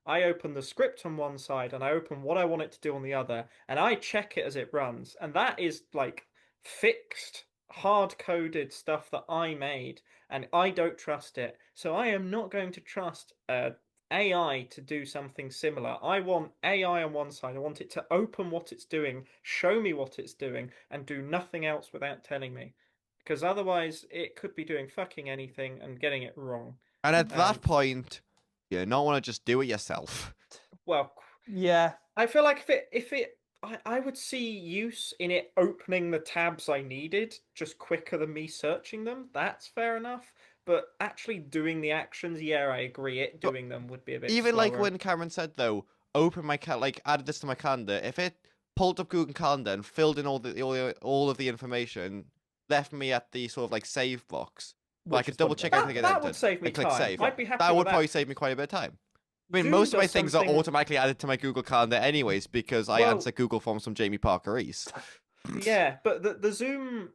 S3: I open the script on one side and I open what I want it to do on the other, and I check it as it runs. And that is like fixed, hard-coded stuff that I made, and I don't trust it. So I am not going to trust AI to do something similar. I want AI on one side. I want it to open what it's doing, show me what it's doing, and do nothing else without telling me. Because otherwise, it could be doing fucking anything and getting it wrong.
S5: And at that point, you not want to just do it yourself.
S3: Well,
S4: yeah.
S3: I feel like I would see use in it opening the tabs I needed just quicker than me searching them. That's fair enough. But actually doing the actions, yeah, I agree. It doing them would be a bit
S5: Even
S3: slower.
S5: like when Cameron said though, open my added this to my calendar. If it pulled up Google Calendar and filled in all of the information, left me at the sort of like save box, I could double check everything.
S3: That would save me
S5: click
S3: time.
S5: save.
S3: I'd be happy
S5: that
S3: with
S5: would probably save me quite a bit of time. I mean,
S3: Zoom
S5: most of my
S3: does
S5: things are
S3: something-
S5: automatically added to my Google Calendar anyways because I answer Google Forms from Jamie Parker East.
S3: Yeah, but the Zoom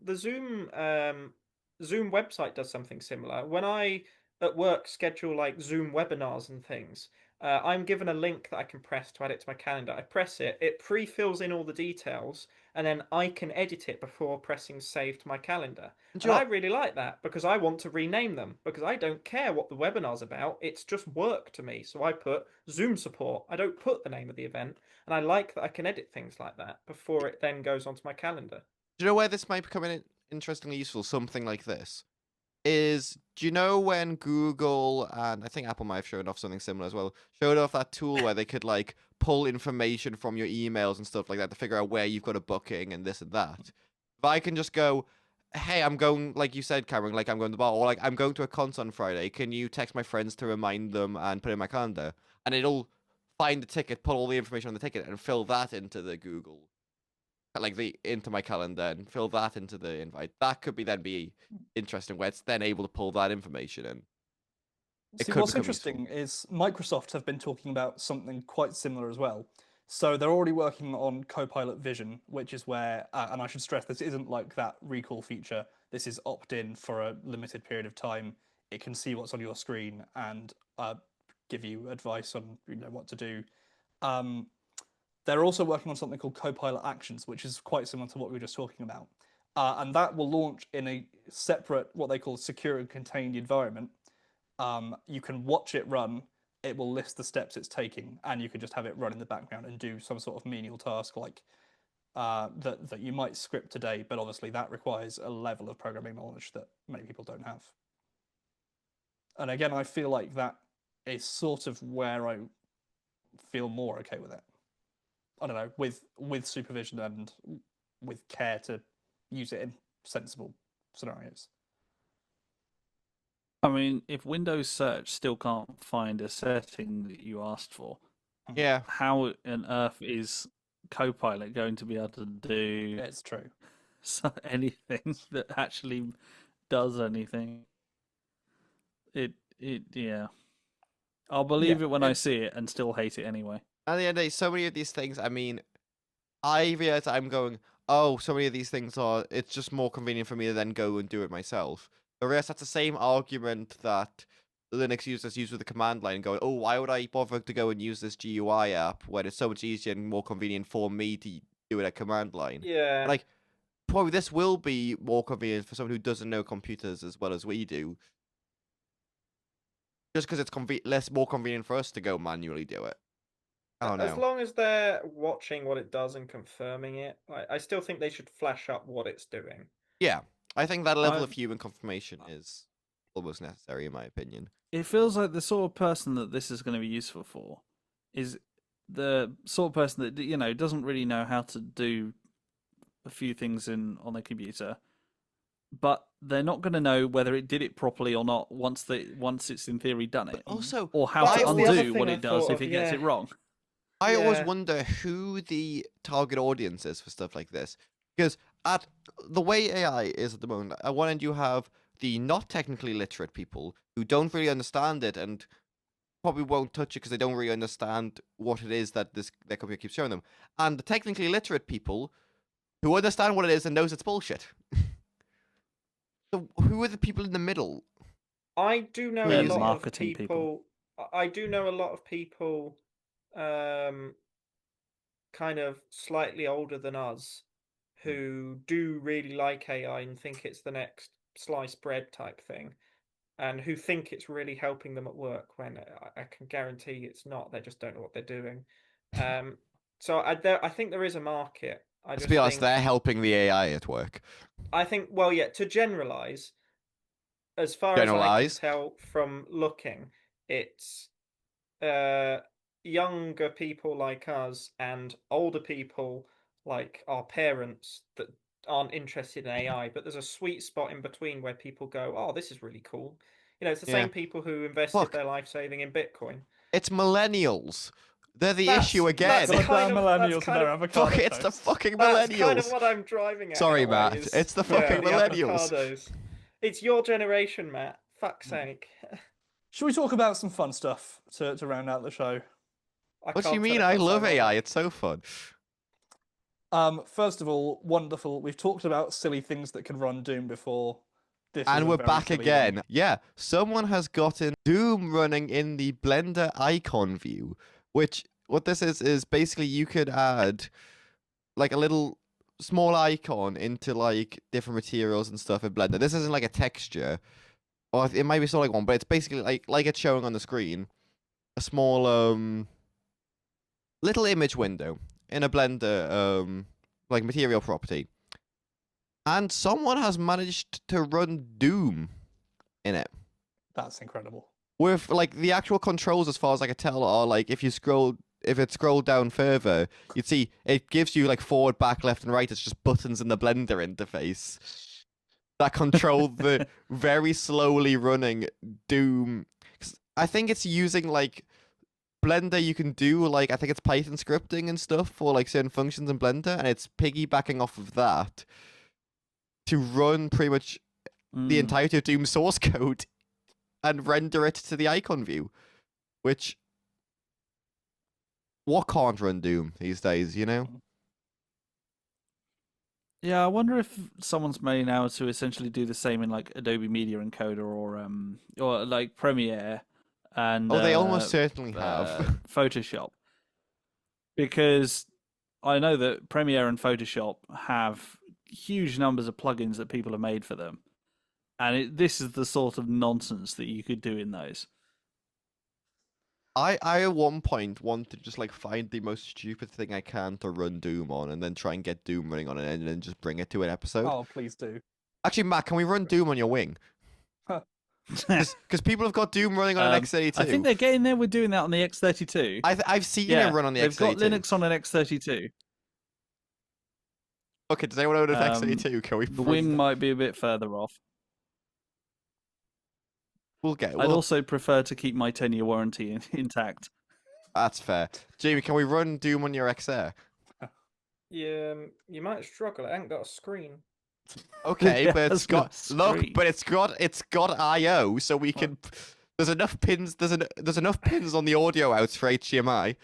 S3: website does something similar. When I at work schedule like Zoom webinars and things, I'm given a link that I can press to add it to my calendar. I press it, it pre-fills in all the details, and then I can edit it before pressing save to my calendar. And I really like that because I want to rename them because I don't care what the webinar's about. It's just work to me. So I put Zoom support. I don't put the name of the event. And I like that I can edit things like that before it then goes onto my calendar.
S5: Do you know where this might become interestingly useful? Something like this. Do you know when Google and I think Apple might have shown off something similar as well, showed off that tool where they could like pull information from your emails and stuff like that to figure out where you've got a booking and this and that. If I can just go, hey, I'm going, like you said, Cameron, like I'm going to the bar, or like I'm going to a concert on Friday, can you text my friends to remind them and put it in my calendar? And it'll find the ticket, put all the information on the ticket, and fill that into the Google, into my calendar, and fill that into the invite. That could then be interesting, where it's then able to pull that information in.
S4: See, what's interesting is Microsoft have been talking about something quite similar as well. So they're already working on Copilot Vision, which is where, and I should stress, this isn't like that recall feature. This is opt-in for a limited period of time. It can see what's on your screen and give you advice on what to do. They're also working on something called Copilot Actions, which is quite similar to what we were just talking about. And that will launch in a separate, what they call secure and contained environment. You can watch it run. It will list the steps it's taking, and you can just have it run in the background and do some sort of menial task like that you might script today, but obviously that requires a level of programming knowledge that many people don't have. And again, I feel like that is sort of where I feel more okay with it. I don't know, with supervision and with care to use it in sensible scenarios.
S6: I mean, if Windows Search still can't find a setting that you asked for,
S5: yeah,
S6: how on earth is Copilot going to be able to do?
S4: It's true.
S6: Anything that actually does anything? Yeah. I'll believe it when I see it and still hate it anyway.
S5: At the end of the day, so many of these things, I mean, I realize I'm going, oh, so many of these things are, it's just more convenient for me to then go and do it myself. Whereas that's the same argument that Linux users use with the command line, going, oh, why would I bother to go and use this GUI app when it's so much easier and more convenient for me to do it at command line?
S3: Yeah.
S5: Like, probably this will be more convenient for someone who doesn't know computers as well as we do. Just because it's more convenient for us to go manually do it. I don't know.
S3: As long as they're watching what it does and confirming it, I still think they should flash up what it's doing.
S5: Yeah, I think that level of human confirmation is almost necessary, in my opinion.
S6: It feels like the sort of person that this is going to be useful for is the sort of person that, you know, doesn't really know how to do a few things on their computer, but they're not going to know whether it did it properly or not once it's in theory done it.
S5: Also,
S6: or how to undo what it does if it gets it wrong.
S5: I always wonder who the target audience is for stuff like this. Because at the way AI is at the moment, at one end you have the not technically literate people who don't really understand it and probably won't touch it because they don't really understand what it is that their computer keeps showing them. And the technically literate people who understand what it is and knows it's bullshit. So who are the people in the middle?
S3: I do know a lot of people. I do know a lot of people kind of slightly older than us who do really like AI and think it's the next sliced bread type thing, and who think it's really helping them at work when I can guarantee it's not. They just don't know what they're doing. So I think there is a market.
S5: Let's be honest, they're helping the AI at work.
S3: I think, well, yeah, to generalize, as far as I can tell from looking, it's younger people like us and older people like our parents that aren't interested in AI, but there's a sweet spot in between where people go, oh, this is really cool. You know, it's the same people who invested their life saving in Bitcoin.
S5: It's millennials. They're the issue again.
S4: It's the fucking millennials.
S3: That's kind of what I'm driving at.
S5: Sorry, Matt. It's the fucking millennials.
S3: It's your generation, Matt. Fuck's sake.
S4: Should we talk about some fun stuff to round out the show?
S5: What do you mean? I love AI. It's so fun.
S4: First of all, wonderful. We've talked about silly things that can run Doom before.
S5: And we're back again. One. Yeah, someone has gotten Doom running in the Blender icon view, which what this is basically you could add like a little small icon into like different materials and stuff in Blender. This isn't like a texture, or it might be sort of like one, but it's basically like it's showing on the screen, a small little image window in a Blender like material property. And someone has managed to run Doom in it.
S4: That's incredible.
S5: With like the actual controls, as far as I can tell, are like if it scrolled down further, you'd see it gives you like forward, back, left, and right. It's just buttons in the Blender interface that control the very slowly running Doom. I think it's using like Blender. You can do like I think it's Python scripting and stuff for like certain functions in Blender, and it's piggybacking off of that to run pretty much the entirety of Doom source code and render it to the icon view, which what can't run Doom these days, you know?
S6: Yeah, I wonder if someone's made now to essentially do the same in like Adobe Media Encoder or like Premiere and
S5: they almost certainly have
S6: Photoshop, because I know that Premiere and Photoshop have huge numbers of plugins that people have made for them, and this is the sort of nonsense that you could do in those.
S5: I at one point want to just like find the most stupid thing I can to run Doom on, and then try and get Doom running on it, and then just bring it to an episode.
S4: Oh, please do.
S5: Actually, Matt, can we run Doom on your wing? Because people have got Doom running on an X32.
S6: I think they're getting there with doing that on the X32.
S5: I've seen it run on the X32.
S6: They've got Linux on an X32.
S5: Okay, does anyone own an X32? Can we?
S6: The wing might be a bit further off. I'd also prefer to keep my 10-year warranty intact.
S5: That's fair. Jamie, can we run Doom on your XR?
S3: Yeah, you might struggle. It ain't got a screen.
S5: Okay, but it's got it's got I/O, so we can. There's enough pins. There's enough pins on the audio outs for HDMI.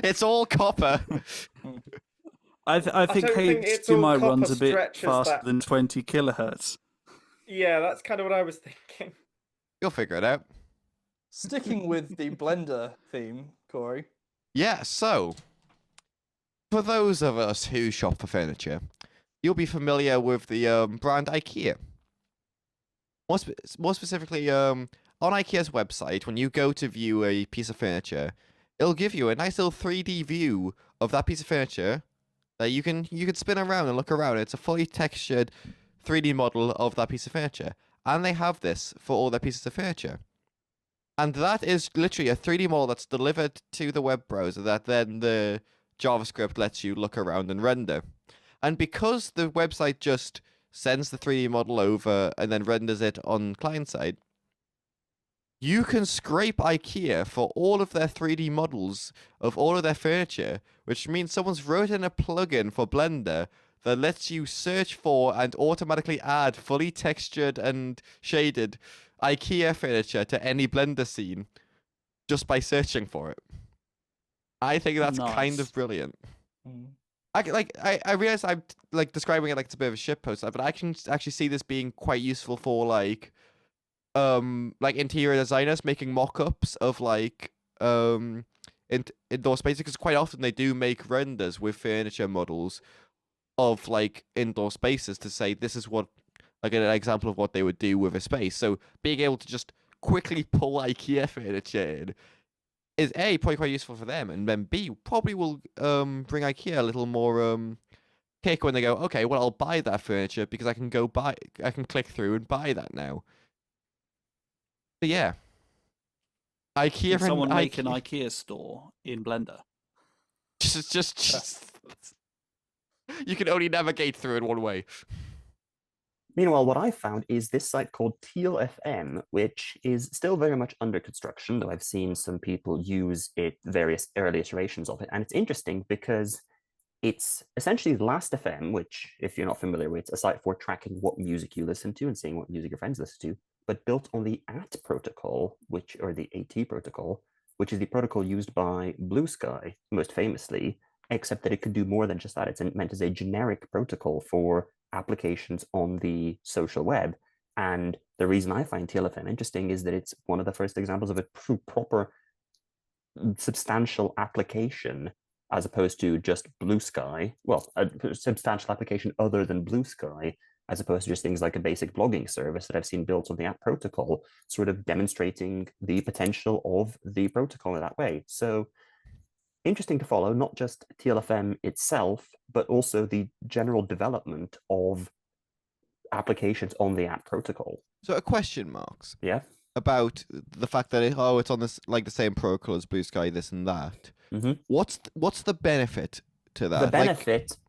S5: It's all copper.
S6: I think
S3: don't think it's all
S6: HDMI
S3: copper
S6: runs a bit
S3: stretches
S6: faster
S3: that.
S6: than 20 kilohertz.
S3: Yeah, that's kind of what I was thinking.
S5: You'll figure it out.
S4: Sticking with the Blender theme, Corey.
S5: Yeah, so for those of us who shop for furniture, you'll be familiar with the brand IKEA. More specifically, on IKEA's website, when you go to view a piece of furniture, it'll give you a nice little 3D view of that piece of furniture that you can spin around and look around. It's a fully textured 3D model of that piece of furniture, and they have this for all their pieces of furniture. And that is literally a 3D model that's delivered to the web browser that then the JavaScript lets you look around and render. And because the website just sends the 3D model over and then renders it on client side, you can scrape IKEA for all of their 3D models of all of their furniture, which means someone's wrote in a plugin for Blender that lets you search for and automatically add fully textured and shaded IKEA furniture to any Blender scene just by searching for it. I think that's kind of brilliant. I realize I'm like describing it like it's a bit of a shitpost, but I can actually see this being quite useful for like interior designers making mock-ups of like indoor spaces, because quite often they do make renders with furniture models of like indoor spaces to say this is what, like, an example of what they would do with a space. So being able to just quickly pull IKEA furniture in is A, probably quite useful for them, and then B, probably will bring IKEA a little more kick when they go, okay, well, I'll buy that furniture because I can click through and buy that now. But yeah. IKEA
S6: Can someone make an IKEA store in Blender?
S5: Just you can only navigate through it one way.
S1: Meanwhile, what I found is this site called TealFM, which is still very much under construction, though I've seen some people use it, various early iterations of it. And it's interesting because it's essentially Last.fm, which, if you're not familiar with, it's a site for tracking what music you listen to and seeing what music your friends listen to, but built on the AT protocol, or the AT protocol, which is the protocol used by Blue Sky, most famously, except that it could do more than just that. It's meant as a generic protocol for applications on the social web. And the reason I find TealFM interesting is that it's one of the first examples of a proper substantial application, as opposed to just Blue Sky. Well, a substantial application other than Blue Sky, as opposed to just things like a basic blogging service that I've seen built on the app protocol, sort of demonstrating the potential of the protocol in that way. So interesting to follow, not just TealFM itself, but also the general development of applications on the app protocol.
S5: So a question, Marks.
S1: Yeah.
S5: About the fact that it's on this, like, the same protocol as Blue Sky, this and that.
S1: Mm-hmm.
S5: What's the benefit to that?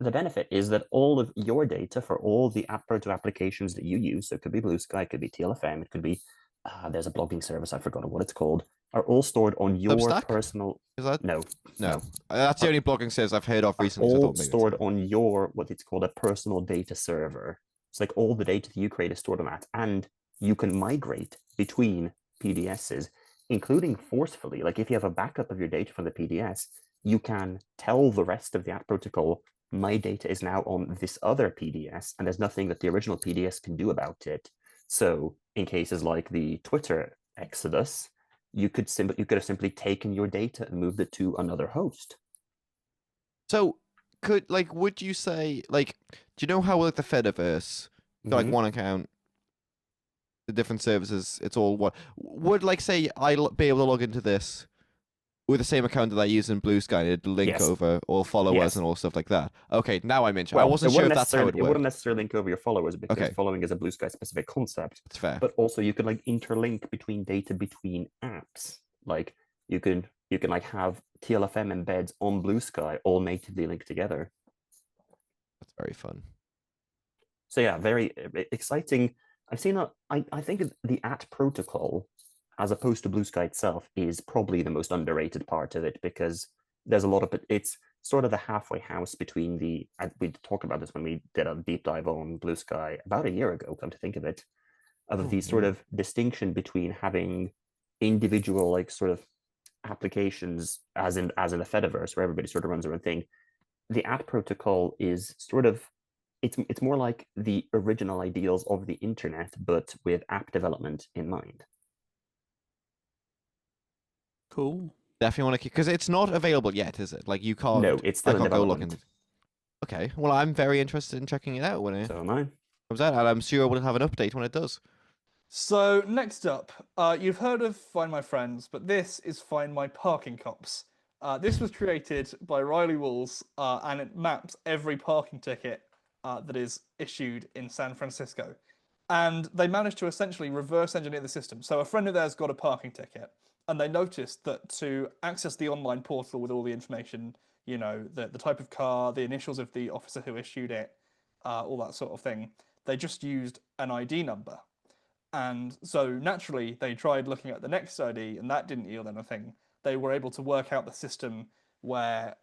S1: The benefit is that all of your data for all the app proto applications that you use, so it could be Blue Sky, it could be TealFM, it could be there's a blogging service, I've forgotten what it's called, are all stored on your personal.
S5: Is that
S1: no?
S5: That's the only blogging service I've heard of recently.
S1: All stored on your, what it's called, a personal data server. It's like all the data that you create is stored on that, and you can migrate between PDSs, including forcefully. Like if you have a backup of your data from the PDS, you can tell the rest of the app protocol, my data is now on this other PDS, and there's nothing that the original PDS can do about it. So in cases like the Twitter exodus, you could have simply taken your data and moved it to another host.
S5: So would you say, like, do you know how, like, the Fediverse, like, one account, the different services, it's all one? Would, like, say I'll be able to log into this with the same account that I use in Blue Sky, and it'd link over all followers and all stuff like that? Okay, now I'm interested. I wasn't sure if that's how it worked.
S1: It wouldn't necessarily link over your followers, because following is a Blue Sky specific concept.
S5: That's fair.
S1: But also you could, like, interlink between data between apps. Like you can like have TealFM embeds on Blue Sky all natively linked together.
S5: That's very fun.
S1: So yeah, very exciting. I've seen I think the AT protocol, as opposed to Blue Sky itself, is probably the most underrated part of it, because there's a lot of it. It's sort of the halfway house between we talked about this when we did a deep dive on Blue Sky about a year ago, come to think of it, of the sort of distinction between having individual, like, sort of applications, as in the Fediverse, where everybody sort of runs their own thing, the AT protocol is sort of it's more like the original ideals of the internet, but with app development in mind.
S6: Cool.
S5: Definitely want to, because it's not available yet, is it? Like you can't.
S1: No, it's still
S5: I
S1: in
S5: can't go look
S1: development.
S5: Okay, well, I'm very interested in checking it out when it
S1: So am I.
S5: comes out, and I'm sure we'll have an update when it does.
S4: So next up, you've heard of Find My Friends, but this is Find My Parking Cops. This was created by Riley Walls, and it maps every parking ticket that is issued in San Francisco. And they managed to essentially reverse engineer the system. So a friend of theirs got a parking ticket, and they noticed that to access the online portal with all the information, you know, the type of car, the initials of the officer who issued it, all that sort of thing, they just used an ID number. And so naturally, they tried looking at the next ID, and that didn't yield anything. They were able to work out the system where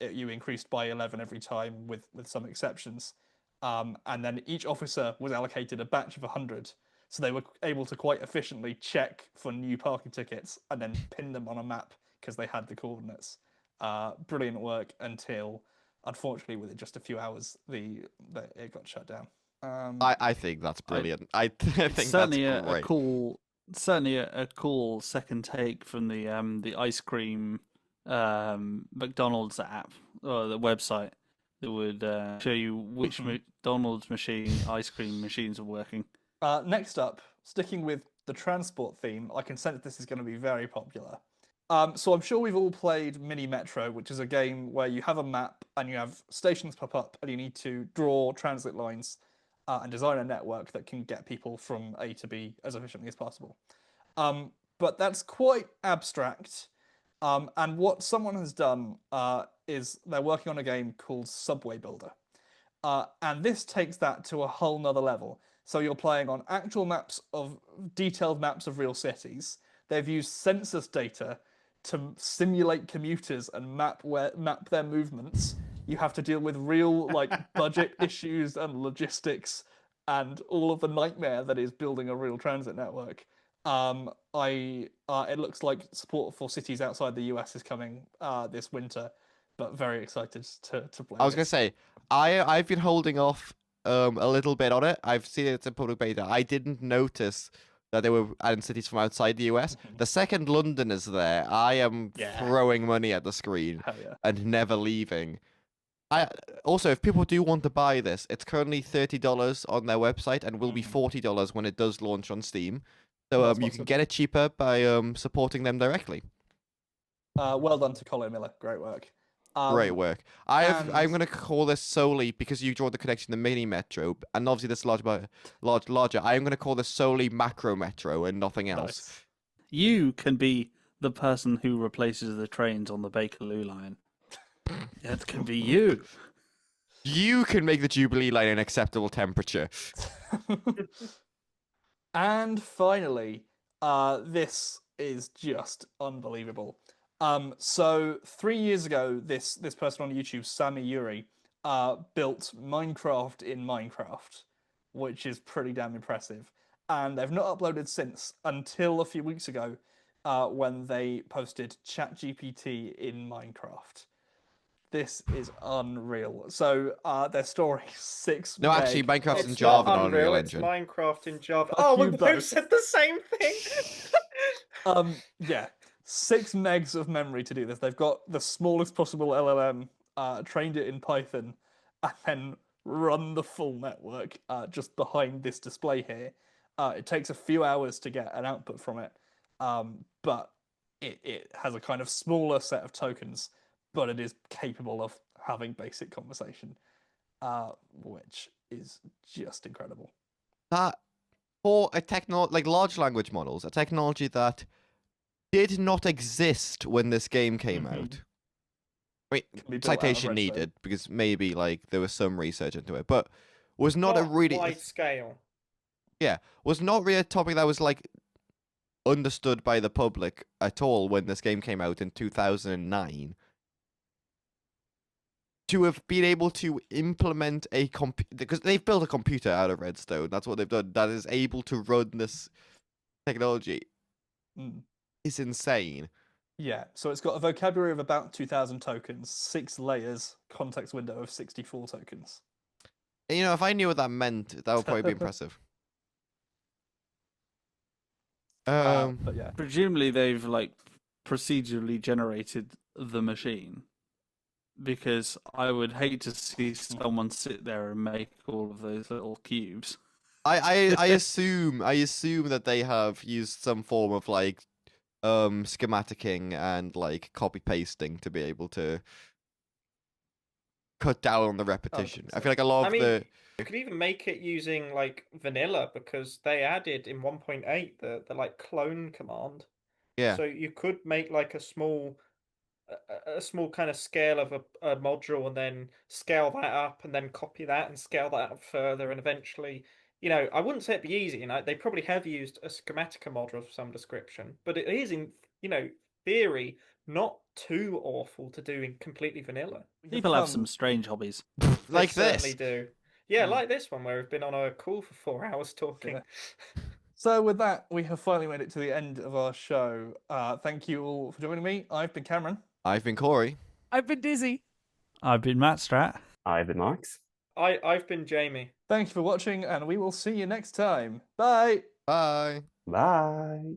S4: you increased by 11 every time with some exceptions. And then each officer was allocated a batch of 100. So they were able to quite efficiently check for new parking tickets and then pin them on a map because they had the coordinates. Brilliant work until, unfortunately, within just a few hours, it got shut down.
S5: I think that's brilliant. I think
S6: Certainly
S5: that's great.
S6: a cool second take from the ice cream McDonald's app or the website that would show you which McDonald's ice cream machines are working.
S4: Next up, sticking with the transport theme, I can sense this is going to be very popular. So I'm sure we've all played Mini Metro, which is a game where you have a map and you have stations pop up and you need to draw transit lines and design a network that can get people from A to B as efficiently as possible. But that's quite abstract. And what someone has done is they're working on a game called Subway Builder. And this takes that to a whole nother level. So you're playing on actual detailed maps of real cities. They've used census data to simulate commuters and map their movements. You have to deal with real budget issues and logistics and all of the nightmare that is building a real transit network. It looks like support for cities outside the US is coming this winter, but very excited to play.
S5: I was going to say, I've been holding off a little bit on it. I've seen it's in public beta. I didn't notice that they were adding cities from outside the US. The second London is there, I am throwing money at the screen and never leaving. Also, if people do want to buy this, it's currently $30 on their website and will be $40 when it does launch on Steam. So you can get it cheaper by supporting them directly.
S4: Well done to Colin Miller. Great work.
S5: Great work. I'm going to call this solely because you draw the connection to Mini Metro, and obviously this is larger. I'm going to call this solely Macro Metro and nothing else.
S4: Nice.
S6: You can be the person who replaces the trains on the Bakerloo line. That can be you.
S5: You can make the Jubilee line an acceptable temperature.
S4: And finally, this is just unbelievable. So 3 years ago, this person on YouTube, Sammy Yuri, built Minecraft in Minecraft, which is pretty damn impressive. And they've not uploaded since until a few weeks ago, when they posted ChatGPT in Minecraft. This is unreal. So their story 6
S5: No,
S4: meg.
S5: actually, Minecraft's in
S3: It's
S5: Java,
S3: not
S5: not Unreal
S3: Unreal,
S5: Engine.
S3: it's Minecraft in Java.
S4: Fuck
S3: Oh,
S4: you
S3: we
S4: both.
S3: both said the same thing.
S4: Yeah, 6 megs of memory to do this. They've got the smallest possible LLM, trained it in Python, and then run the full network just behind this display here. It takes a few hours to get an output from it, but it has a kind of smaller set of tokens, but it is capable of having basic conversation, which is just incredible.
S5: That, for a large language models, a technology that did not exist when this game came out. I mean, citation needed, because maybe there was some research into it, but was not a really
S3: wide scale.
S5: Yeah, was not really a topic that was understood by the public at all when this game came out in 2009. To have been able to implement because they've built a computer out of Redstone, that's what they've done, that is able to run this technology is insane.
S4: Yeah, so it's got a vocabulary of about 2,000 tokens, 6 layers, context window of 64 tokens.
S5: You know, if I knew what that meant, that would probably be impressive.
S4: But yeah.
S6: Presumably they've like procedurally generated the machine, because I would hate to see someone sit there and make all of those little cubes.
S5: I assume that they have used some form of like schematicking and like copy pasting to be able to cut down on the repetition. I feel like a lot of the
S3: you could even make it using like vanilla, because they added in 1.8 the like clone command.
S5: Yeah.
S3: So you could make like a small kind of scale of a module, and then scale that up, and then copy that and scale that up further, and eventually, I wouldn't say it'd be easy. They probably have used a Schematica module of some description, but it is in theory not too awful to do in completely vanilla.
S6: People have some strange hobbies.
S5: like
S3: They
S5: this.
S3: certainly do. Yeah, like this one where we've been on a call for 4 hours talking.
S4: Yeah. So with that, we have finally made it to the end of our show. Thank you all for joining me. I've been Cameron.
S5: I've been Corey.
S2: I've been Dizzy.
S6: I've been Matt Strat.
S1: I've been Marks.
S3: I've been Jamie.
S4: Thank you for watching, and we will see you next time. Bye.
S5: Bye.
S1: Bye.